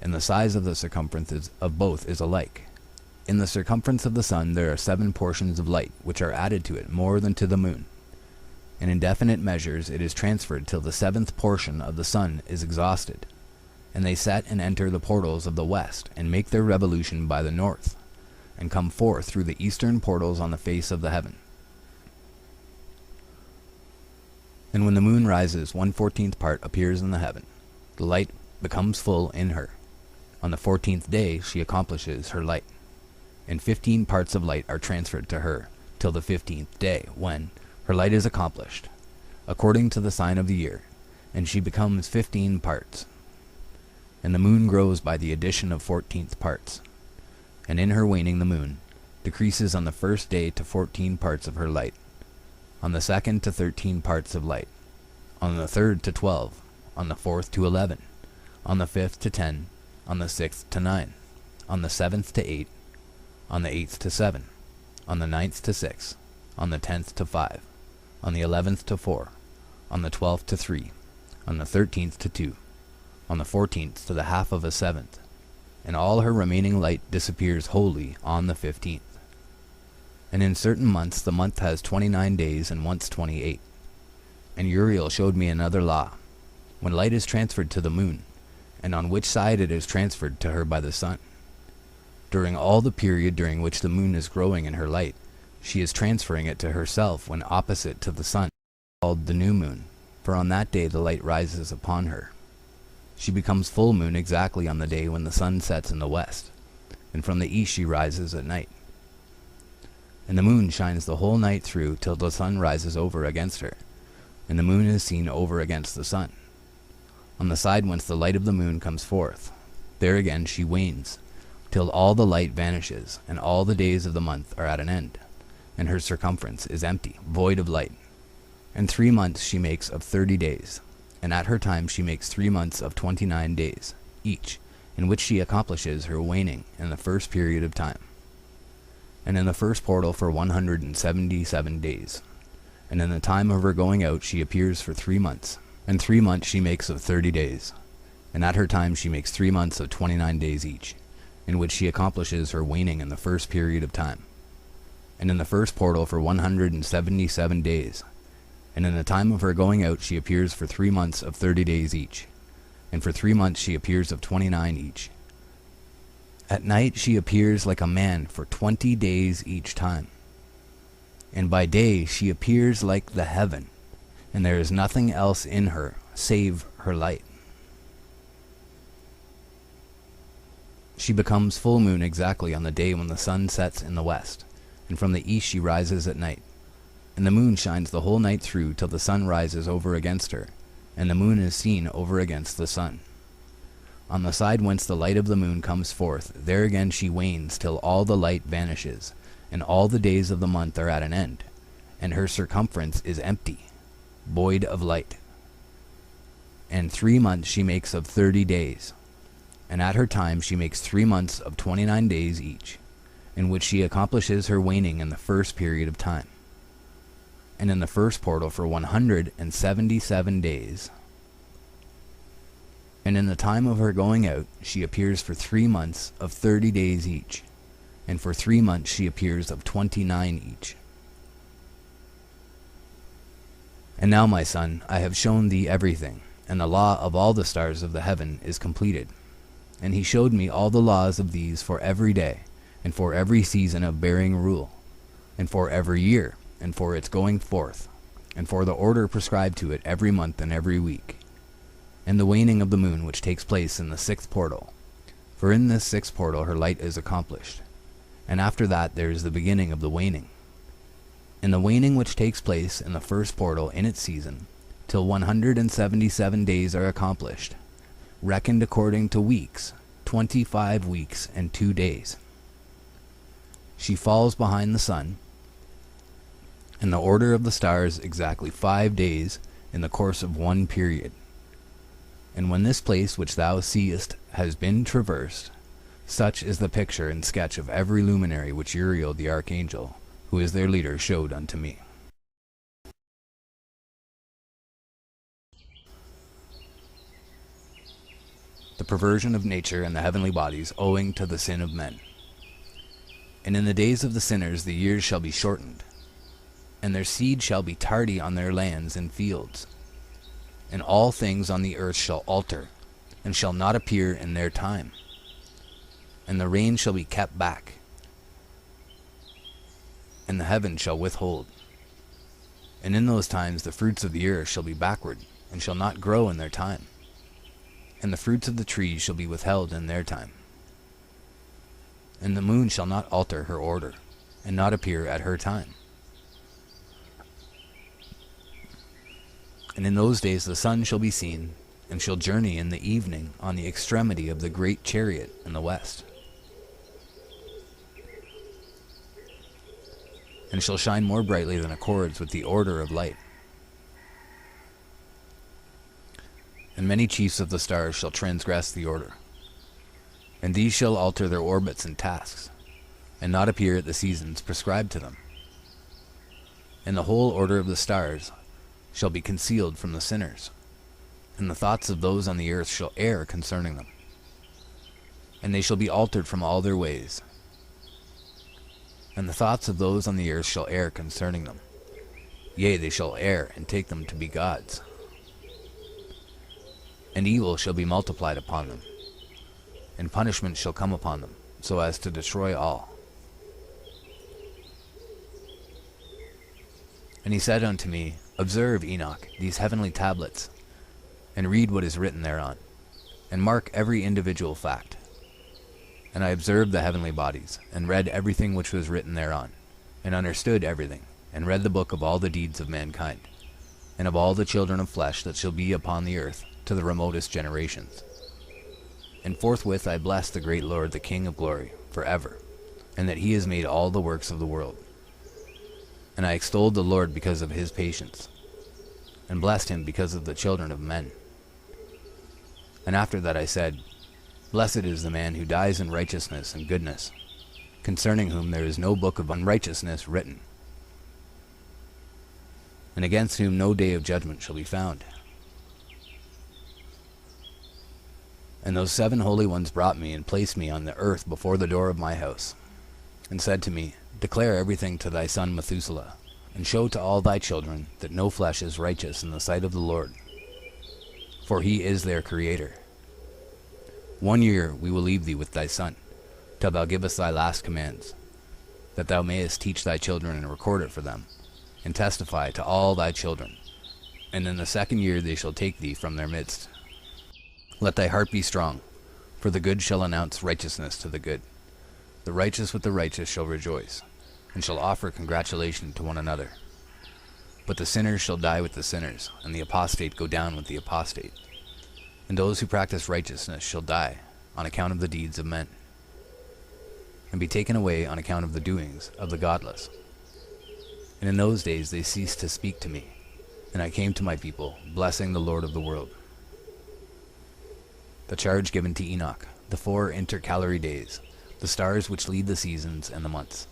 and the size of the circumferences of both is alike. In the circumference of the sun there are 7 portions of light, which are added to it more than to the moon. And in definite measures it is transferred till the 7th portion of the sun is exhausted. And they set and enter the portals of the west, and make their revolution by the north, and come forth through the eastern portals on the face of the heaven. And when the moon rises, 1/14th part appears in the heaven. The light becomes full in her. On the 14th day she accomplishes her light, and 15 parts of light are transferred to her, till the 15th day, when her light is accomplished, according to the sign of the year, and she becomes 15 parts. And the moon grows by the addition of 14th parts, and in her waning the moon decreases on the first day to 14 parts of her light, on the second to 13 parts of light, on the third to 12, on the fourth to 11, on the 5th to 10, on the 6th to 9, on the 7th to 8, on the 8th to 7, on the 9th to 6, on the 10th to 5, on the 11th to 4, on the 12th to 3, on the 13th to 2, on the 14th to the half of a 7th, and all her remaining light disappears wholly on the 15th. And in certain months the month has 29 days, and once 28. And Uriel showed me another law. When light is transferred to the moon, and on which side it is transferred to her by the sun, during all the period during which the moon is growing in her light, she is transferring it to herself when opposite to the sun, called the new moon, for on that day the light rises upon her. She becomes full moon exactly on the day when the sun sets in the west, and from the east she rises at night. And the moon shines the whole night through till the sun rises over against her, and the moon is seen over against the sun. On the side whence the light of the moon comes forth, there again she wanes, till all the light vanishes, and all the days of the month are at an end, and her circumference is empty, void of light. And 3 months she makes of 30 days, and at her time she makes 3 months of 29 days, each, in which she accomplishes her waning in the first period of time. And in the first portal for 177 days. And in the time of her going out she appears for 3 months, and 3 months she makes of 30 days, and at her time she makes 3 months of 29 days each, in which she accomplishes her waning in the first period of time. And in the first portal for 177 days, and in the time of her going out she appears for 3 months of 30 days each, and for 3 months she appears of 29 each. At night she appears like a man for 20 days each time, and by day she appears like the heaven, and there is nothing else in her save her light. She becomes full moon exactly on the day when the sun sets in the west, and from the east she rises at night. And the moon shines the whole night through till the sun rises over against her, and the moon is seen over against the sun. On the side whence the light of the moon comes forth, there again she wanes till all the light vanishes, and all the days of the month are at an end, and her circumference is empty, void of light. And 3 months she makes of 30 days, and at her time she makes 3 months of 29 days each, in which she accomplishes her waning in the first period of time, and in the first portal for 177 days. And in the time of her going out she appears for 3 months of 30 days each, and for 3 months she appears of 29 each. And now, my son, I have shown thee everything, and the law of all the stars of the heaven is completed. And he showed me all the laws of these for every day, and for every season of bearing rule, and for every year, and for its going forth, and for the order prescribed to it every month and every week, and the waning of the moon which takes place in the 6th portal. For in this 6th portal her light is accomplished, and after that there is the beginning of the waning. And the waning which takes place in the 1st portal in its season, till 177 days are accomplished, reckoned according to weeks, 25 weeks and 2 days. She falls behind the sun, in the order of the stars exactly 5 days in the course of one period. And when this place which thou seest has been traversed, such is the picture and sketch of every luminary which Uriel the archangel, who is their leader, showed unto me. The perversion of nature and the heavenly bodies owing to the sin of men. And in the days of the sinners the years shall be shortened, and their seed shall be tardy on their lands and fields. And all things on the earth shall alter, and shall not appear in their time. And the rain shall be kept back, and the heaven shall withhold. And in those times the fruits of the earth shall be backward, and shall not grow in their time. And the fruits of the trees shall be withheld in their time. And the moon shall not alter her order, and not appear at her time. And in those days the sun shall be seen, and shall journey in the evening on the extremity of the great chariot in the west, and shall shine more brightly than accords with the order of light. And many chiefs of the stars shall transgress the order, and these shall alter their orbits and tasks, and not appear at the seasons prescribed to them. And the whole order of the stars shall be concealed from the sinners, and the thoughts of those on the earth shall err concerning them, and they shall be altered from all their ways. And the thoughts of those on the earth shall err concerning them, yea, they shall err and take them to be gods. And evil shall be multiplied upon them, and punishment shall come upon them, so as to destroy all. And he said unto me, Observe, Enoch, these heavenly tablets, and read what is written thereon, and mark every individual fact. And I observed the heavenly bodies, and read everything which was written thereon, and understood everything, and read the book of all the deeds of mankind, and of all the children of flesh that shall be upon the earth, to the remotest generations. And forthwith I blessed the great Lord, the King of glory, for ever, and that he has made all the works of the world. And I extolled the Lord because of his patience, and blessed him because of the children of men. And after that I said, Blessed is the man who dies in righteousness and goodness, concerning whom there is no book of unrighteousness written, and against whom no day of judgment shall be found. And those 7 holy ones brought me and placed me on the earth before the door of my house, and said to me, Declare everything to thy son Methuselah, and show to all thy children that no flesh is righteous in the sight of the Lord, for he is their creator. 1 year we will leave thee with thy son, till thou give us thy last commands, that thou mayest teach thy children and record it for them, and testify to all thy children. And in the 2nd year they shall take thee from their midst. Let thy heart be strong, for the good shall announce righteousness to the good. The righteous with the righteous shall rejoice, and shall offer congratulation to one another. But the sinners shall die with the sinners, and the apostate go down with the apostate. And those who practice righteousness shall die on account of the deeds of men, and be taken away on account of the doings of the godless. And in those days they ceased to speak to me, and I came to my people, blessing the Lord of the world. The charge given to Enoch, the 4 intercalary days, the stars which lead the seasons and the months.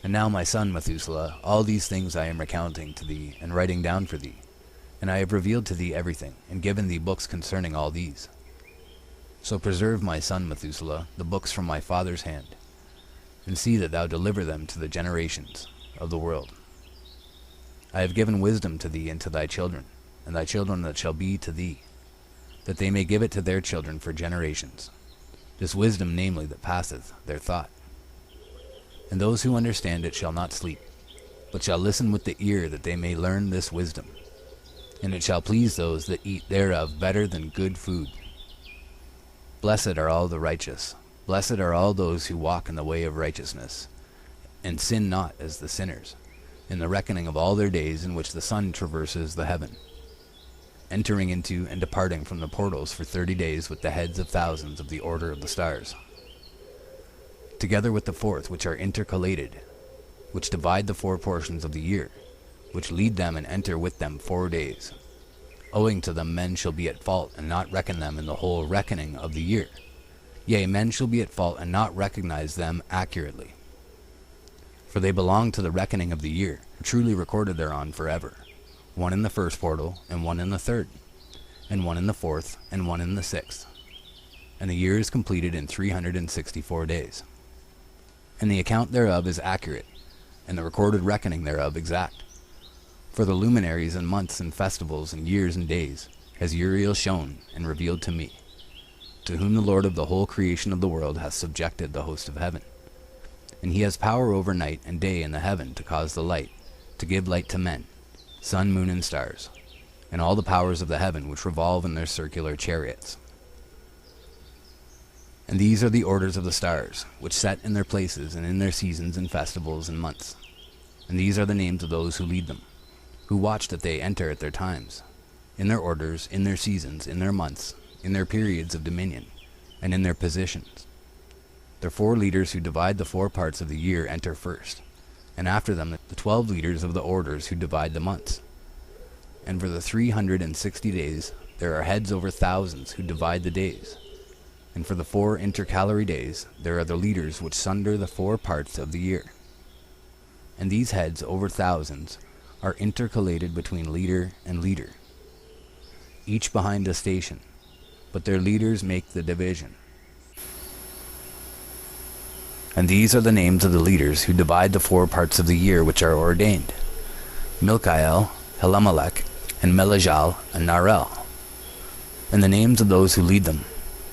And now, my son Methuselah, all these things I am recounting to thee, and writing down for thee. And I have revealed to thee everything, and given thee books concerning all these. So preserve, my son Methuselah, the books from my father's hand, and see that thou deliver them to the generations of the world. I have given wisdom to thee and to thy children, and thy children that shall be to thee, that they may give it to their children for generations, this wisdom namely that passeth their thought. And those who understand it shall not sleep, but shall listen with the ear, that they may learn this wisdom. And it shall please those that eat thereof better than good food. Blessed are all the righteous, blessed are all those who walk in the way of righteousness, and sin not as the sinners, in the reckoning of all their days in which the sun traverses the heaven, entering into and departing from the portals for 30 days with the heads of thousands of the order of the stars, together with the 4th, which are intercalated, which divide the 4 portions of the year, which lead them and enter with them 4 days. Owing to them men shall be at fault, and not reckon them in the whole reckoning of the year. Yea, men shall be at fault, and not recognize them accurately. For they belong to the reckoning of the year, truly recorded thereon forever, one in the 1st portal, and one in the 3rd, and one in the 4th, and one in the 6th. And the year is completed in 364 days. And the account thereof is accurate, and the recorded reckoning thereof exact. For the luminaries and months and festivals and years and days has Uriel shown and revealed to me, to whom the Lord of the whole creation of the world hath subjected the host of heaven. And he has power over night and day in the heaven to cause the light, to give light to men, sun, moon, and stars, and all the powers of the heaven which revolve in their circular chariots. And these are the orders of the stars, which set in their places and in their seasons and festivals and months. And these are the names of those who lead them, who watch that they enter at their times, in their orders, in their seasons, in their months, in their periods of dominion, and in their positions. The 4 leaders who divide the 4 parts of the year enter first, and after them the 12 leaders of the orders who divide the months. And for the 360 days there are heads over thousands who divide the days. And for the 4 intercalary days there are the leaders which sunder the 4 parts of the year. And these heads over thousands are intercalated between leader and leader, each behind a station, but their leaders make the division. And these are the names of the leaders who divide the 4 parts of the year which are ordained: Milkael, Helamelech, and Melejal, and Narel. And the names of those who lead them: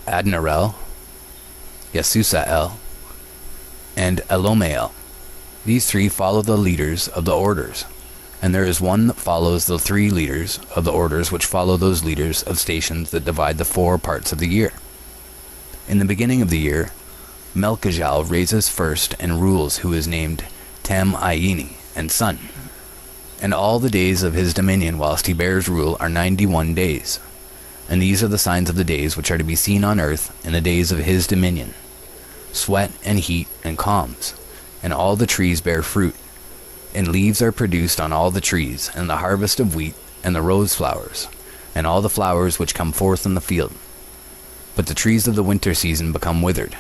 Adnarel, Yesusael, and Elomael. These 3 follow the leaders of the orders, and there is one that follows the 3 leaders of the orders which follow those leaders of stations that divide the 4 parts of the year. In the beginning of the year, Melchijal raises first and rules, who is named Tam-Ayini, and son. And all the days of his dominion whilst he bears rule are 91 days. And these are the signs of the days which are to be seen on earth in the days of his dominion: sweat and heat and calms, and all the trees bear fruit, and leaves are produced on all the trees, and the harvest of wheat, and the rose flowers, and all the flowers which come forth in the field. But the trees of the winter season become withered.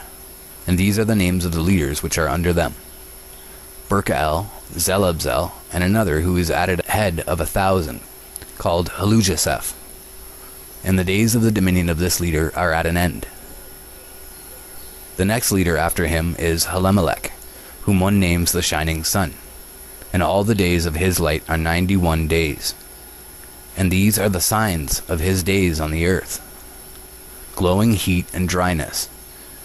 And these are the names of the leaders which are under them: Berkael, Zelabzel, and another who is added head of 1,000, called Halujaseph. And the days of the dominion of this leader are at an end. The next leader after him is Helamelech, whom one names the shining sun, and all the days of his light are 91 days. And these are the signs of his days on the earth: glowing heat and dryness,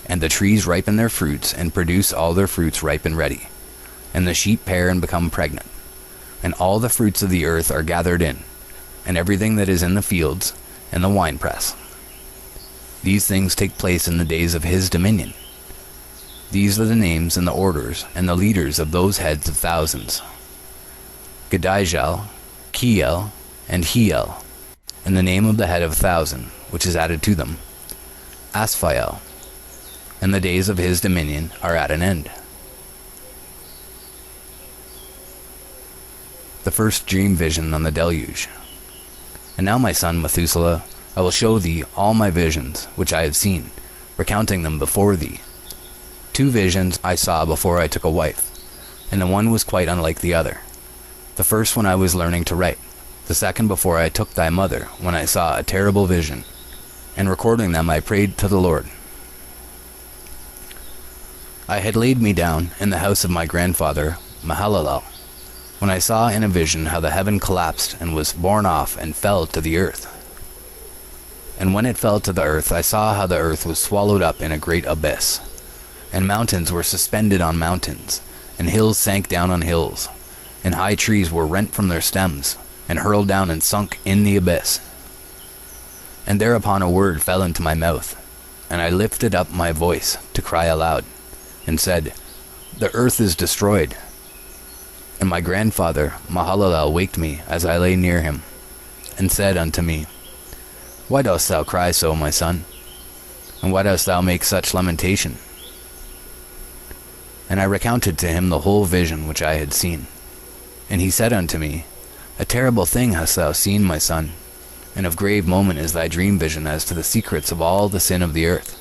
and the trees ripen their fruits and produce all their fruits ripe and ready, and the sheep pair and become pregnant, and all the fruits of the earth are gathered in, and everything that is in the fields, and the winepress. These things take place in the days of his dominion. These are the names and the orders and the leaders of those heads of thousands: Gedijal, Kiel, and Hiel, and the name of the head of 1,000, which is added to them, Asphael. And the days of his dominion are at an end. The first dream vision on the deluge. And now, my son Methuselah, I will show thee all my visions which I have seen, recounting them before thee. 2 visions I saw before I took a wife, and the one was quite unlike the other. The first when I was learning to write, the second before I took thy mother, when I saw a terrible vision, and recording them I prayed to the Lord. I had laid me down in the house of my grandfather Mahalalel, when I saw in a vision how the heaven collapsed and was borne off and fell to the earth. And when it fell to the earth, I saw how the earth was swallowed up in a great abyss, and mountains were suspended on mountains, and hills sank down on hills, and high trees were rent from their stems, and hurled down and sunk in the abyss. And thereupon a word fell into my mouth, and I lifted up my voice to cry aloud, and said, The earth is destroyed. And my grandfather Mahalalel waked me as I lay near him, and said unto me, Why dost thou cry so, my son? And why dost thou make such lamentation? And I recounted to him the whole vision which I had seen. And he said unto me, A terrible thing hast thou seen, my son, and of grave moment is thy dream vision as to the secrets of all the sin of the earth.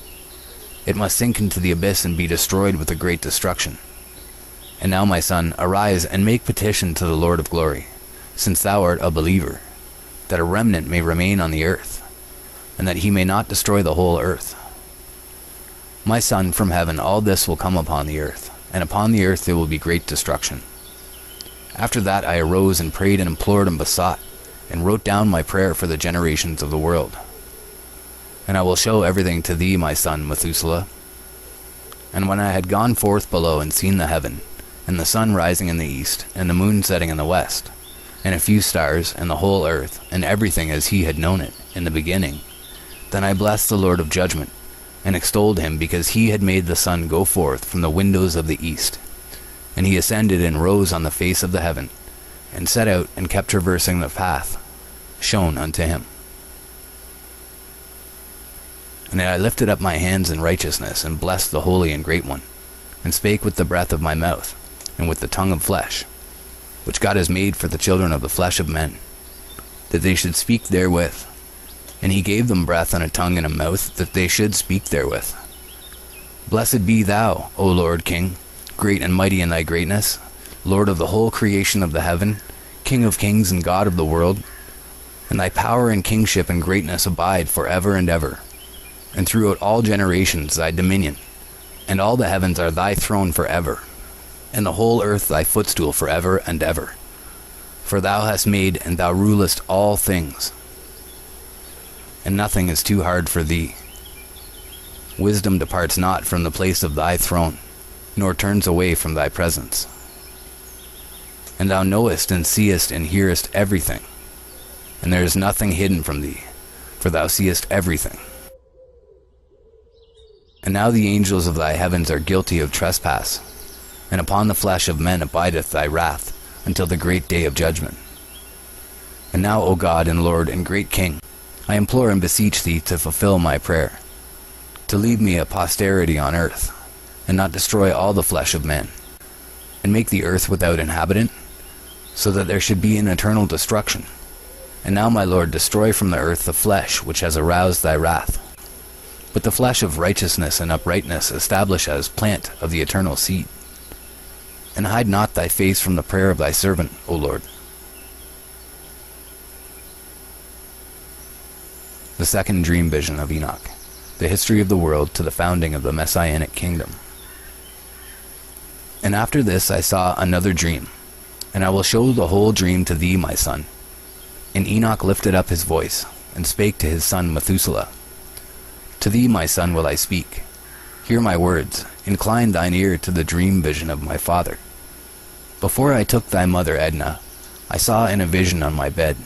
It must sink into the abyss and be destroyed with a great destruction. And now, my son, arise and make petition to the Lord of glory, since thou art a believer, that a remnant may remain on the earth, and that he may not destroy the whole earth. My son, from heaven all this will come upon the earth, and upon the earth there will be great destruction. After that I arose and prayed and implored and besought, and wrote down my prayer for the generations of the world. And I will show everything to thee, my son Methuselah. And when I had gone forth below and seen the heaven, and the sun rising in the east, and the moon setting in the west, and a few stars, and the whole earth, and everything as he had known it in the beginning, then I blessed the Lord of judgment, and extolled him, because he had made the sun go forth from the windows of the east. And he ascended and rose on the face of the heaven, and set out and kept traversing the path shown unto him. And I lifted up my hands in righteousness, and blessed the Holy and Great One, and spake with the breath of my mouth, and with the tongue of flesh, which God has made for the children of the flesh of men, that they should speak therewith. And he gave them breath and a tongue and a mouth, that they should speak therewith. Blessed be thou, O Lord King, great and mighty in thy greatness, Lord of the whole creation of the heaven, King of kings and God of the world. And thy power and kingship and greatness abide for ever and ever. And throughout all generations thy dominion, and all the heavens are thy throne for ever, and the whole earth thy footstool for ever and ever. For thou hast made, and thou rulest all things, and nothing is too hard for thee. Wisdom departs not from the place of thy throne, nor turns away from thy presence. And thou knowest and seest and hearest everything, and there is nothing hidden from thee, for thou seest everything. And now the angels of thy heavens are guilty of trespass, and upon the flesh of men abideth thy wrath, until the great day of judgment. And now, O God and Lord and great King, I implore and beseech thee to fulfill my prayer, to leave me a posterity on earth, and not destroy all the flesh of men, and make the earth without inhabitant, so that there should be an eternal destruction. And now, my Lord, destroy from the earth the flesh which has aroused thy wrath, but the flesh of righteousness and uprightness establish as plant of the eternal seed. And hide not thy face from the prayer of thy servant, O Lord. The second dream vision of Enoch, the history of the world to the founding of the Messianic kingdom. And after this I saw another dream, and I will show the whole dream to thee, my son. And Enoch lifted up his voice, and spake to his son Methuselah. To thee, my son, will I speak. Hear my words, incline thine ear to the dream vision of my father. Before I took thy mother Edna, I saw in a vision on my bed,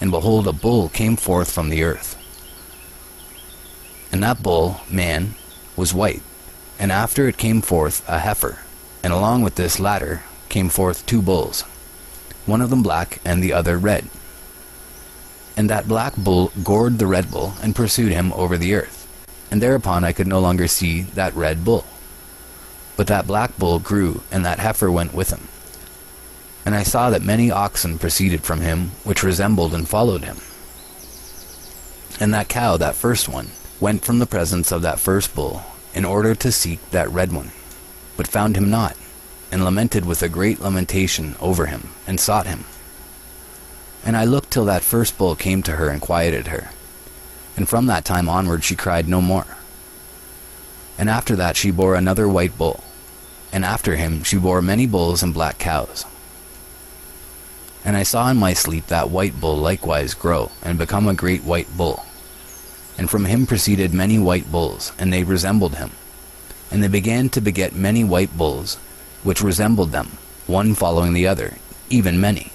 and behold, a bull came forth from the earth. And that bull, man, was white, and after it came forth a heifer, and along with this latter came forth 2 bulls, one of them black and the other red. And that black bull gored the red bull, and pursued him over the earth. And thereupon I could no longer see that red bull. But that black bull grew, and that heifer went with him. And I saw that many oxen proceeded from him, which resembled and followed him. And that cow, that first one, went from the presence of that first bull, in order to seek that red one, but found him not, and lamented with a great lamentation over him, and sought him. And I looked till that first bull came to her and quieted her. And from that time onward she cried no more. And after that she bore another white bull, and after him she bore many bulls and black cows. And I saw in my sleep that white bull likewise grow, and become a great white bull. And from him proceeded many white bulls, and they resembled him. And they began to beget many white bulls, which resembled them, one following the other, even many.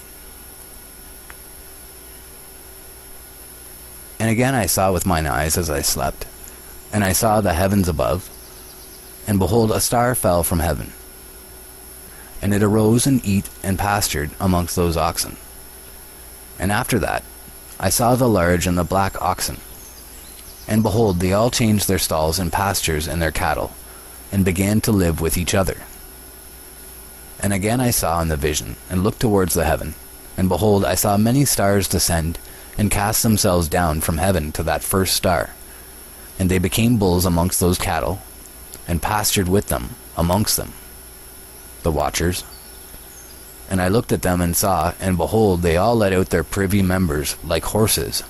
And again I saw with mine eyes as I slept, and I saw the heavens above, and behold, a star fell from heaven. And it arose and eat and pastured amongst those oxen. And after that I saw the large and the black oxen. And behold, they all changed their stalls and pastures and their cattle, and began to live with each other. And again I saw in the vision, and looked towards the heaven, and behold, I saw many stars descend, and cast themselves down from heaven to that first star. And they became bulls amongst those cattle, and pastured with them amongst them, the watchers. And I looked at them and saw, and behold, they all let out their privy members like horses,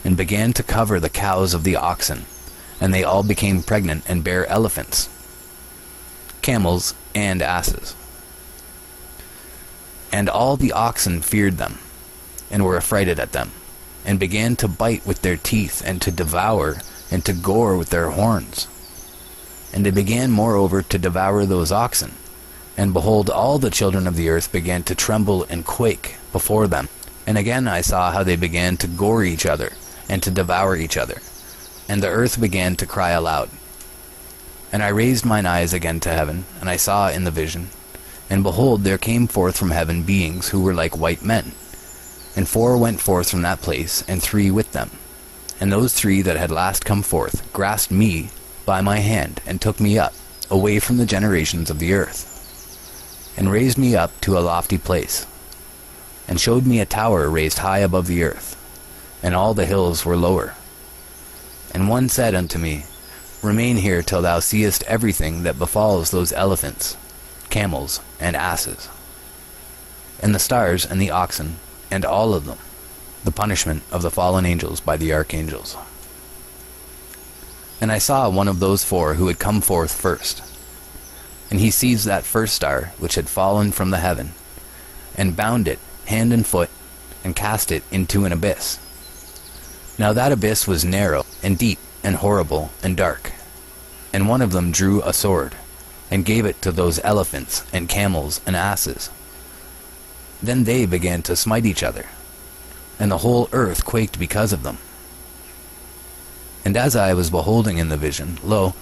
and began to cover the cows of the oxen, and they all became pregnant and bare elephants, camels, and asses. And all the oxen feared them, and were affrighted at them, and began to bite with their teeth, and to devour, and to gore with their horns. And they began moreover to devour those oxen. And behold, all the children of the earth began to tremble and quake before them. And again I saw how they began to gore each other, and to devour each other. And the earth began to cry aloud. And I raised mine eyes again to heaven, and I saw in the vision, and behold, there came forth from heaven beings who were like white men. And 4 went forth from that place, and 3 with them. And those 3 that had last come forth grasped me by my hand, and took me up, away from the generations of the earth, and raised me up to a lofty place, and showed me a tower raised high above the earth, and all the hills were lower. And one said unto me, Remain here till thou seest everything that befalls those elephants, camels, and asses, and the stars and the oxen, and all of them, the punishment of the fallen angels by the archangels. And I saw one of those 4 who had come forth first, and he seized that first star which had fallen from the heaven, and bound it hand and foot, and cast it into an abyss. Now that abyss was narrow, and deep, and horrible, and dark. And one of them drew a sword, and gave it to those elephants, and camels, and asses. Then they began to smite each other, and the whole earth quaked because of them. And as I was beholding in the vision, lo,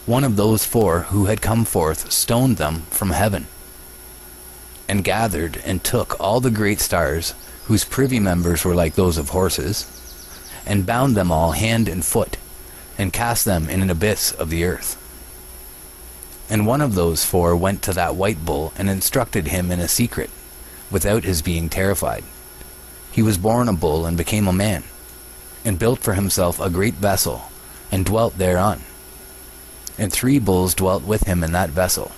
one of those 4 who had come forth stoned them from heaven, and gathered and took all the great stars, whose privy members were like those of horses, and bound them all hand and foot, and cast them in an abyss of the earth. And one of those 4 went to that white bull, and instructed him in a secret, without his being terrified. He was born a bull, and became a man, and built for himself a great vessel, and dwelt thereon. And 3 bulls dwelt with him in that vessel,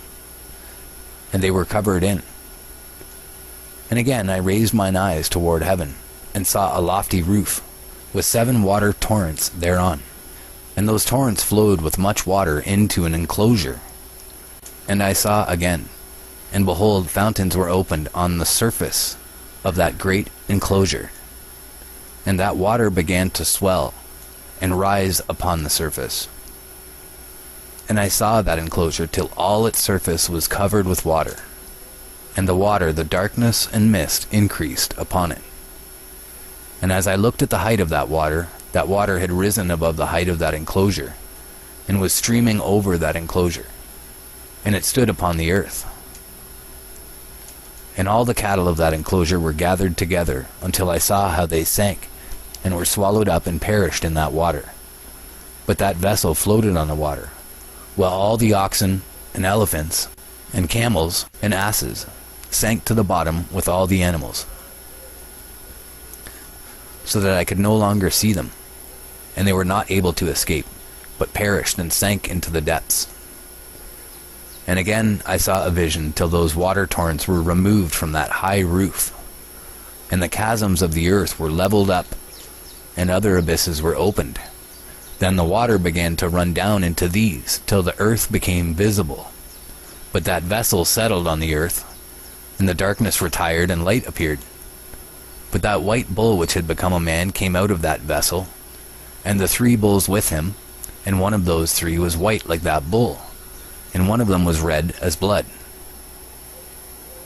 and they were covered in. And again I raised mine eyes toward heaven, and saw a lofty roof, with 7 water torrents thereon. And those torrents flowed with much water into an enclosure. And I saw again, and behold, fountains were opened on the surface of that great enclosure. And that water began to swell, and rise upon the surface. And I saw that enclosure till all its surface was covered with water, and the water, the darkness and mist, increased upon it. And as I looked at the height of that water had risen above the height of that enclosure, and was streaming over that enclosure, and it stood upon the earth. And all the cattle of that enclosure were gathered together, until I saw how they sank, and were swallowed up and perished in that water. But that vessel floated on the water, while all the oxen, and elephants, and camels, and asses, sank to the bottom with all the animals, so that I could no longer see them, and they were not able to escape, but perished and sank into the depths. And again I saw a vision till those water torrents were removed from that high roof, and the chasms of the earth were leveled up, and other abysses were opened. Then the water began to run down into these, till the earth became visible. But that vessel settled on the earth, and the darkness retired, and light appeared. But that white bull which had become a man came out of that vessel, and the 3 bulls with him, and one of those 3 was white like that bull, and one of them was red as blood,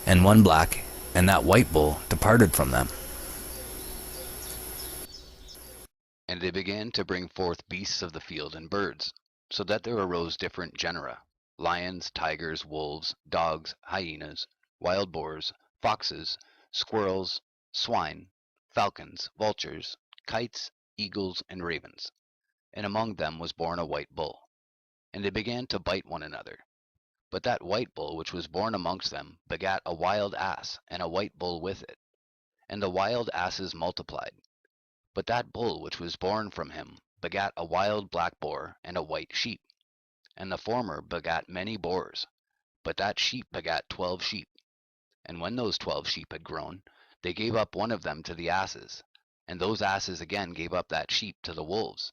and one black, and that white bull departed from them. And they began to bring forth beasts of the field and birds, so that there arose different genera: lions, tigers, wolves, dogs, hyenas, wild boars, foxes, squirrels, swine, falcons, vultures, kites, eagles, and ravens. And among them was born a white bull. And they began to bite one another. But that white bull which was born amongst them begat a wild ass, and a white bull with it. And the wild asses multiplied. But that bull which was born from him begat a wild black boar, and a white sheep. And the former begat many boars, but that sheep begat 12 sheep. And when those 12 sheep had grown, they gave up one of them to the asses, and those asses again gave up that sheep to the wolves,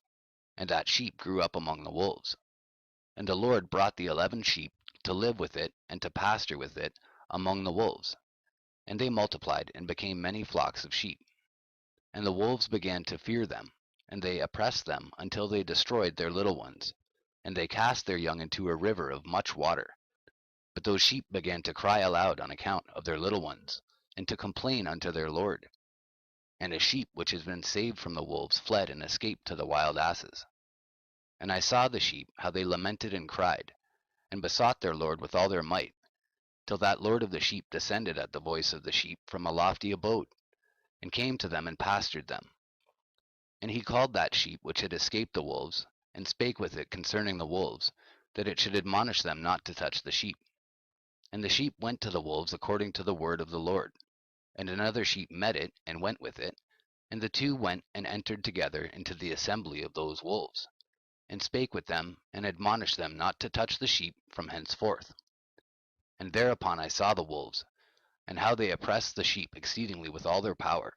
and that sheep grew up among the wolves. And the Lord brought the 11 sheep to live with it, and to pasture with it among the wolves. And they multiplied, and became many flocks of sheep. And the wolves began to fear them, and they oppressed them until they destroyed their little ones, and they cast their young into a river of much water. But those sheep began to cry aloud on account of their little ones, and to complain unto their Lord. And a sheep which had been saved from the wolves fled and escaped to the wild asses. And I saw the sheep, how they lamented and cried, and besought their Lord with all their might, till that Lord of the sheep descended at the voice of the sheep from a lofty abode, and came to them and pastured them. And he called that sheep which had escaped the wolves, and spake with it concerning the wolves, that it should admonish them not to touch the sheep. And the sheep went to the wolves according to the word of the Lord. And another sheep met it, and went with it, and the 2 went and entered together into the assembly of those wolves, and spake with them, and admonished them not to touch the sheep from henceforth. And thereupon I saw the wolves, and how they oppressed the sheep exceedingly with all their power.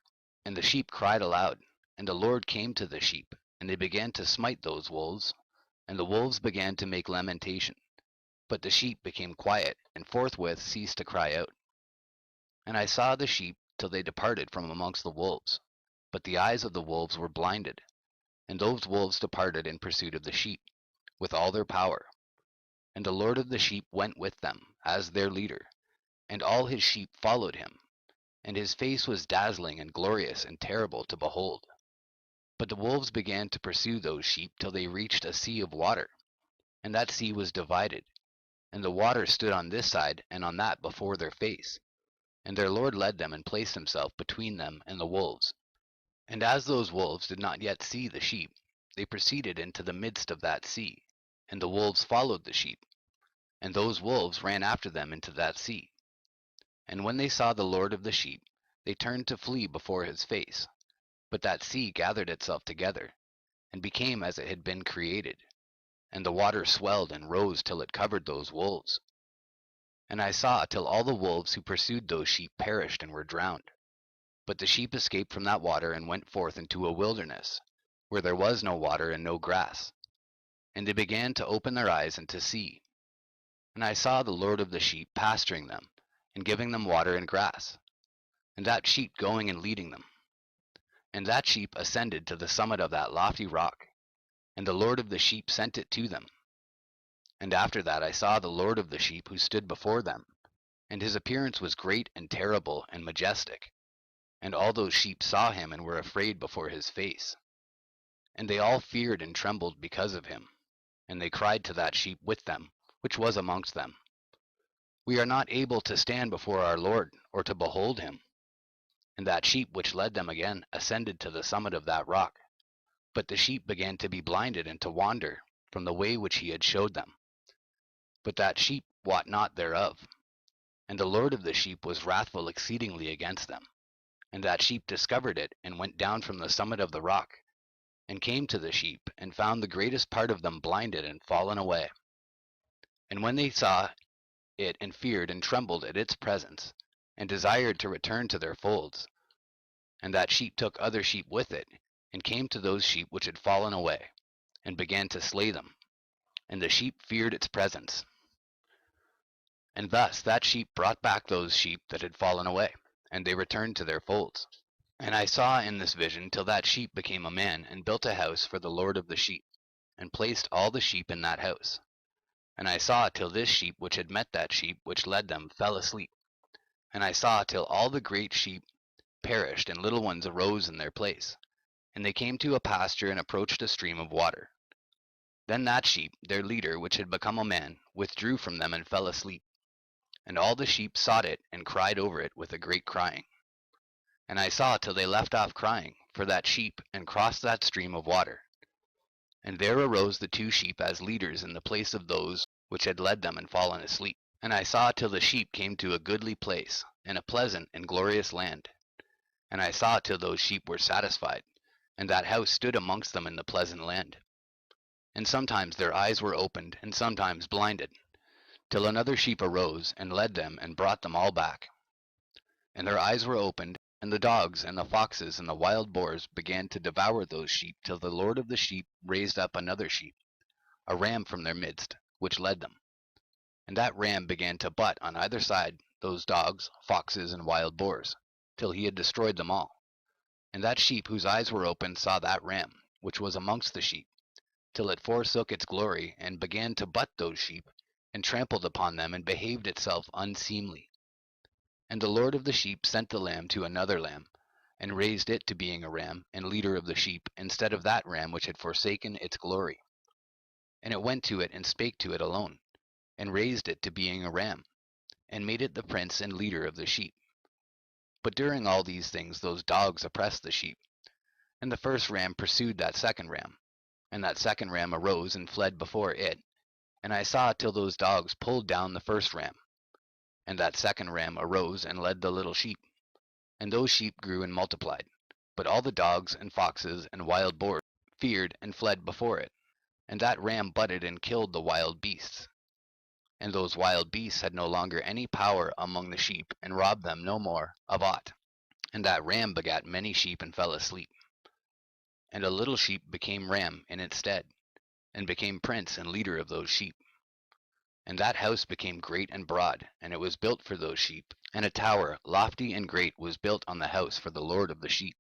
And the sheep cried aloud, and the Lord came to the sheep, and they began to smite those wolves, and the wolves began to make lamentation. But the sheep became quiet, and forthwith ceased to cry out. And I saw the sheep till they departed from amongst the wolves, but the eyes of the wolves were blinded. And those wolves departed in pursuit of the sheep, with all their power. And the Lord of the sheep went with them, as their leader, and all his sheep followed him. And his face was dazzling and glorious and terrible to behold. But the wolves began to pursue those sheep till they reached a sea of water, and that sea was divided, and the water stood on this side and on that before their face. And their Lord led them and placed himself between them and the wolves. And as those wolves did not yet see the sheep, they proceeded into the midst of that sea, and the wolves followed the sheep, and those wolves ran after them into that sea. And when they saw the Lord of the sheep, they turned to flee before his face. But that sea gathered itself together, and became as it had been created, and the water swelled and rose till it covered those wolves. And I saw till all the wolves who pursued those sheep perished and were drowned. But the sheep escaped from that water and went forth into a wilderness, where there was no water and no grass. And they began to open their eyes and to see. And I saw the Lord of the sheep pasturing them, and giving them water and grass, and that sheep going and leading them. And that sheep ascended to the summit of that lofty rock, and the Lord of the sheep sent it to them. And after that I saw the Lord of the sheep who stood before them, and his appearance was great and terrible and majestic. And all those sheep saw him and were afraid before his face. And they all feared and trembled because of him. And they cried to that sheep with them, which was amongst them, We are not able to stand before our Lord, or to behold him. And that sheep which led them again ascended to the summit of that rock. But the sheep began to be blinded and to wander from the way which he had showed them. But that sheep wot not thereof. And the Lord of the sheep was wrathful exceedingly against them. And that sheep discovered it, and went down from the summit of the rock, and came to the sheep, and found the greatest part of them blinded and fallen away. And when they saw it, and feared and trembled at its presence, and desired to return to their folds, and that sheep took other sheep with it, and came to those sheep which had fallen away, and began to slay them. And the sheep feared its presence. And thus that sheep brought back those sheep that had fallen away, and they returned to their folds. And I saw in this vision till that sheep became a man, and built a house for the Lord of the sheep, and placed all the sheep in that house. And I saw till this sheep which had met that sheep which led them fell asleep. And I saw till all the great sheep perished, and little ones arose in their place. And they came to a pasture, and approached a stream of water. Then that sheep, their leader, which had become a man, withdrew from them and fell asleep. And all the sheep sought it, and cried over it with a great crying. And I saw till they left off crying for that sheep, and crossed that stream of water. And there arose the two sheep as leaders in the place of those which had led them and fallen asleep. And I saw till the sheep came to a goodly place, and a pleasant and glorious land. And I saw till those sheep were satisfied, and that house stood amongst them in the pleasant land. And sometimes their eyes were opened, and sometimes blinded, till another sheep arose, and led them, and brought them all back. And their eyes were opened, and the dogs and the foxes and the wild boars began to devour those sheep, till the Lord of the sheep raised up another sheep, a ram from their midst, which led them. And that ram began to butt on either side those dogs, foxes, and wild boars, till he had destroyed them all. And that sheep whose eyes were opened saw that ram, which was amongst the sheep, till it forsook its glory, and began to butt those sheep, and trampled upon them, and behaved itself unseemly. And the Lord of the sheep sent the lamb to another lamb, and raised it to being a ram, and leader of the sheep, instead of that ram which had forsaken its glory. And it went to it, and spake to it alone, and raised it to being a ram, and made it the prince and leader of the sheep. But during all these things those dogs oppressed the sheep. And the first ram pursued that second ram, and that second ram arose and fled before it. And I saw till those dogs pulled down the first ram. And that second ram arose and led the little sheep. And those sheep grew and multiplied. But all the dogs and foxes and wild boars feared and fled before it. And that ram butted and killed the wild beasts. And those wild beasts had no longer any power among the sheep, and robbed them no more of aught. And that ram begat many sheep, and fell asleep. And a little sheep became ram in its stead, and became prince and leader of those sheep. And that house became great and broad, and it was built for those sheep. And a tower, lofty and great, was built on the house for the Lord of the sheep.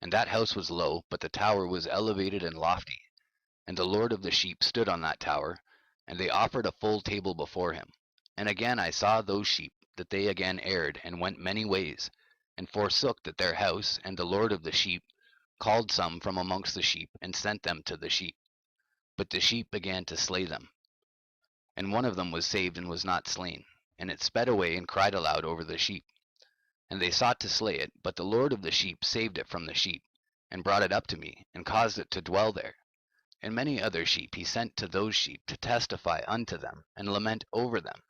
And that house was low, but the tower was elevated and lofty. And the Lord of the sheep stood on that tower, and they offered a full table before him. And again I saw those sheep, that they again erred, and went many ways, and forsook that their house. And the Lord of the sheep called some from amongst the sheep, and sent them to the sheep. But the sheep began to slay them. And one of them was saved, and was not slain. And it sped away, and cried aloud over the sheep. And they sought to slay it, but the Lord of the sheep saved it from the sheep, and brought it up to me, and caused it to dwell there. And many other sheep he sent to those sheep, to testify unto them, and lament over them.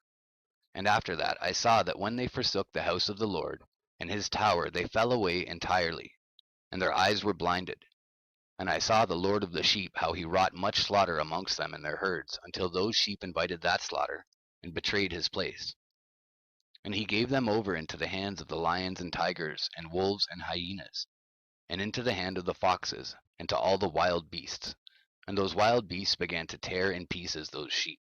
And after that I saw that when they forsook the house of the Lord, and his tower, they fell away entirely, and their eyes were blinded. And I saw the Lord of the sheep, how he wrought much slaughter amongst them in their herds, until those sheep invited that slaughter, and betrayed his place. And he gave them over into the hands of the lions and tigers, and wolves and hyenas, and into the hand of the foxes, and to all the wild beasts. And those wild beasts began to tear in pieces those sheep.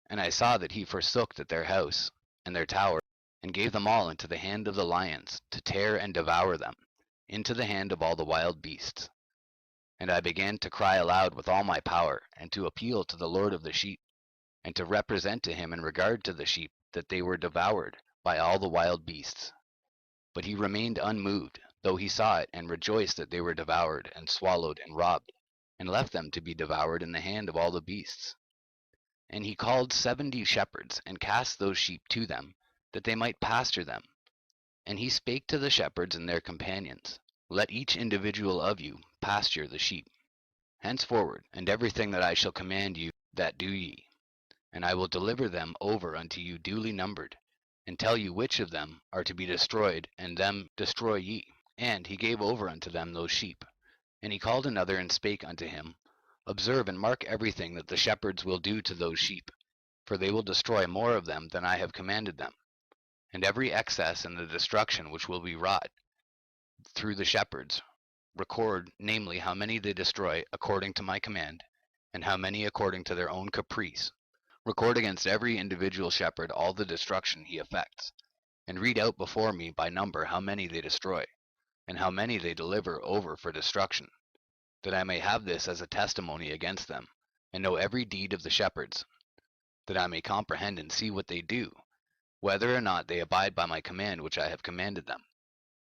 And I saw that he forsook that their house and their tower, and gave them all into the hand of the lions, to tear and devour them, into the hand of all the wild beasts. And I began to cry aloud with all my power, and to appeal to the Lord of the sheep, and to represent to him in regard to the sheep, that they were devoured by all the wild beasts. But he remained unmoved, though he saw it, and rejoiced that they were devoured, and swallowed, and robbed, and left them to be devoured in the hand of all the beasts. And he called 70 shepherds, and cast those sheep to them, that they might pasture them. And he spake to the shepherds and their companions, Let each individual of you pasture the sheep henceforward, and everything that I shall command you, that do ye. And I will deliver them over unto you duly numbered, and tell you which of them are to be destroyed, and them destroy ye. And he gave over unto them those sheep. And he called another and spake unto him, Observe and mark everything that the shepherds will do to those sheep, for they will destroy more of them than I have commanded them. And every excess in the destruction which will be wrought through the shepherds, record, namely, how many they destroy according to my command, and how many according to their own caprice. Record against every individual shepherd all the destruction he effects, and read out before me by number how many they destroy, and how many they deliver over for destruction, that I may have this as a testimony against them, and know every deed of the shepherds, that I may comprehend and see what they do, whether or not they abide by my command which I have commanded them.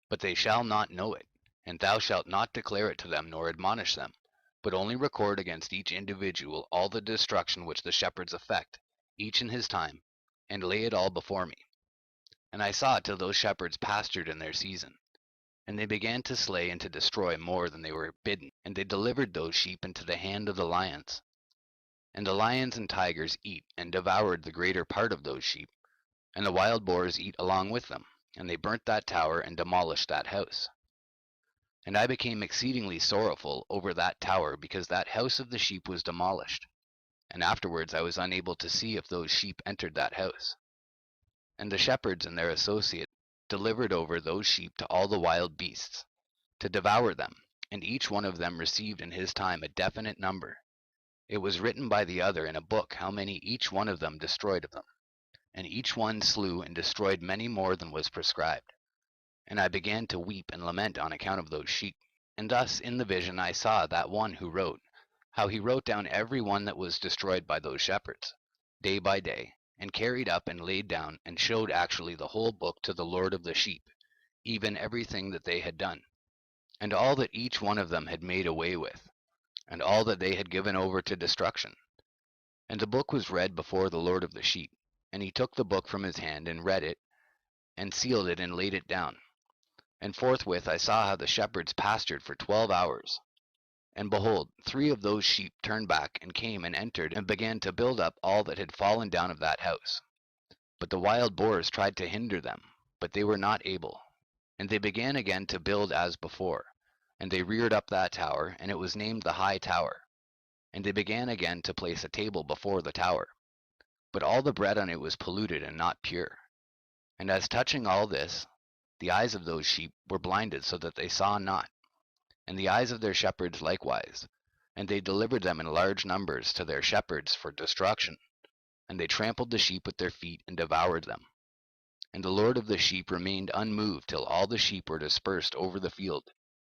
But they shall not know it, and thou shalt not declare it to them nor admonish them, but only record against each individual all the destruction which the shepherds effect, each in his time, and lay it all before me. And I saw till those shepherds pastured in their season, and they began to slay and to destroy more than they were bidden, and they delivered those sheep into the hand of the lions. And the lions and tigers eat and devoured the greater part of those sheep, and the wild boars eat along with them, and they burnt that tower and demolished that house. And I became exceedingly sorrowful over that tower, because that house of the sheep was demolished. And afterwards I was unable to see if those sheep entered that house. And the shepherds and their associates delivered over those sheep to all the wild beasts, to devour them, and each one of them received in his time a definite number. It was written by the other in a book how many each one of them destroyed of them. And each one slew and destroyed many more than was prescribed. And I began to weep and lament on account of those sheep. And thus in the vision I saw that one who wrote, how he wrote down every one that was destroyed by those shepherds, day by day, and carried up and laid down, and showed actually the whole book to the Lord of the sheep, even everything that they had done, and all that each one of them had made away with, and all that they had given over to destruction. And the book was read before the Lord of the sheep, and he took the book from his hand, and read it, and sealed it, and laid it down. And forthwith I saw how the shepherds pastured for 12 hours. And behold, 3 of those sheep turned back, and came and entered, and began to build up all that had fallen down of that house. But the wild boars tried to hinder them, but they were not able. And they began again to build as before, and they reared up that tower, and it was named the High Tower. And they began again to place a table before the tower. But all the bread on it was polluted and not pure. And as touching all this, the eyes of those sheep were blinded so that they saw not, and the eyes of their shepherds likewise. And they delivered them in large numbers to their shepherds for destruction. And they trampled the sheep with their feet and devoured them. And the Lord of the sheep remained unmoved till all the sheep were dispersed over the field,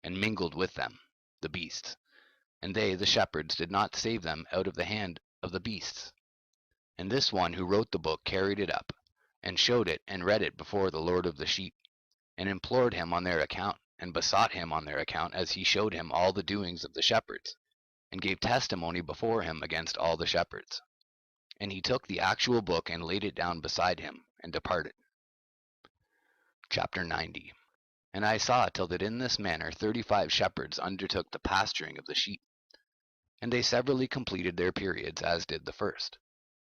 and mingled with them, the beasts. And they, the shepherds, did not save them out of the hand of the beasts. And this one who wrote the book carried it up, and showed it and read it before the Lord of the sheep, and implored him on their account, and besought him on their account, as he showed him all the doings of the shepherds, and gave testimony before him against all the shepherds. And he took the actual book and laid it down beside him, and departed. Chapter 90. And I saw till that in this manner 35 shepherds undertook the pasturing of the sheep. And they severally completed their periods, as did the first.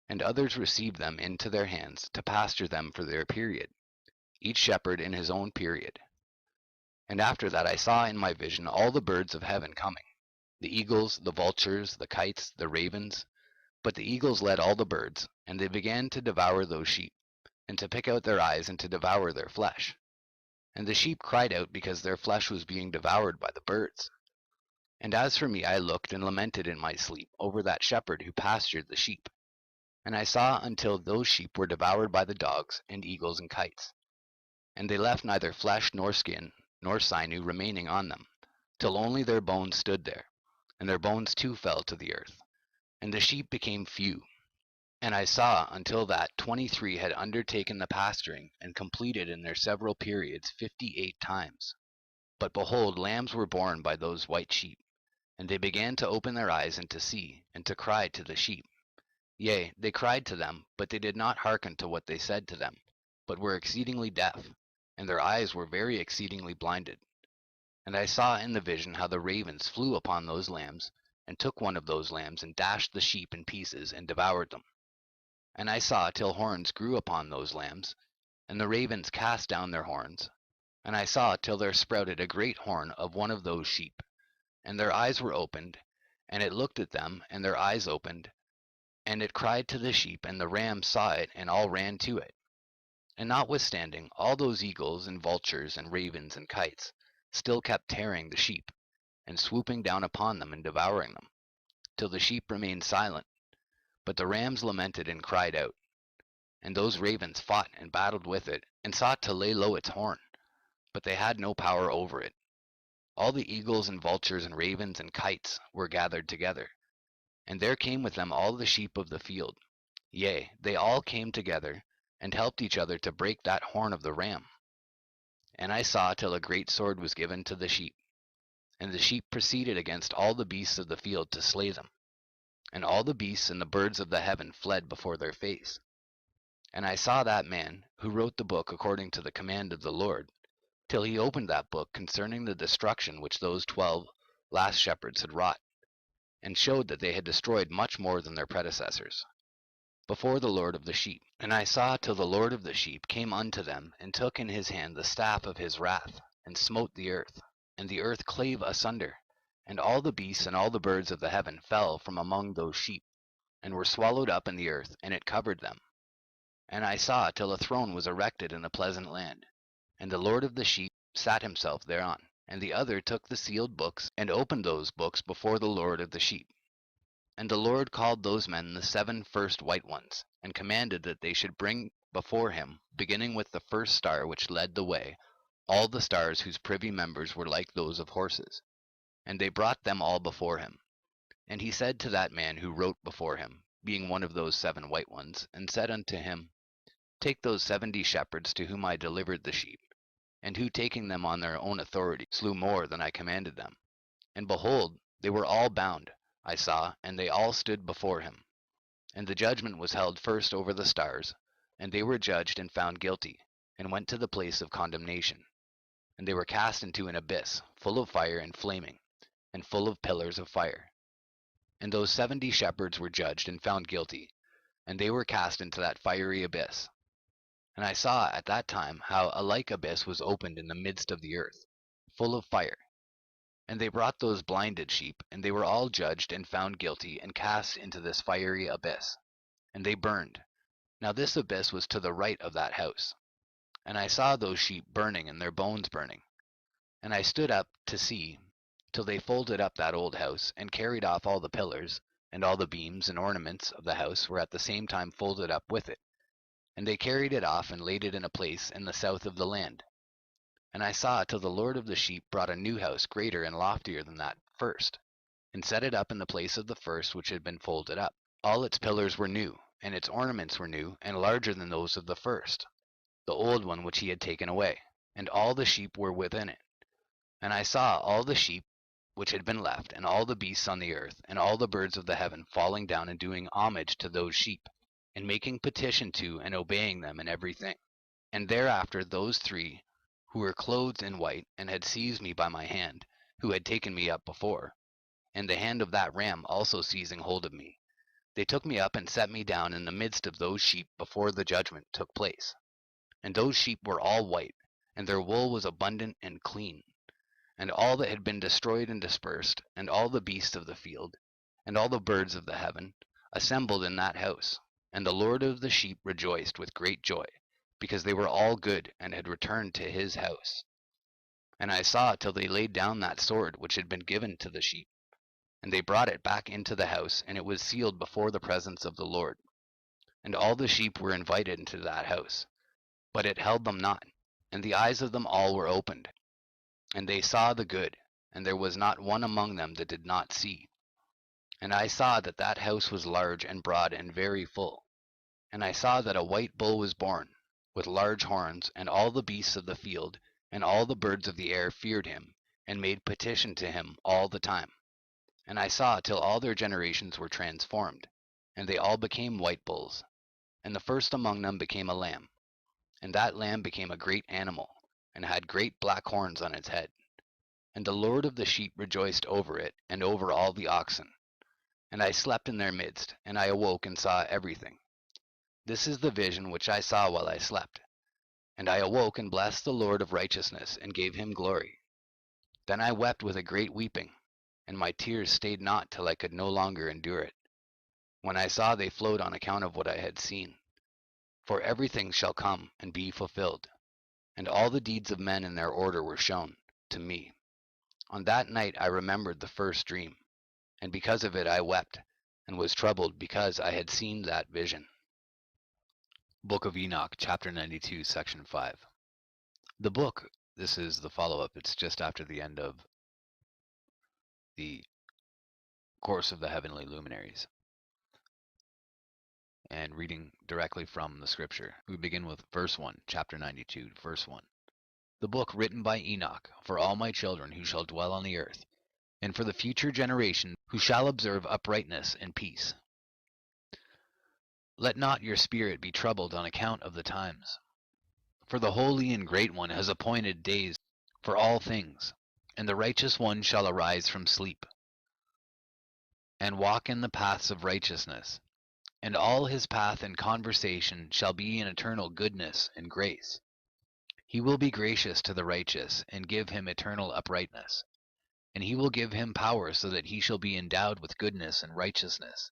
And others received them into their hands to pasture them for their period, each shepherd in his own period. And after that I saw in my vision all the birds of heaven coming, the eagles, the vultures, the kites, the ravens. But the eagles led all the birds, and they began to devour those sheep, and to pick out their eyes, and to devour their flesh. And the sheep cried out because their flesh was being devoured by the birds. And as for me, I looked and lamented in my sleep over that shepherd who pastured the sheep. And I saw until those sheep were devoured by the dogs, and eagles, and kites. And they left neither flesh nor skin, nor sinew remaining on them, till only their bones stood there, and their bones too fell to the earth. And the sheep became few. And I saw until that 23 had undertaken the pasturing, and completed in their several periods 58 times. But behold, lambs were born by those white sheep, and they began to open their eyes and to see, and to cry to the sheep. Yea, they cried to them, but they did not hearken to what they said to them, but were exceedingly deaf, and their eyes were very exceedingly blinded. And I saw in the vision how the ravens flew upon those lambs, and took one of those lambs, and dashed the sheep in pieces, and devoured them. And I saw till horns grew upon those lambs, And the ravens cast down their horns. And I saw till there sprouted a great horn of one of those sheep. And their eyes were opened, and it looked at them, and their eyes opened. And it cried to the sheep, and the rams saw it, and all ran to it. And notwithstanding, all those eagles and vultures and ravens and kites still kept tearing the sheep, and swooping down upon them and devouring them, till the sheep remained silent. But the rams lamented and cried out. And those ravens fought and battled with it, and sought to lay low its horn, but they had no power over it. All the eagles and vultures and ravens and kites were gathered together, and there came with them all the sheep of the field. Yea, they all came together, and helped each other to break that horn of the ram. And I saw till a great sword was given to the sheep. And the sheep proceeded against all the beasts of the field to slay them. And all the beasts and the birds of the heaven fled before their face. And I saw that man who wrote the book according to the command of the Lord, till he opened that book concerning the destruction which those 12 last shepherds had wrought, and showed that they had destroyed much more than their predecessors, before the Lord of the sheep. And I saw till the Lord of the sheep came unto them, and took in his hand the staff of his wrath, and smote the earth. And the earth clave asunder, and all the beasts and all the birds of the heaven fell from among those sheep, and were swallowed up in the earth, and it covered them. And I saw till a throne was erected in a pleasant land, and the Lord of the sheep sat himself thereon. And the other took the sealed books, and opened those books before the Lord of the sheep. And the Lord called those men the 7 first white ones, and commanded that they should bring before him, beginning with the first star which led the way, all the stars whose privy members were like those of horses. And they brought them all before him. And he said to that man who wrote before him, being one of those 7 white ones, and said unto him, Take those 70 shepherds to whom I delivered the sheep, and who taking them on their own authority slew more than I commanded them. And behold, they were all bound, I saw, and they all stood before him. And the judgment was held first over the stars, and they were judged and found guilty, and went to the place of condemnation. And they were cast into an abyss, full of fire and flaming, and full of pillars of fire. And those 70 shepherds were judged and found guilty, and they were cast into that fiery abyss. And I saw at that time how a like abyss was opened in the midst of the earth, full of fire. And they brought those blinded sheep, and they were all judged and found guilty, and cast into this fiery abyss. And they burned. Now this abyss was to the right of that house. And I saw those sheep burning, and their bones burning. And I stood up to see, till they folded up that old house, and carried off all the pillars, and all the beams and ornaments of the house were at the same time folded up with it. And they carried it off, and laid it in a place in the south of the land. And I saw till the Lord of the sheep brought a new house greater and loftier than that first, and set it up in the place of the first which had been folded up. All its pillars were new, and its ornaments were new, and larger than those of the first, the old one which he had taken away, and all the sheep were within it. And I saw all the sheep which had been left, and all the beasts on the earth, and all the birds of the heaven falling down and doing homage to those sheep, and making petition to and obeying them in everything. And thereafter those 3 who were clothed in white, and had seized me by my hand, who had taken me up before, and the hand of that ram also seizing hold of me, they took me up and set me down in the midst of those sheep before the judgment took place. And those sheep were all white, and their wool was abundant and clean. And all that had been destroyed and dispersed, and all the beasts of the field, and all the birds of the heaven, assembled in that house. And the Lord of the sheep rejoiced with great joy, because they were all good, and had returned to his house. And I saw till they laid down that sword which had been given to the sheep. And they brought it back into the house, and it was sealed before the presence of the Lord. And all the sheep were invited into that house, but it held them not. And the eyes of them all were opened, and they saw the good, and there was not one among them that did not see. And I saw that that house was large and broad and very full. And I saw that a white bull was born, with large horns, and all the beasts of the field, and all the birds of the air feared him, and made petition to him all the time. And I saw till all their generations were transformed, and they all became white bulls. And the first among them became a lamb, and that lamb became a great animal, and had great black horns on its head. And the Lord of the sheep rejoiced over it, and over all the oxen. And I slept in their midst, and I awoke and saw everything. This is the vision which I saw while I slept. And I awoke and blessed the Lord of righteousness, and gave him glory. Then I wept with a great weeping, and my tears stayed not till I could no longer endure it, when I saw they flowed on account of what I had seen. For everything shall come and be fulfilled, and all the deeds of men in their order were shown to me. On that night I remembered the first dream, and because of it I wept, and was troubled because I had seen that vision. Book of Enoch, chapter 92, section 5. The book, this is the follow-up. It's just after the end of the course of the heavenly luminaries. And reading directly from the scripture, we begin with verse 1, chapter 92, verse 1. The book written by Enoch, for all my children who shall dwell on the earth, and for the future generation who shall observe uprightness and peace. Let not your spirit be troubled on account of the times. For the Holy and Great One has appointed days for all things, and the righteous one shall arise from sleep, and walk in the paths of righteousness, and all his path and conversation shall be in eternal goodness and grace. He will be gracious to the righteous, and give him eternal uprightness, and he will give him power so that he shall be endowed with goodness and righteousness,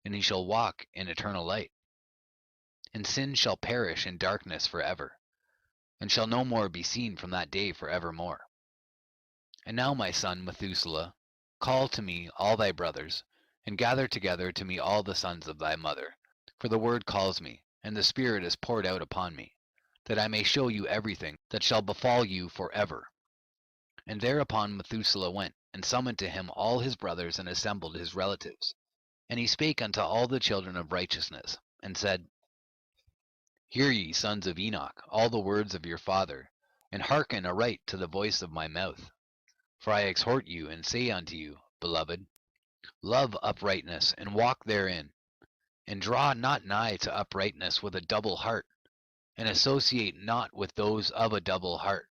and he shall walk in eternal light. And sin shall perish in darkness forever, and shall no more be seen from that day forevermore. And now, my son Methuselah, call to me all thy brothers, and gather together to me all the sons of thy mother, for the word calls me, and the Spirit is poured out upon me, that I may show you everything that shall befall you forever. And thereupon Methuselah went, and summoned to him all his brothers, and assembled his relatives. And he spake unto all the children of righteousness, and said, Hear ye, sons of Enoch, all the words of your father, and hearken aright to the voice of my mouth. For I exhort you, and say unto you, beloved, love uprightness, and walk therein, and draw not nigh to uprightness with a double heart, and associate not with those of a double heart.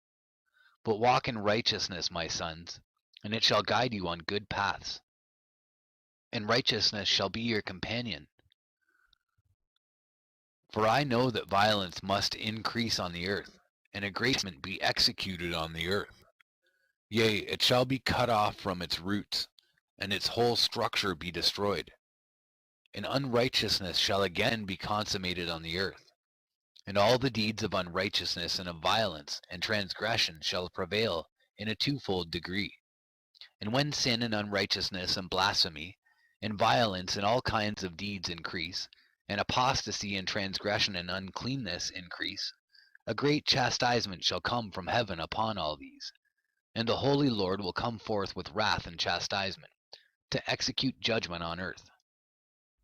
But walk in righteousness, my sons, and it shall guide you on good paths. And righteousness shall be your companion. For I know that violence must increase on the earth, and aggrandizement be executed on the earth. Yea, it shall be cut off from its roots, and its whole structure be destroyed. And unrighteousness shall again be consummated on the earth, and all the deeds of unrighteousness and of violence and transgression shall prevail in a twofold degree. And when sin and unrighteousness and blasphemy and violence and all kinds of deeds increase, and apostasy and transgression and uncleanness increase, a great chastisement shall come from heaven upon all these. And the Holy Lord will come forth with wrath and chastisement, to execute judgment on earth.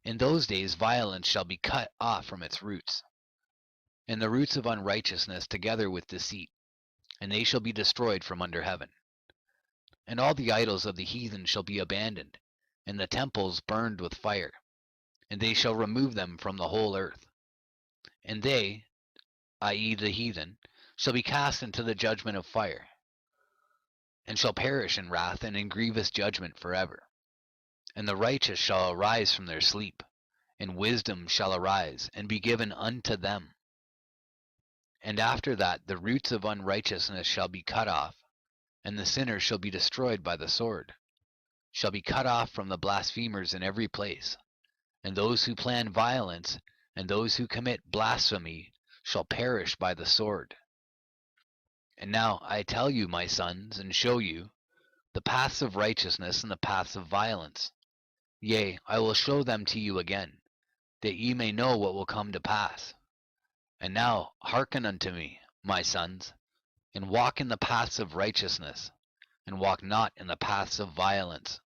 In those days violence shall be cut off from its roots, and the roots of unrighteousness together with deceit, and they shall be destroyed from under heaven. And all the idols of the heathen shall be abandoned, and the temples burned with fire, and they shall remove them from the whole earth. And they, i.e. the heathen, shall be cast into the judgment of fire, and shall perish in wrath and in grievous judgment forever. And the righteous shall arise from their sleep, and wisdom shall arise, and be given unto them. And after that the roots of unrighteousness shall be cut off, and the sinner shall be destroyed by the sword, shall be cut off from the blasphemers in every place, and those who plan violence, and those who commit blasphemy, shall perish by the sword. And now I tell you, my sons, and show you the paths of righteousness and the paths of violence. Yea, I will show them to you again, that ye may know what will come to pass. And now hearken unto me, my sons, and walk in the paths of righteousness, and walk not in the paths of violence.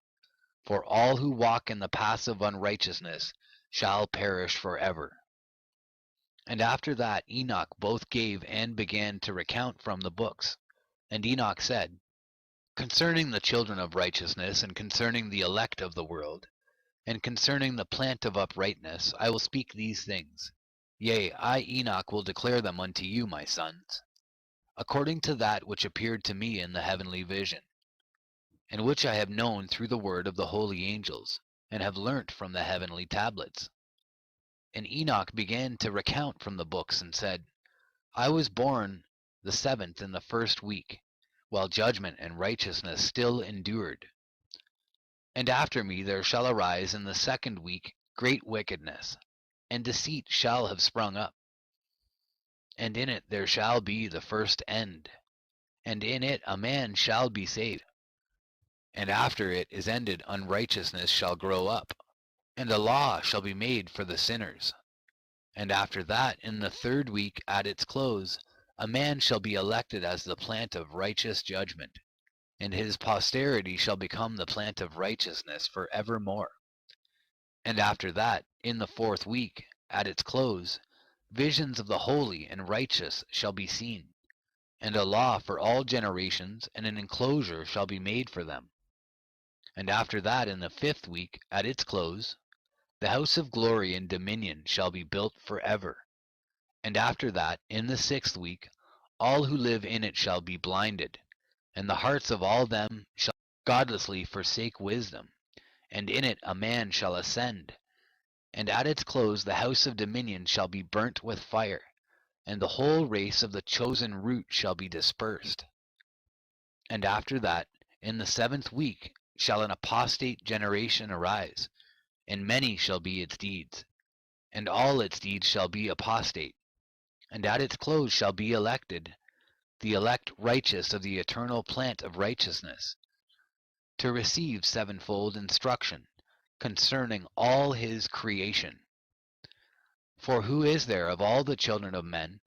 For all who walk in the paths of unrighteousness shall perish forever. And after that Enoch both gave and began to recount from the books. And Enoch said, Concerning the children of righteousness, and concerning the elect of the world, and concerning the plant of uprightness, I will speak these things. Yea, I Enoch will declare them unto you, my sons, according to that which appeared to me in the heavenly vision, and which I have known through the word of the holy angels, and have learnt from the heavenly tablets. And Enoch began to recount from the books, and said, I was born the 7th in the 1st week, while judgment and righteousness still endured. And after me there shall arise in the 2nd week great wickedness, and deceit shall have sprung up. And in it there shall be the first end, and in it a man shall be saved. And after it is ended unrighteousness shall grow up, and a law shall be made for the sinners. And after that, in the 3rd week at its close, a man shall be elected as the plant of righteous judgment, and his posterity shall become the plant of righteousness for evermore. And after that, in the 4th week, at its close, visions of the holy and righteous shall be seen, and a law for all generations, and an enclosure shall be made for them. And after that, in the 5th week, at its close, the house of glory and dominion shall be built forever. And after that, in the 6th week, all who live in it shall be blinded, and the hearts of all them shall godlessly forsake wisdom, and in it a man shall ascend. And at its close the house of dominion shall be burnt with fire, and the whole race of the chosen root shall be dispersed. And after that, in the 7th week, shall an apostate generation arise, and many shall be its deeds, and all its deeds shall be apostate. And at its close shall be elected the elect righteous of the eternal plant of righteousness, to receive sevenfold instruction concerning all his creation. For who is there of all the children of men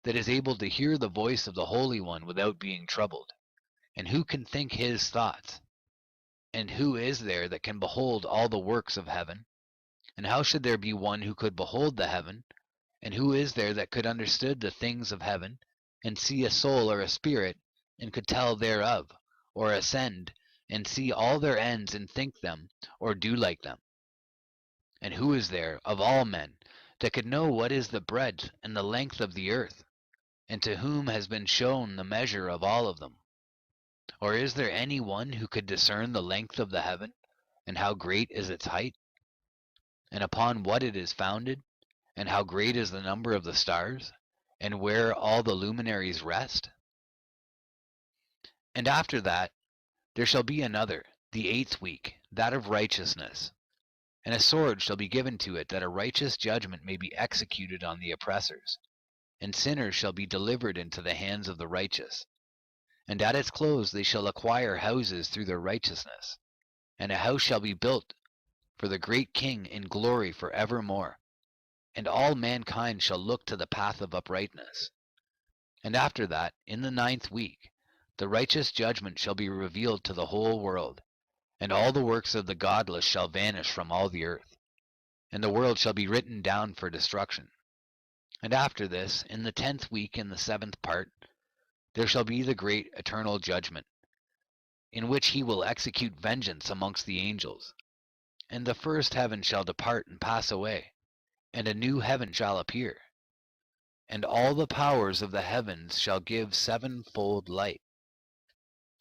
that is able to hear the voice of the Holy One without being troubled? And who can think his thoughts? And who is there that can behold all the works of heaven? And how should there be one who could behold the heaven? And who is there that could understood the things of heaven, and see a soul or a spirit, and could tell thereof, or ascend, and see all their ends, and think them, or do like them? And who is there, of all men, that could know what is the breadth and the length of the earth, and to whom has been shown the measure of all of them? Or is there any one who could discern the length of the heaven, and how great is its height, and upon what it is founded, and how great is the number of the stars, and where all the luminaries rest? And after that there shall be another, the 8th week, that of righteousness. And a sword shall be given to it, that a righteous judgment may be executed on the oppressors, and sinners shall be delivered into the hands of the righteous. And at its close they shall acquire houses through their righteousness, and a house shall be built for the great King in glory for evermore. And all mankind shall look to the path of uprightness. And after that, in the 9th week, the righteous judgment shall be revealed to the whole world, and all the works of the godless shall vanish from all the earth, and the world shall be written down for destruction. And after this, in the 10th week, in the 7th part, there shall be the great eternal judgment, in which he will execute vengeance amongst the angels. And the first heaven shall depart and pass away, and a new heaven shall appear. And all the powers of the heavens shall give sevenfold light.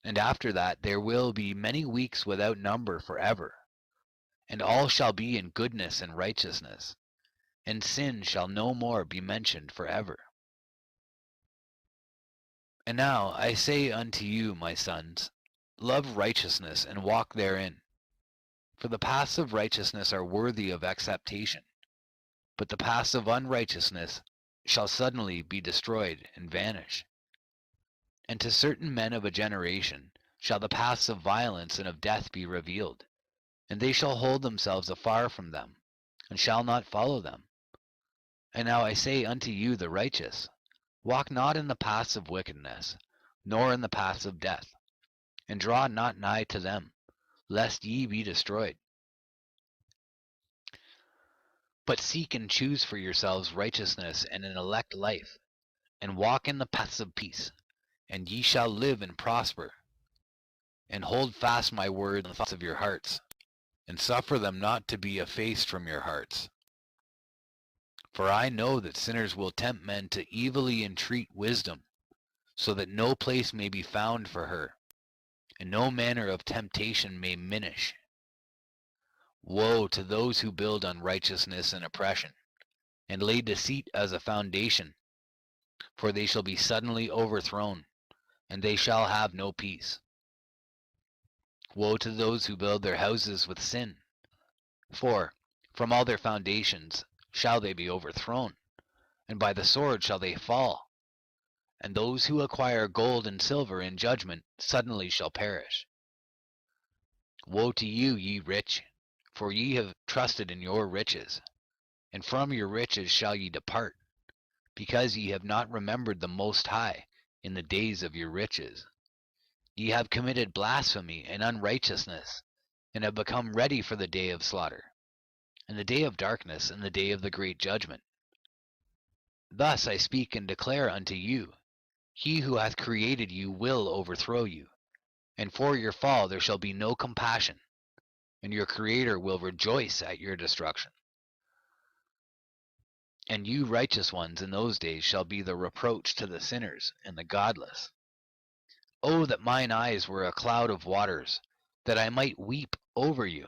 And after that there will be many weeks without number forever. And all shall be in goodness and righteousness, and sin shall no more be mentioned forever. And now I say unto you, my sons, love righteousness and walk therein. For the paths of righteousness are worthy of acceptation, but the paths of unrighteousness shall suddenly be destroyed and vanish. And to certain men of a generation shall the paths of violence and of death be revealed, and they shall hold themselves afar from them, and shall not follow them. And now I say unto you the righteous, walk not in the paths of wickedness, nor in the paths of death, and draw not nigh to them, lest ye be destroyed. But seek and choose for yourselves righteousness and an elect life, and walk in the paths of peace, and ye shall live and prosper. And hold fast my word in the thoughts of your hearts, and suffer them not to be effaced from your hearts. For I know that sinners will tempt men to evilly entreat wisdom, so that no place may be found for her, and no manner of temptation may minish. Woe to those who build unrighteousness and oppression, and lay deceit as a foundation, for they shall be suddenly overthrown, and they shall have no peace. Woe to those who build their houses with sin, for from all their foundations shall they be overthrown, and by the sword shall they fall. And those who acquire gold and silver in judgment suddenly shall perish. Woe to you, ye rich, for ye have trusted in your riches, and from your riches shall ye depart, because ye have not remembered the Most High in the days of your riches. Ye have committed blasphemy and unrighteousness, and have become ready for the day of slaughter, and the day of darkness, and the day of the great judgment. Thus I speak and declare unto you, he who hath created you will overthrow you, and for your fall there shall be no compassion, and your Creator will rejoice at your destruction. And you righteous ones in those days shall be the reproach to the sinners and the godless. Oh, that mine eyes were a cloud of waters, that I might weep over you,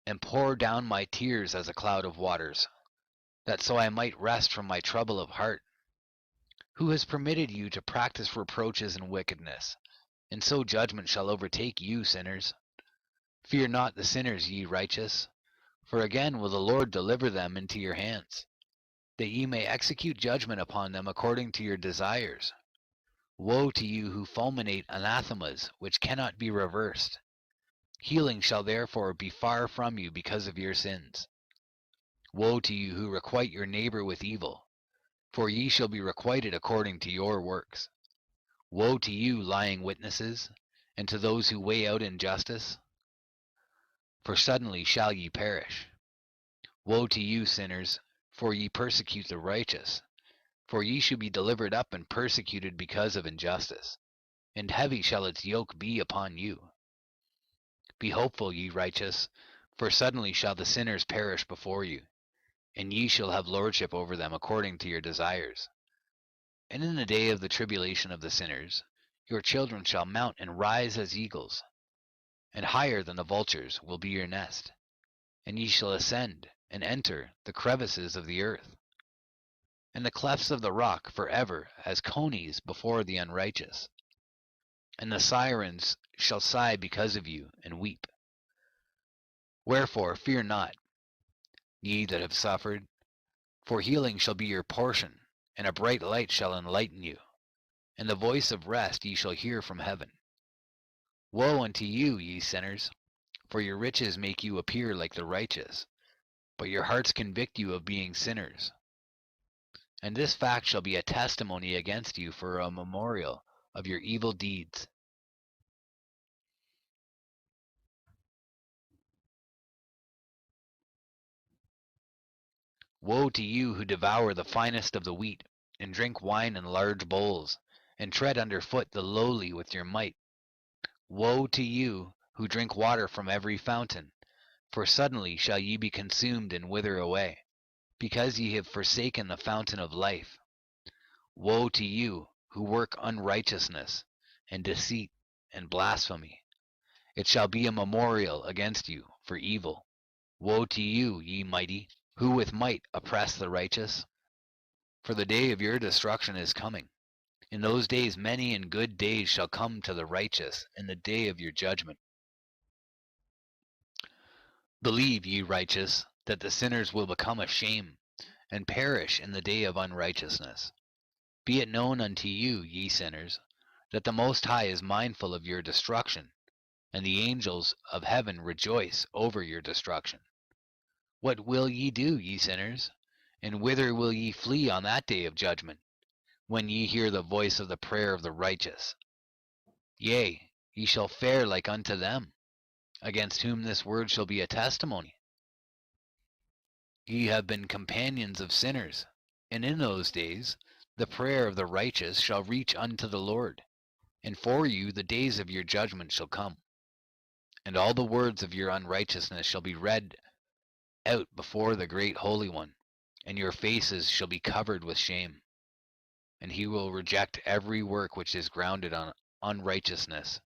and pour down my tears as a cloud of waters, that so I might rest from my trouble of heart. Who has permitted you to practice reproaches and wickedness? And so judgment shall overtake you, sinners. Fear not the sinners, ye righteous, for again will the Lord deliver them into your hands, that ye may execute judgment upon them according to your desires. Woe to you who fulminate anathemas which cannot be reversed. Healing shall therefore be far from you because of your sins. Woe to you who requite your neighbor with evil, for ye shall be requited according to your works. Woe to you, lying witnesses, and to those who weigh out injustice, for suddenly shall ye perish. Woe to you, sinners, for ye persecute the righteous, for ye shall be delivered up and persecuted because of injustice, and heavy shall its yoke be upon you. Be hopeful, ye righteous, for suddenly shall the sinners perish before you, and ye shall have lordship over them according to your desires. And in the day of the tribulation of the sinners, your children shall mount and rise as eagles, and higher than the vultures will be your nest, and ye shall ascend and enter the crevices of the earth, and the clefts of the rock forever as conies before the unrighteous. And the sirens shall sigh because of you, and weep. Wherefore fear not, ye that have suffered, for healing shall be your portion, and a bright light shall enlighten you, and the voice of rest ye shall hear from heaven. Woe unto you, ye sinners, for your riches make you appear like the righteous, but your hearts convict you of being sinners. And this fact shall be a testimony against you for a memorial of your evil deeds. Woe to you who devour the finest of the wheat, and drink wine in large bowls, and tread under foot the lowly with your might. Woe to you who drink water from every fountain, for suddenly shall ye be consumed and wither away, because ye have forsaken the fountain of life. Woe to you who work unrighteousness, and deceit, and blasphemy. It shall be a memorial against you for evil. Woe to you, ye mighty, who with might oppress the righteous. For the day of your destruction is coming. In those days many and good days shall come to the righteous, in the day of your judgment. Believe, ye righteous, that the sinners will become a shame, and perish in the day of unrighteousness. Be it known unto you, ye sinners, that the Most High is mindful of your destruction, and the angels of heaven rejoice over your destruction. What will ye do, ye sinners? And whither will ye flee on that day of judgment, when ye hear the voice of the prayer of the righteous? Yea, ye shall fare like unto them, against whom this word shall be a testimony. Ye have been companions of sinners, and in those days the prayer of the righteous shall reach unto the Lord, and for you the days of your judgment shall come, and all the words of your unrighteousness shall be read out before the great Holy One, and your faces shall be covered with shame, and he will reject every work which is grounded on unrighteousness.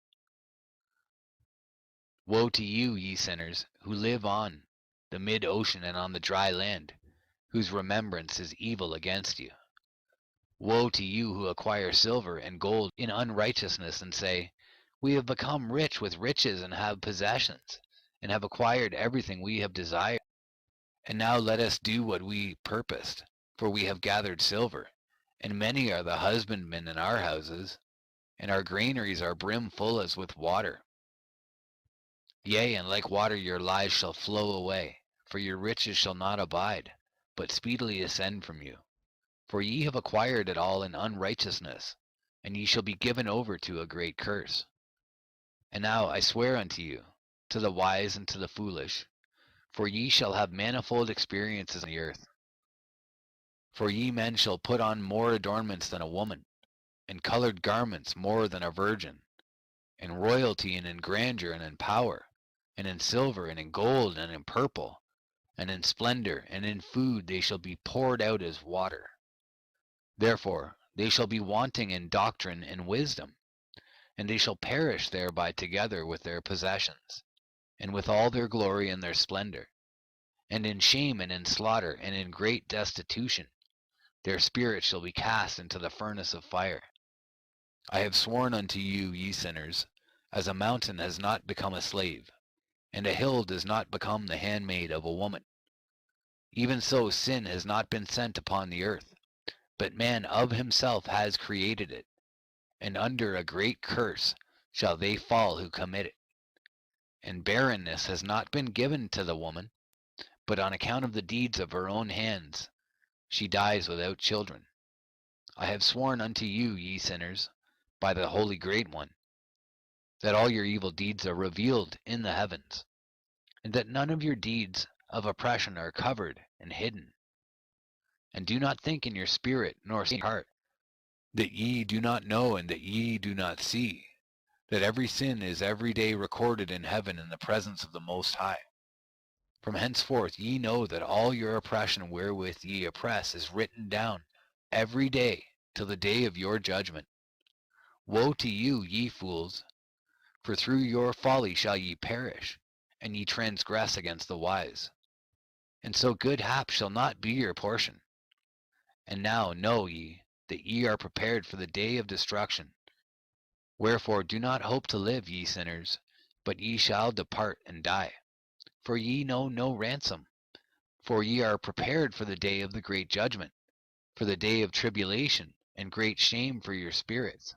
Woe to you, ye sinners, who live on the mid-ocean and on the dry land, whose remembrance is evil against you. Woe to you who acquire silver and gold in unrighteousness, and say, We have become rich with riches and have possessions, and have acquired everything we have desired. And now let us do what we purposed, for we have gathered silver, and many are the husbandmen in our houses, and our granaries are brimful as with water. Yea, and like water your lies shall flow away, for your riches shall not abide, but speedily ascend from you. For ye have acquired it all in unrighteousness, and ye shall be given over to a great curse. And now I swear unto you, to the wise and to the foolish, for ye shall have manifold experiences on the earth. For ye men shall put on more adornments than a woman, and colored garments more than a virgin, in royalty and in grandeur and in power, and in silver and in gold and in purple, and in splendor and in food they shall be poured out as water. Therefore they shall be wanting in doctrine and wisdom, and they shall perish thereby together with their possessions, and with all their glory and their splendor, and in shame and in slaughter and in great destitution. Their spirits shall be cast into the furnace of fire. I have sworn unto you, ye sinners, as a mountain has not become a slave, and a hill does not become the handmaid of a woman. Even so sin has not been sent upon the earth, but man of himself has created it, and under a great curse shall they fall who commit it. And barrenness has not been given to the woman, but on account of the deeds of her own hands she dies without children. I have sworn unto you, ye sinners, by the Holy Great One, that all your evil deeds are revealed in the heavens, and that none of your deeds of oppression are covered and hidden. And do not think in your spirit nor in your heart, that ye do not know and that ye do not see, that every sin is every day recorded in heaven in the presence of the Most High. From henceforth ye know that all your oppression wherewith ye oppress is written down every day till the day of your judgment. Woe to you, ye fools! For through your folly shall ye perish, and ye transgress against the wise. And so good hap shall not be your portion. And now know ye that ye are prepared for the day of destruction. Wherefore do not hope to live, ye sinners, but ye shall depart and die. For ye know no ransom. For ye are prepared for the day of the great judgment, for the day of tribulation and great shame for your spirits.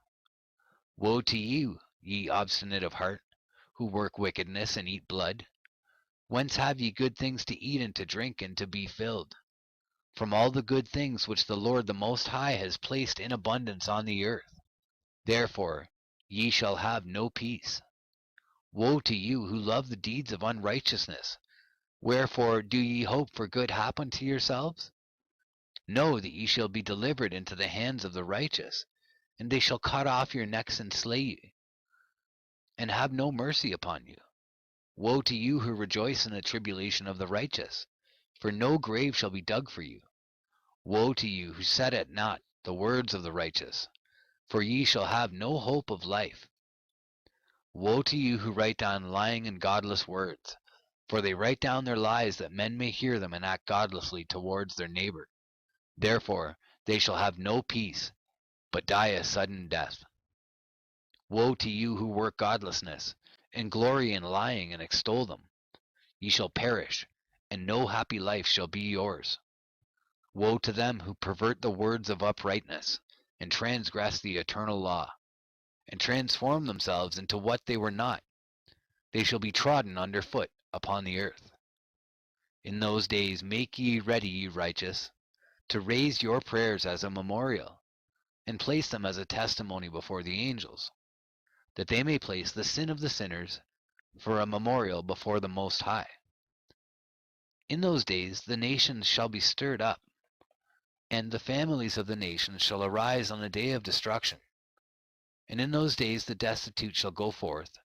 Woe to you, ye obstinate of heart, who work wickedness and eat blood. Whence have ye good things to eat and to drink and to be filled? From all the good things which the Lord the Most High has placed in abundance on the earth. Therefore ye shall have no peace. Woe to you who love the deeds of unrighteousness. Wherefore do ye hope for good hap unto yourselves? Know that ye shall be delivered into the hands of the righteous, and they shall cut off your necks and slay you, and have no mercy upon you. Woe to you who rejoice in the tribulation of the righteous, for no grave shall be dug for you. Woe to you who set at naught the words of the righteous, for ye shall have no hope of life. Woe to you who write down lying and godless words, for they write down their lies that men may hear them and act godlessly towards their neighbor. Therefore they shall have no peace, but die a sudden death. Woe to you who work godlessness, and glory in lying and extol them. Ye shall perish, and no happy life shall be yours. Woe to them who pervert the words of uprightness, and transgress the eternal law, and transform themselves into what they were not. They shall be trodden under foot upon the earth. In those days make ye ready, ye righteous, to raise your prayers as a memorial, and place them as a testimony before the angels, that they may place the sin of the sinners for a memorial before the Most High. In those days the nations shall be stirred up, and the families of the nations shall arise on the day of destruction. And in those days the destitute shall go forth,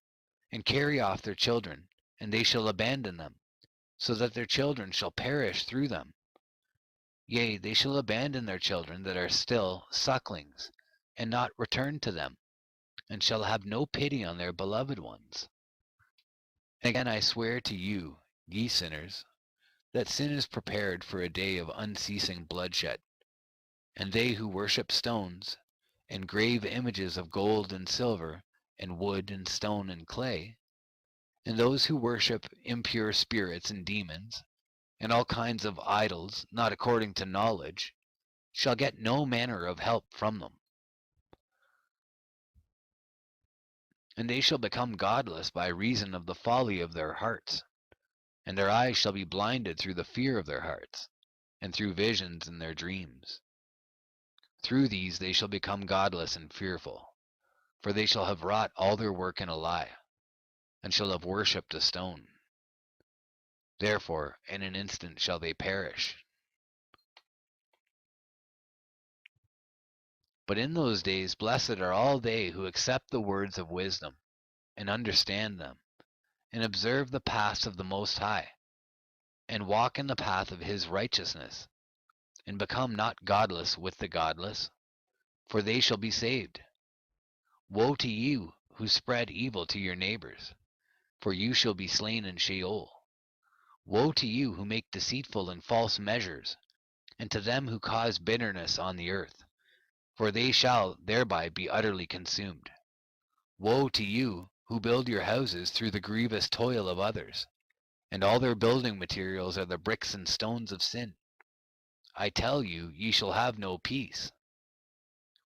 and carry off their children, and they shall abandon them, so that their children shall perish through them. Yea, they shall abandon their children that are still sucklings, and not return to them, and shall have no pity on their beloved ones. Again I swear to you, ye sinners, that sin is prepared for a day of unceasing bloodshed, and they who worship stones, and grave images of gold and silver, and wood and stone and clay, and those who worship impure spirits and demons, and all kinds of idols not according to knowledge, shall get no manner of help from them. And they shall become godless by reason of the folly of their hearts, and their eyes shall be blinded through the fear of their hearts, and through visions in their dreams. Through these they shall become godless and fearful, for they shall have wrought all their work in a lie, and shall have worshipped a stone. Therefore in an instant shall they perish. But in those days blessed are all they who accept the words of wisdom, and understand them, and observe the paths of the Most High, and walk in the path of his righteousness, and become not godless with the godless, for they shall be saved. Woe to you who spread evil to your neighbors, for you shall be slain in Sheol. Woe to you who make deceitful and false measures, and to them who cause bitterness on the earth, for they shall thereby be utterly consumed. Woe to you who build your houses through the grievous toil of others, and all their building materials are the bricks and stones of sin. I tell you, ye shall have no peace.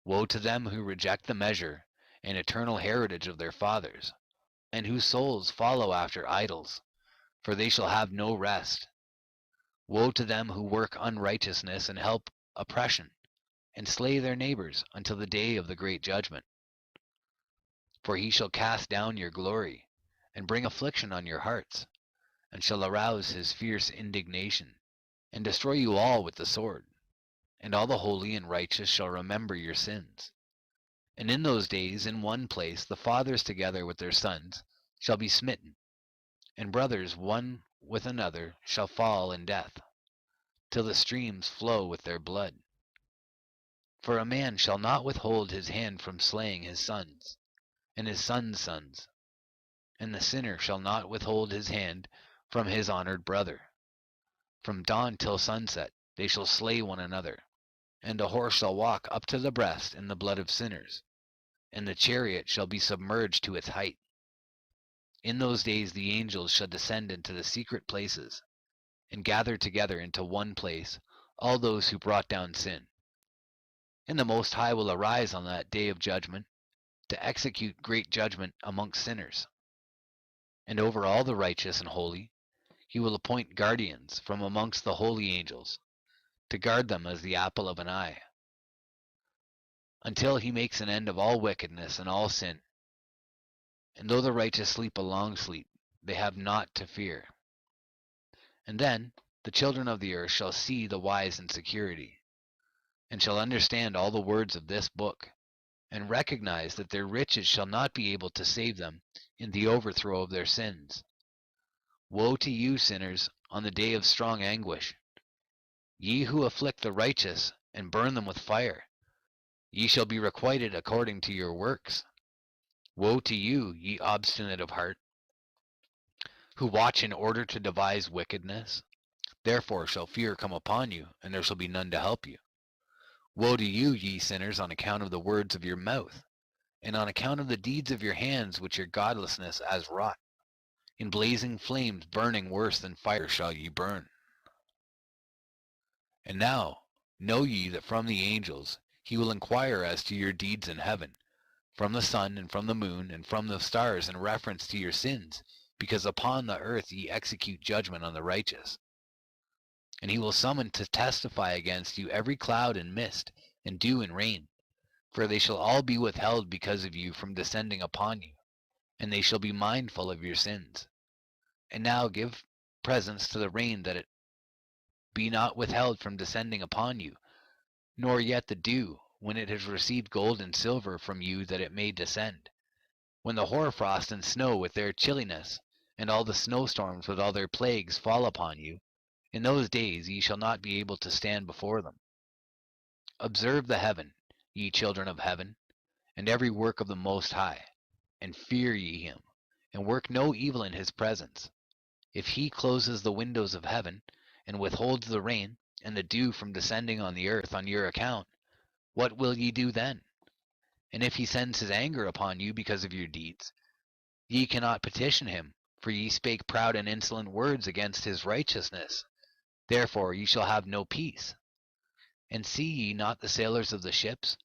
Woe to them who reject the measure and eternal heritage of their fathers, and whose souls follow after idols, for they shall have no rest. Woe to them who work unrighteousness and help oppression, and slay their neighbors until the day of the great judgment. For he shall cast down your glory, and bring affliction on your hearts, and shall arouse his fierce indignation, and destroy you all with the sword. And all the holy and righteous shall remember your sins. And in those days, in one place, the fathers together with their sons shall be smitten, and brothers one with another shall fall in death, till the streams flow with their blood. For a man shall not withhold his hand from slaying his sons, and his sons' sons, and the sinner shall not withhold his hand from his honored brother. From dawn till sunset they shall slay one another, and a horse shall walk up to the breast in the blood of sinners, and the chariot shall be submerged to its height. In those days the angels shall descend into the secret places, and gather together into one place all those who brought down sin. And the Most High will arise on that day of judgment, to execute great judgment amongst sinners. And over all the righteous and holy he will appoint guardians from amongst the holy angels, to guard them as the apple of an eye, until he makes an end of all wickedness and all sin. And though the righteous sleep a long sleep, they have naught to fear. And then the children of the earth shall see the wise in security, and shall understand all the words of this book, and recognize that their riches shall not be able to save them in the overthrow of their sins. Woe to you, sinners, on the day of strong anguish! Ye who afflict the righteous and burn them with fire, ye shall be requited according to your works. Woe to you, ye obstinate of heart, who watch in order to devise wickedness! Therefore shall fear come upon you, and there shall be none to help you. Woe to you, ye sinners, on account of the words of your mouth, and on account of the deeds of your hands which your godlessness has wrought. In blazing flames burning worse than fire shall ye burn. And now know ye that from the angels he will inquire as to your deeds in heaven, from the sun and from the moon and from the stars in reference to your sins, because upon the earth ye execute judgment on the righteous. And he will summon to testify against you every cloud and mist, and dew and rain, for they shall all be withheld because of you from descending upon you, and they shall be mindful of your sins. And now give presents to the rain, that it be not withheld from descending upon you, nor yet the dew, when it has received gold and silver from you, that it may descend. When the hoarfrost and snow with their chilliness, and all the snowstorms with all their plagues fall upon you, in those days ye shall not be able to stand before them. Observe the heaven, ye children of heaven, and every work of the Most High, and fear ye him, and work no evil in his presence. If he closes the windows of heaven, and withholds the rain and the dew from descending on the earth on your account, what will ye do then? And if he sends his anger upon you because of your deeds, ye cannot petition him, for ye spake proud and insolent words against his righteousness. Therefore ye shall have no peace. And see ye not the sailors of the ships,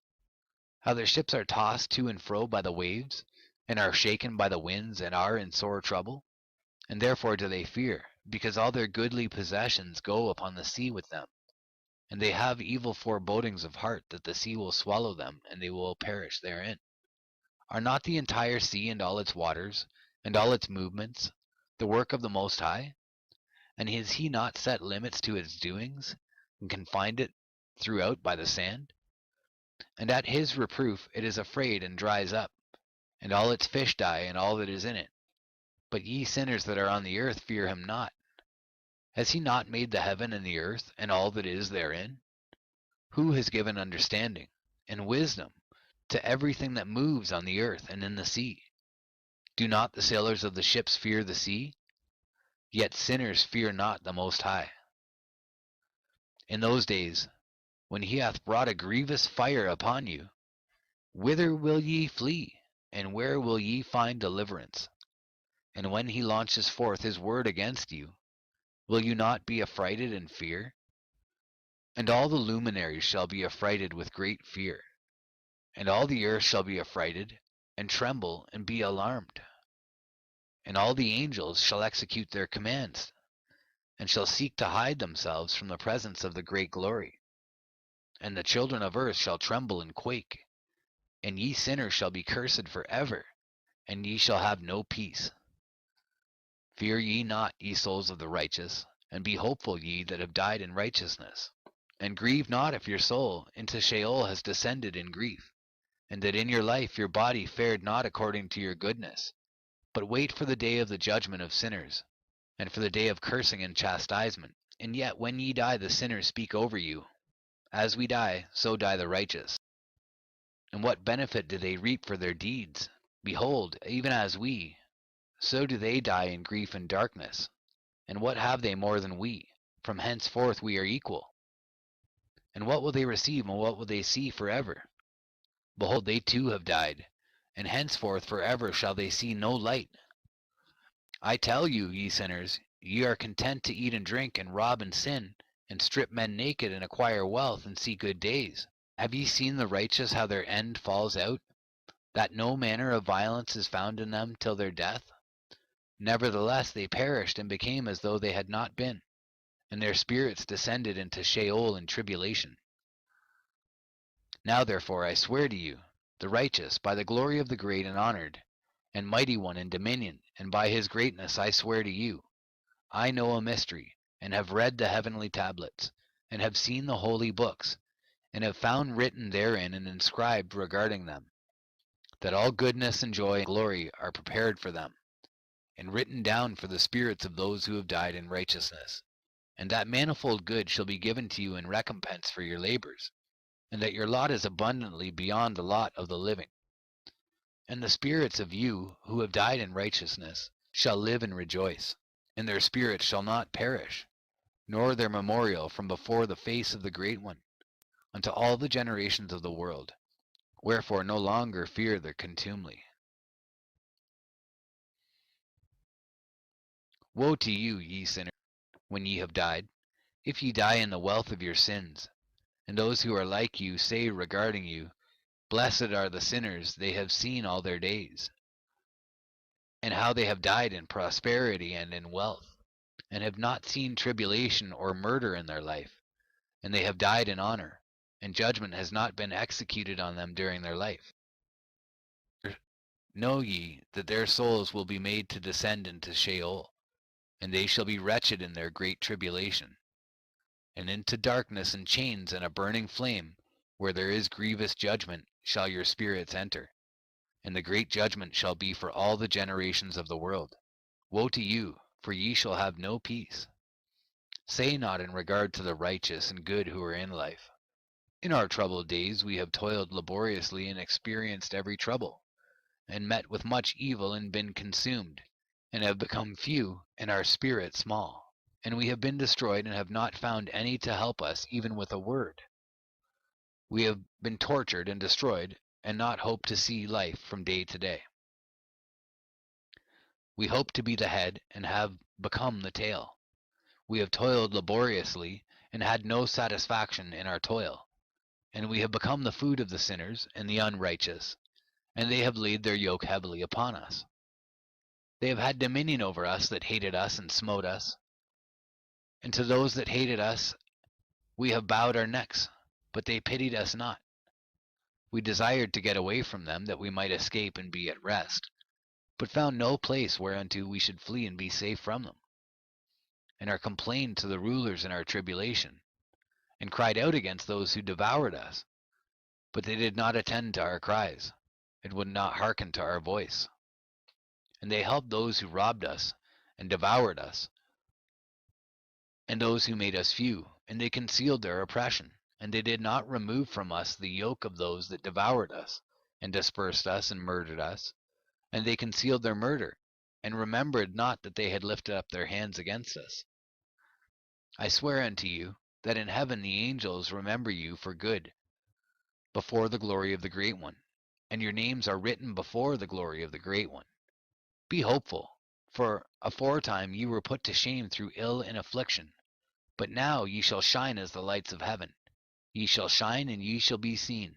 how their ships are tossed to and fro by the waves, and are shaken by the winds, and are in sore trouble? And therefore do they fear, because all their goodly possessions go upon the sea with them. And they have evil forebodings of heart that the sea will swallow them, and they will perish therein. Are not the entire sea and all its waters, and all its movements, the work of the Most High? And has he not set limits to its doings, and confined it throughout by the sand? And at his reproof it is afraid and dries up, and all its fish die, and all that is in it. But ye sinners that are on the earth fear him not. Has he not made the heaven and the earth, and all that is therein? Who has given understanding and wisdom to everything that moves on the earth and in the sea? Do not the sailors of the ships fear the sea? Yet sinners fear not the Most High. In those days, when he hath brought a grievous fire upon you, whither will ye flee, and where will ye find deliverance? And when he launches forth his word against you, will you not be affrighted and fear? And all the luminaries shall be affrighted with great fear, and all the earth shall be affrighted, and tremble, and be alarmed. And all the angels shall execute their commands, and shall seek to hide themselves from the presence of the great glory. And the children of earth shall tremble and quake, and ye sinners shall be cursed for ever, and ye shall have no peace. Fear ye not, ye souls of the righteous, and be hopeful, ye that have died in righteousness. And grieve not if your soul into Sheol has descended in grief, and that in your life your body fared not according to your goodness. But wait for the day of the judgment of sinners, and for the day of cursing and chastisement. And yet when ye die, the sinners speak over you. As we die, so die the righteous. And what benefit do they reap for their deeds? Behold, even as we, so do they die in grief and darkness. And what have they more than we? From henceforth we are equal. And what will they receive, and what will they see forever? Behold, they too have died, and henceforth forever shall they see no light. I tell you, ye sinners, ye are content to eat and drink, and rob and sin, and strip men naked, and acquire wealth, and see good days. Have ye seen the righteous, how their end falls out, that no manner of violence is found in them till their death? Nevertheless they perished, and became as though they had not been, and their spirits descended into Sheol in tribulation. Now therefore I swear to you, the righteous, by the glory of the great and honored, and mighty one in dominion, and by his greatness I swear to you, I know a mystery, and have read the heavenly tablets, and have seen the holy books, and have found written therein and inscribed regarding them, that all goodness and joy and glory are prepared for them, and written down for the spirits of those who have died in righteousness, and that manifold good shall be given to you in recompense for your labors, and that your lot is abundantly beyond the lot of the living. And the spirits of you who have died in righteousness shall live and rejoice, and their spirits shall not perish, nor their memorial from before the face of the Great One, unto all the generations of the world. Wherefore no longer fear the contumely. Woe to you, ye sinners, when ye have died, if ye die in the wealth of your sins. And those who are like you say regarding you, Blessed are the sinners, they have seen all their days. And how they have died in prosperity and in wealth, and have not seen tribulation or murder in their life. And they have died in honor, and judgment has not been executed on them during their life. Know ye that their souls will be made to descend into Sheol, and they shall be wretched in their great tribulation, and into darkness and chains and a burning flame, where there is grievous judgment, shall your spirits enter, and the great judgment shall be for all the generations of the world. Woe to you, for ye shall have no peace. Say not in regard to the righteous and good who are in life, In our troubled days we have toiled laboriously and experienced every trouble, and met with much evil and been consumed, and have become few, and our spirit small. And we have been destroyed and have not found any to help us even with a word. We have been tortured and destroyed, and not hope to see life from day to day. We hope to be the head, and have become the tail. We have toiled laboriously, and had no satisfaction in our toil. And we have become the food of the sinners and the unrighteous, and they have laid their yoke heavily upon us. They have had dominion over us that hated us and smote us. And to those that hated us we have bowed our necks, but they pitied us not. We desired to get away from them, that we might escape and be at rest, but found no place whereunto we should flee and be safe from them. And are complained to the rulers in our tribulation, and cried out against those who devoured us. But they did not attend to our cries, and would not hearken to our voice. And they helped those who robbed us, and devoured us, and those who made us few, and they concealed their oppression. And they did not remove from us the yoke of those that devoured us, and dispersed us, and murdered us. And they concealed their murder, and remembered not that they had lifted up their hands against us. I swear unto you, that in heaven the angels remember you for good, before the glory of the Great One, and your names are written before the glory of the Great One. Be hopeful, for aforetime ye were put to shame through ill and affliction, but now ye shall shine as the lights of heaven. Ye shall shine, and ye shall be seen,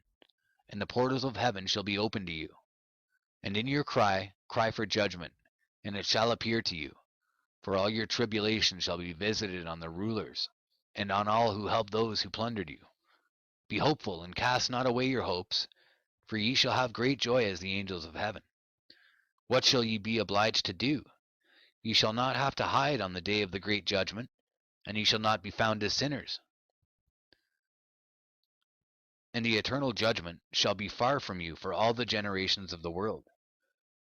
and the portals of heaven shall be opened to you. And in your cry for judgment, and it shall appear to you. For all your tribulation shall be visited on the rulers, and on all who help those who plundered you. Be hopeful, and cast not away your hopes, for ye shall have great joy as the angels of heaven. What shall ye be obliged to do? Ye shall not have to hide on the day of the great judgment, and ye shall not be found as sinners. And the eternal judgment shall be far from you for all the generations of the world.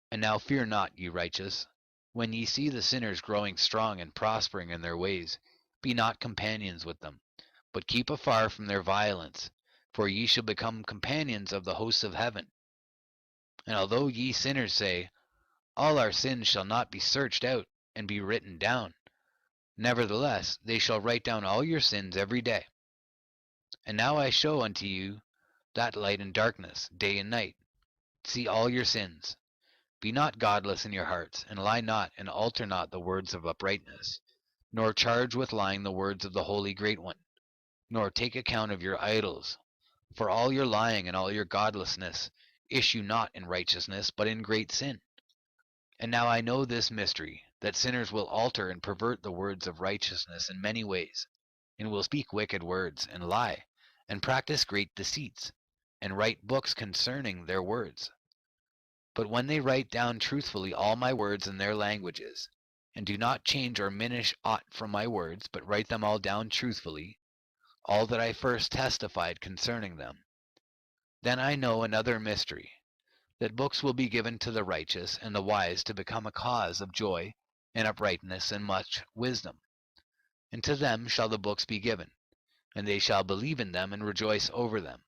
And now fear not, ye righteous, when ye see the sinners growing strong and prospering in their ways, be not companions with them, but keep afar from their violence, for ye shall become companions of the hosts of heaven. And although ye sinners say, all our sins shall not be searched out and be written down, nevertheless they shall write down all your sins every day. And now I show unto you that light in darkness, day and night. See all your sins. Be not godless in your hearts, and lie not, and alter not the words of uprightness, nor charge with lying the words of the Holy Great One, nor take account of your idols. For all your lying and all your godlessness issue not in righteousness, but in great sin. And now I know this mystery, that sinners will alter and pervert the words of righteousness in many ways, and will speak wicked words, and lie, and practice great deceits, and write books concerning their words. But when they write down truthfully all my words in their languages, and do not change or diminish aught from my words, but write them all down truthfully, all that I first testified concerning them, then I know another mystery, that books will be given to the righteous and the wise to become a cause of joy and uprightness and much wisdom. And to them shall the books be given, and they shall believe in them and rejoice over them.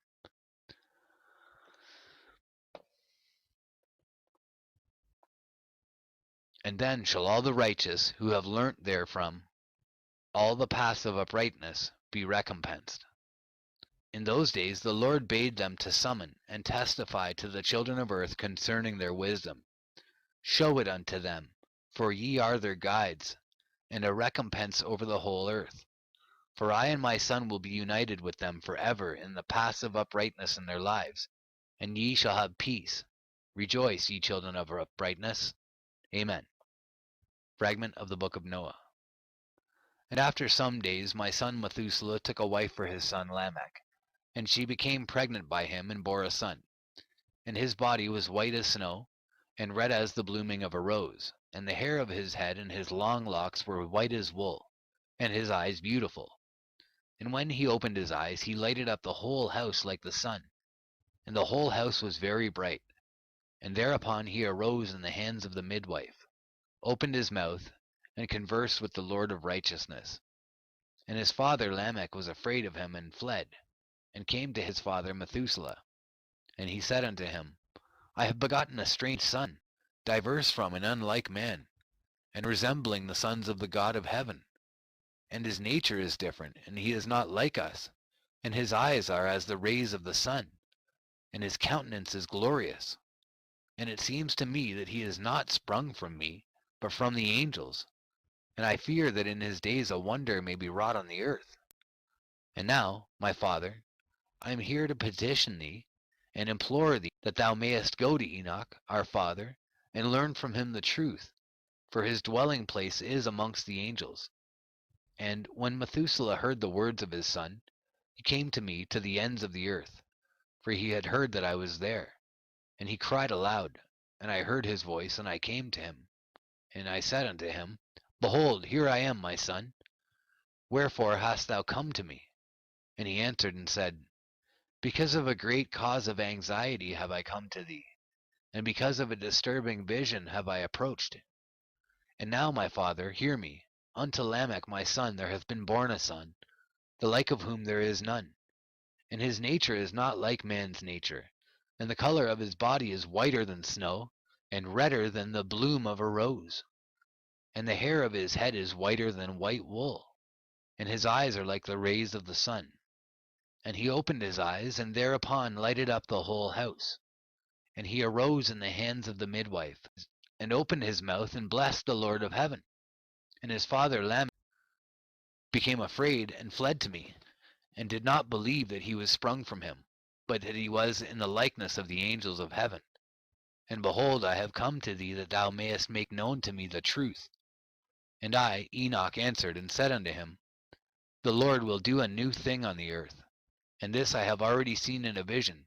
And then shall all the righteous who have learnt therefrom all the paths of uprightness be recompensed. In those days the Lord bade them to summon and testify to the children of earth concerning their wisdom. Show it unto them, for ye are their guides, and a recompense over the whole earth. For I and my Son will be united with them forever in the paths of uprightness in their lives, and ye shall have peace. Rejoice, ye children of uprightness. Amen. Fragment of the Book of Noah. And after some days my son Methuselah took a wife for his son Lamech, and she became pregnant by him and bore a son. And his body was white as snow, and red as the blooming of a rose, and the hair of his head and his long locks were white as wool, and his eyes beautiful. And when he opened his eyes, he lighted up the whole house like the sun, and the whole house was very bright. And thereupon he arose in the hands of the midwife, opened his mouth, and conversed with the Lord of righteousness. And his father Lamech was afraid of him, and fled, and came to his father Methuselah. And he said unto him, I have begotten a strange son, diverse from and unlike man, and resembling the sons of the God of heaven. And his nature is different, and he is not like us, and his eyes are as the rays of the sun, and his countenance is glorious. And it seems to me that he is not sprung from me, but from the angels, and I fear that in his days a wonder may be wrought on the earth. And now, my father, I am here to petition thee, and implore thee that thou mayest go to Enoch, our father, and learn from him the truth, for his dwelling place is amongst the angels. And when Methuselah heard the words of his son, he came to me to the ends of the earth, for he had heard that I was there. And he cried aloud, and I heard his voice, and I came to him. And I said unto him, Behold, here I am, my son. Wherefore hast thou come to me? And he answered and said, Because of a great cause of anxiety have I come to thee, and because of a disturbing vision have I approached. And now, my father, hear me. Unto Lamech my son there hath been born a son, the like of whom there is none. And his nature is not like man's nature, and the color of his body is whiter than snow, and redder than the bloom of a rose. And the hair of his head is whiter than white wool, and his eyes are like the rays of the sun. And he opened his eyes, and thereupon lighted up the whole house. And he arose in the hands of the midwife, and opened his mouth, and blessed the Lord of heaven. And his father Lamech became afraid, and fled to me, and did not believe that he was sprung from him, but that he was in the likeness of the angels of heaven. And behold, I have come to thee that thou mayest make known to me the truth. And I, Enoch, answered and said unto him, The Lord will do a new thing on the earth, and this I have already seen in a vision,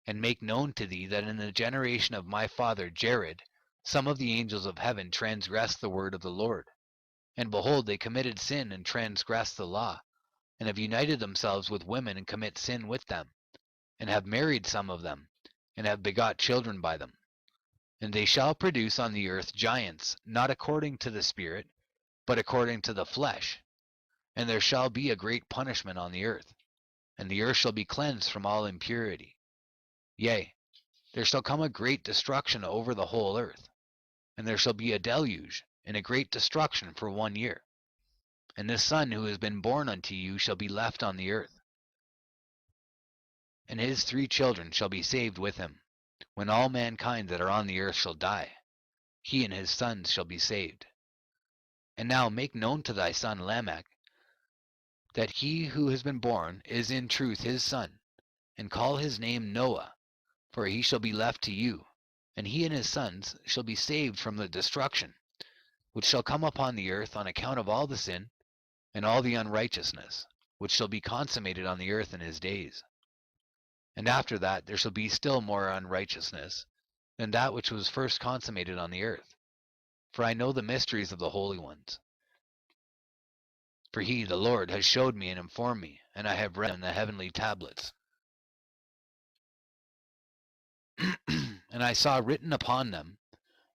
and make known to thee that in the generation of my father Jared, some of the angels of heaven transgressed the word of the Lord. And behold, they committed sin and transgressed the law, and have united themselves with women and commit sin with them, and have married some of them, and have begot children by them. And they shall produce on the earth giants, not according to the Spirit, but according to the flesh. And there shall be a great punishment on the earth, and the earth shall be cleansed from all impurity. Yea, there shall come a great destruction over the whole earth, and there shall be a deluge, and a great destruction for 1 year. And this son who has been born unto you shall be left on the earth, and his 3 children shall be saved with him. When all mankind that are on the earth shall die, he and his sons shall be saved. And now make known to thy son Lamech that he who has been born is in truth his son, and call his name Noah, for he shall be left to you, and he and his sons shall be saved from the destruction, which shall come upon the earth on account of all the sin and all the unrighteousness, which shall be consummated on the earth in his days. And after that there shall be still more unrighteousness than that which was first consummated on the earth. For I know the mysteries of the holy ones. For he, the Lord, has showed me and informed me, and I have read in the heavenly tablets. And I saw written upon them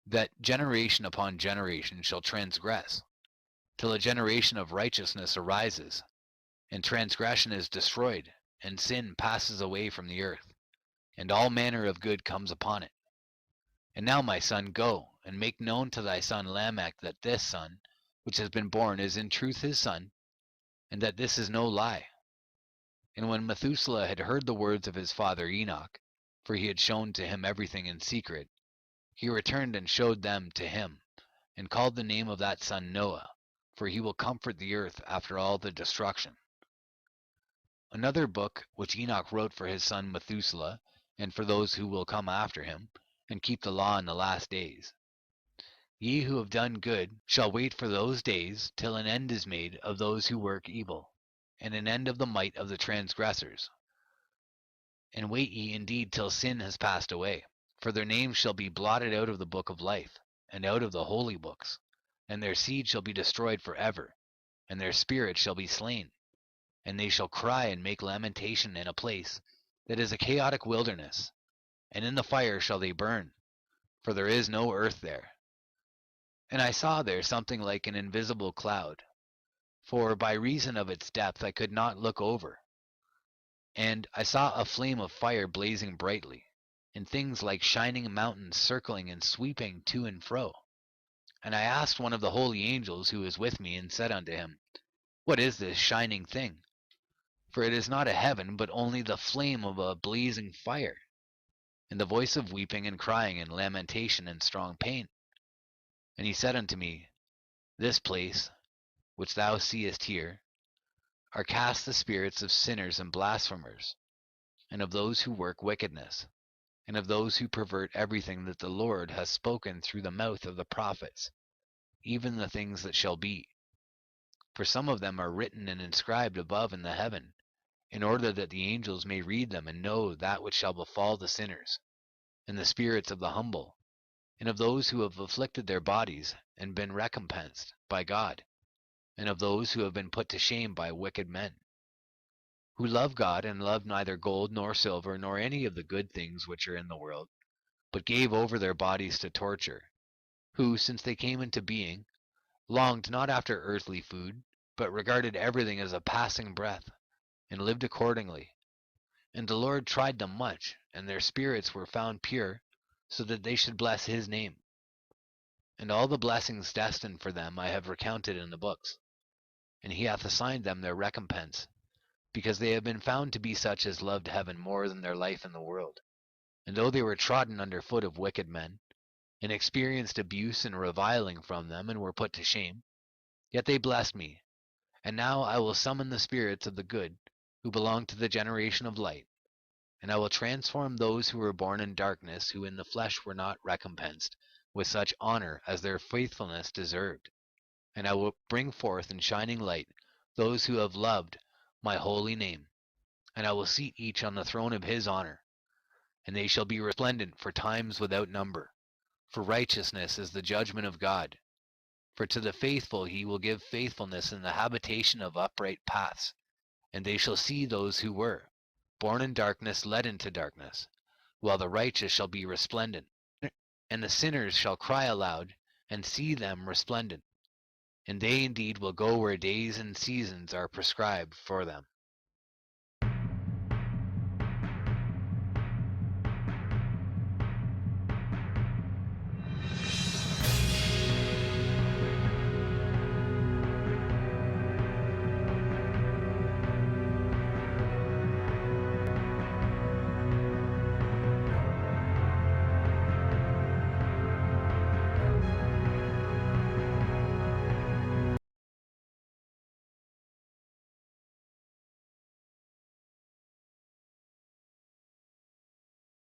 that generation upon generation shall transgress, till a generation of righteousness arises, and transgression is destroyed, and sin passes away from the earth, and all manner of good comes upon it. And now, my son, go, and make known to thy son Lamech that this son, which has been born, is in truth his son, and that this is no lie. And when Methuselah had heard the words of his father Enoch, for he had shown to him everything in secret, he returned and showed them to him, and called the name of that son Noah, for he will comfort the earth after all the destruction. Another book which Enoch wrote for his son Methuselah, and for those who will come after him, and keep the law in the last days. Ye who have done good shall wait for those days till an end is made of those who work evil, and an end of the might of the transgressors. And wait ye indeed till sin has passed away, for their names shall be blotted out of the book of life, and out of the holy books, and their seed shall be destroyed forever, and their spirit shall be slain. And they shall cry and make lamentation in a place that is a chaotic wilderness, and in the fire shall they burn, for there is no earth there. And I saw there something like an invisible cloud, for by reason of its depth I could not look over. And I saw a flame of fire blazing brightly, and things like shining mountains circling and sweeping to and fro. And I asked one of the holy angels who was with me, and said unto him, What is this shining thing? For it is not a heaven, but only the flame of a blazing fire, and the voice of weeping and crying and lamentation and strong pain. And he said unto me, This place, which thou seest here, are cast the spirits of sinners and blasphemers, and of those who work wickedness, and of those who pervert everything that the Lord has spoken through the mouth of the prophets, even the things that shall be. For some of them are written and inscribed above in the heaven, in order that the angels may read them and know that which shall befall the sinners, and the spirits of the humble, and of those who have afflicted their bodies and been recompensed by God, and of those who have been put to shame by wicked men, who love God and love neither gold nor silver nor any of the good things which are in the world, but gave over their bodies to torture, who, since they came into being, longed not after earthly food, but regarded everything as a passing breath, and lived accordingly. And the Lord tried them much, and their spirits were found pure, so that they should bless his name. And all the blessings destined for them I have recounted in the books, and he hath assigned them their recompense, because they have been found to be such as loved heaven more than their life in the world. And though they were trodden under foot of wicked men, and experienced abuse and reviling from them, and were put to shame, yet they blessed me. And now I will summon the spirits of the good, who belong to the generation of light, and I will transform those who were born in darkness, who in the flesh were not recompensed with such honor as their faithfulness deserved. And I will bring forth in shining light those who have loved my holy name, and I will seat each on the throne of his honor. And they shall be resplendent for times without number, for righteousness is the judgment of God. For to the faithful he will give faithfulness in the habitation of upright paths, and they shall see those who were born in darkness led into darkness, while the righteous shall be resplendent, and the sinners shall cry aloud, and see them resplendent. And they indeed will go where days and seasons are prescribed for them.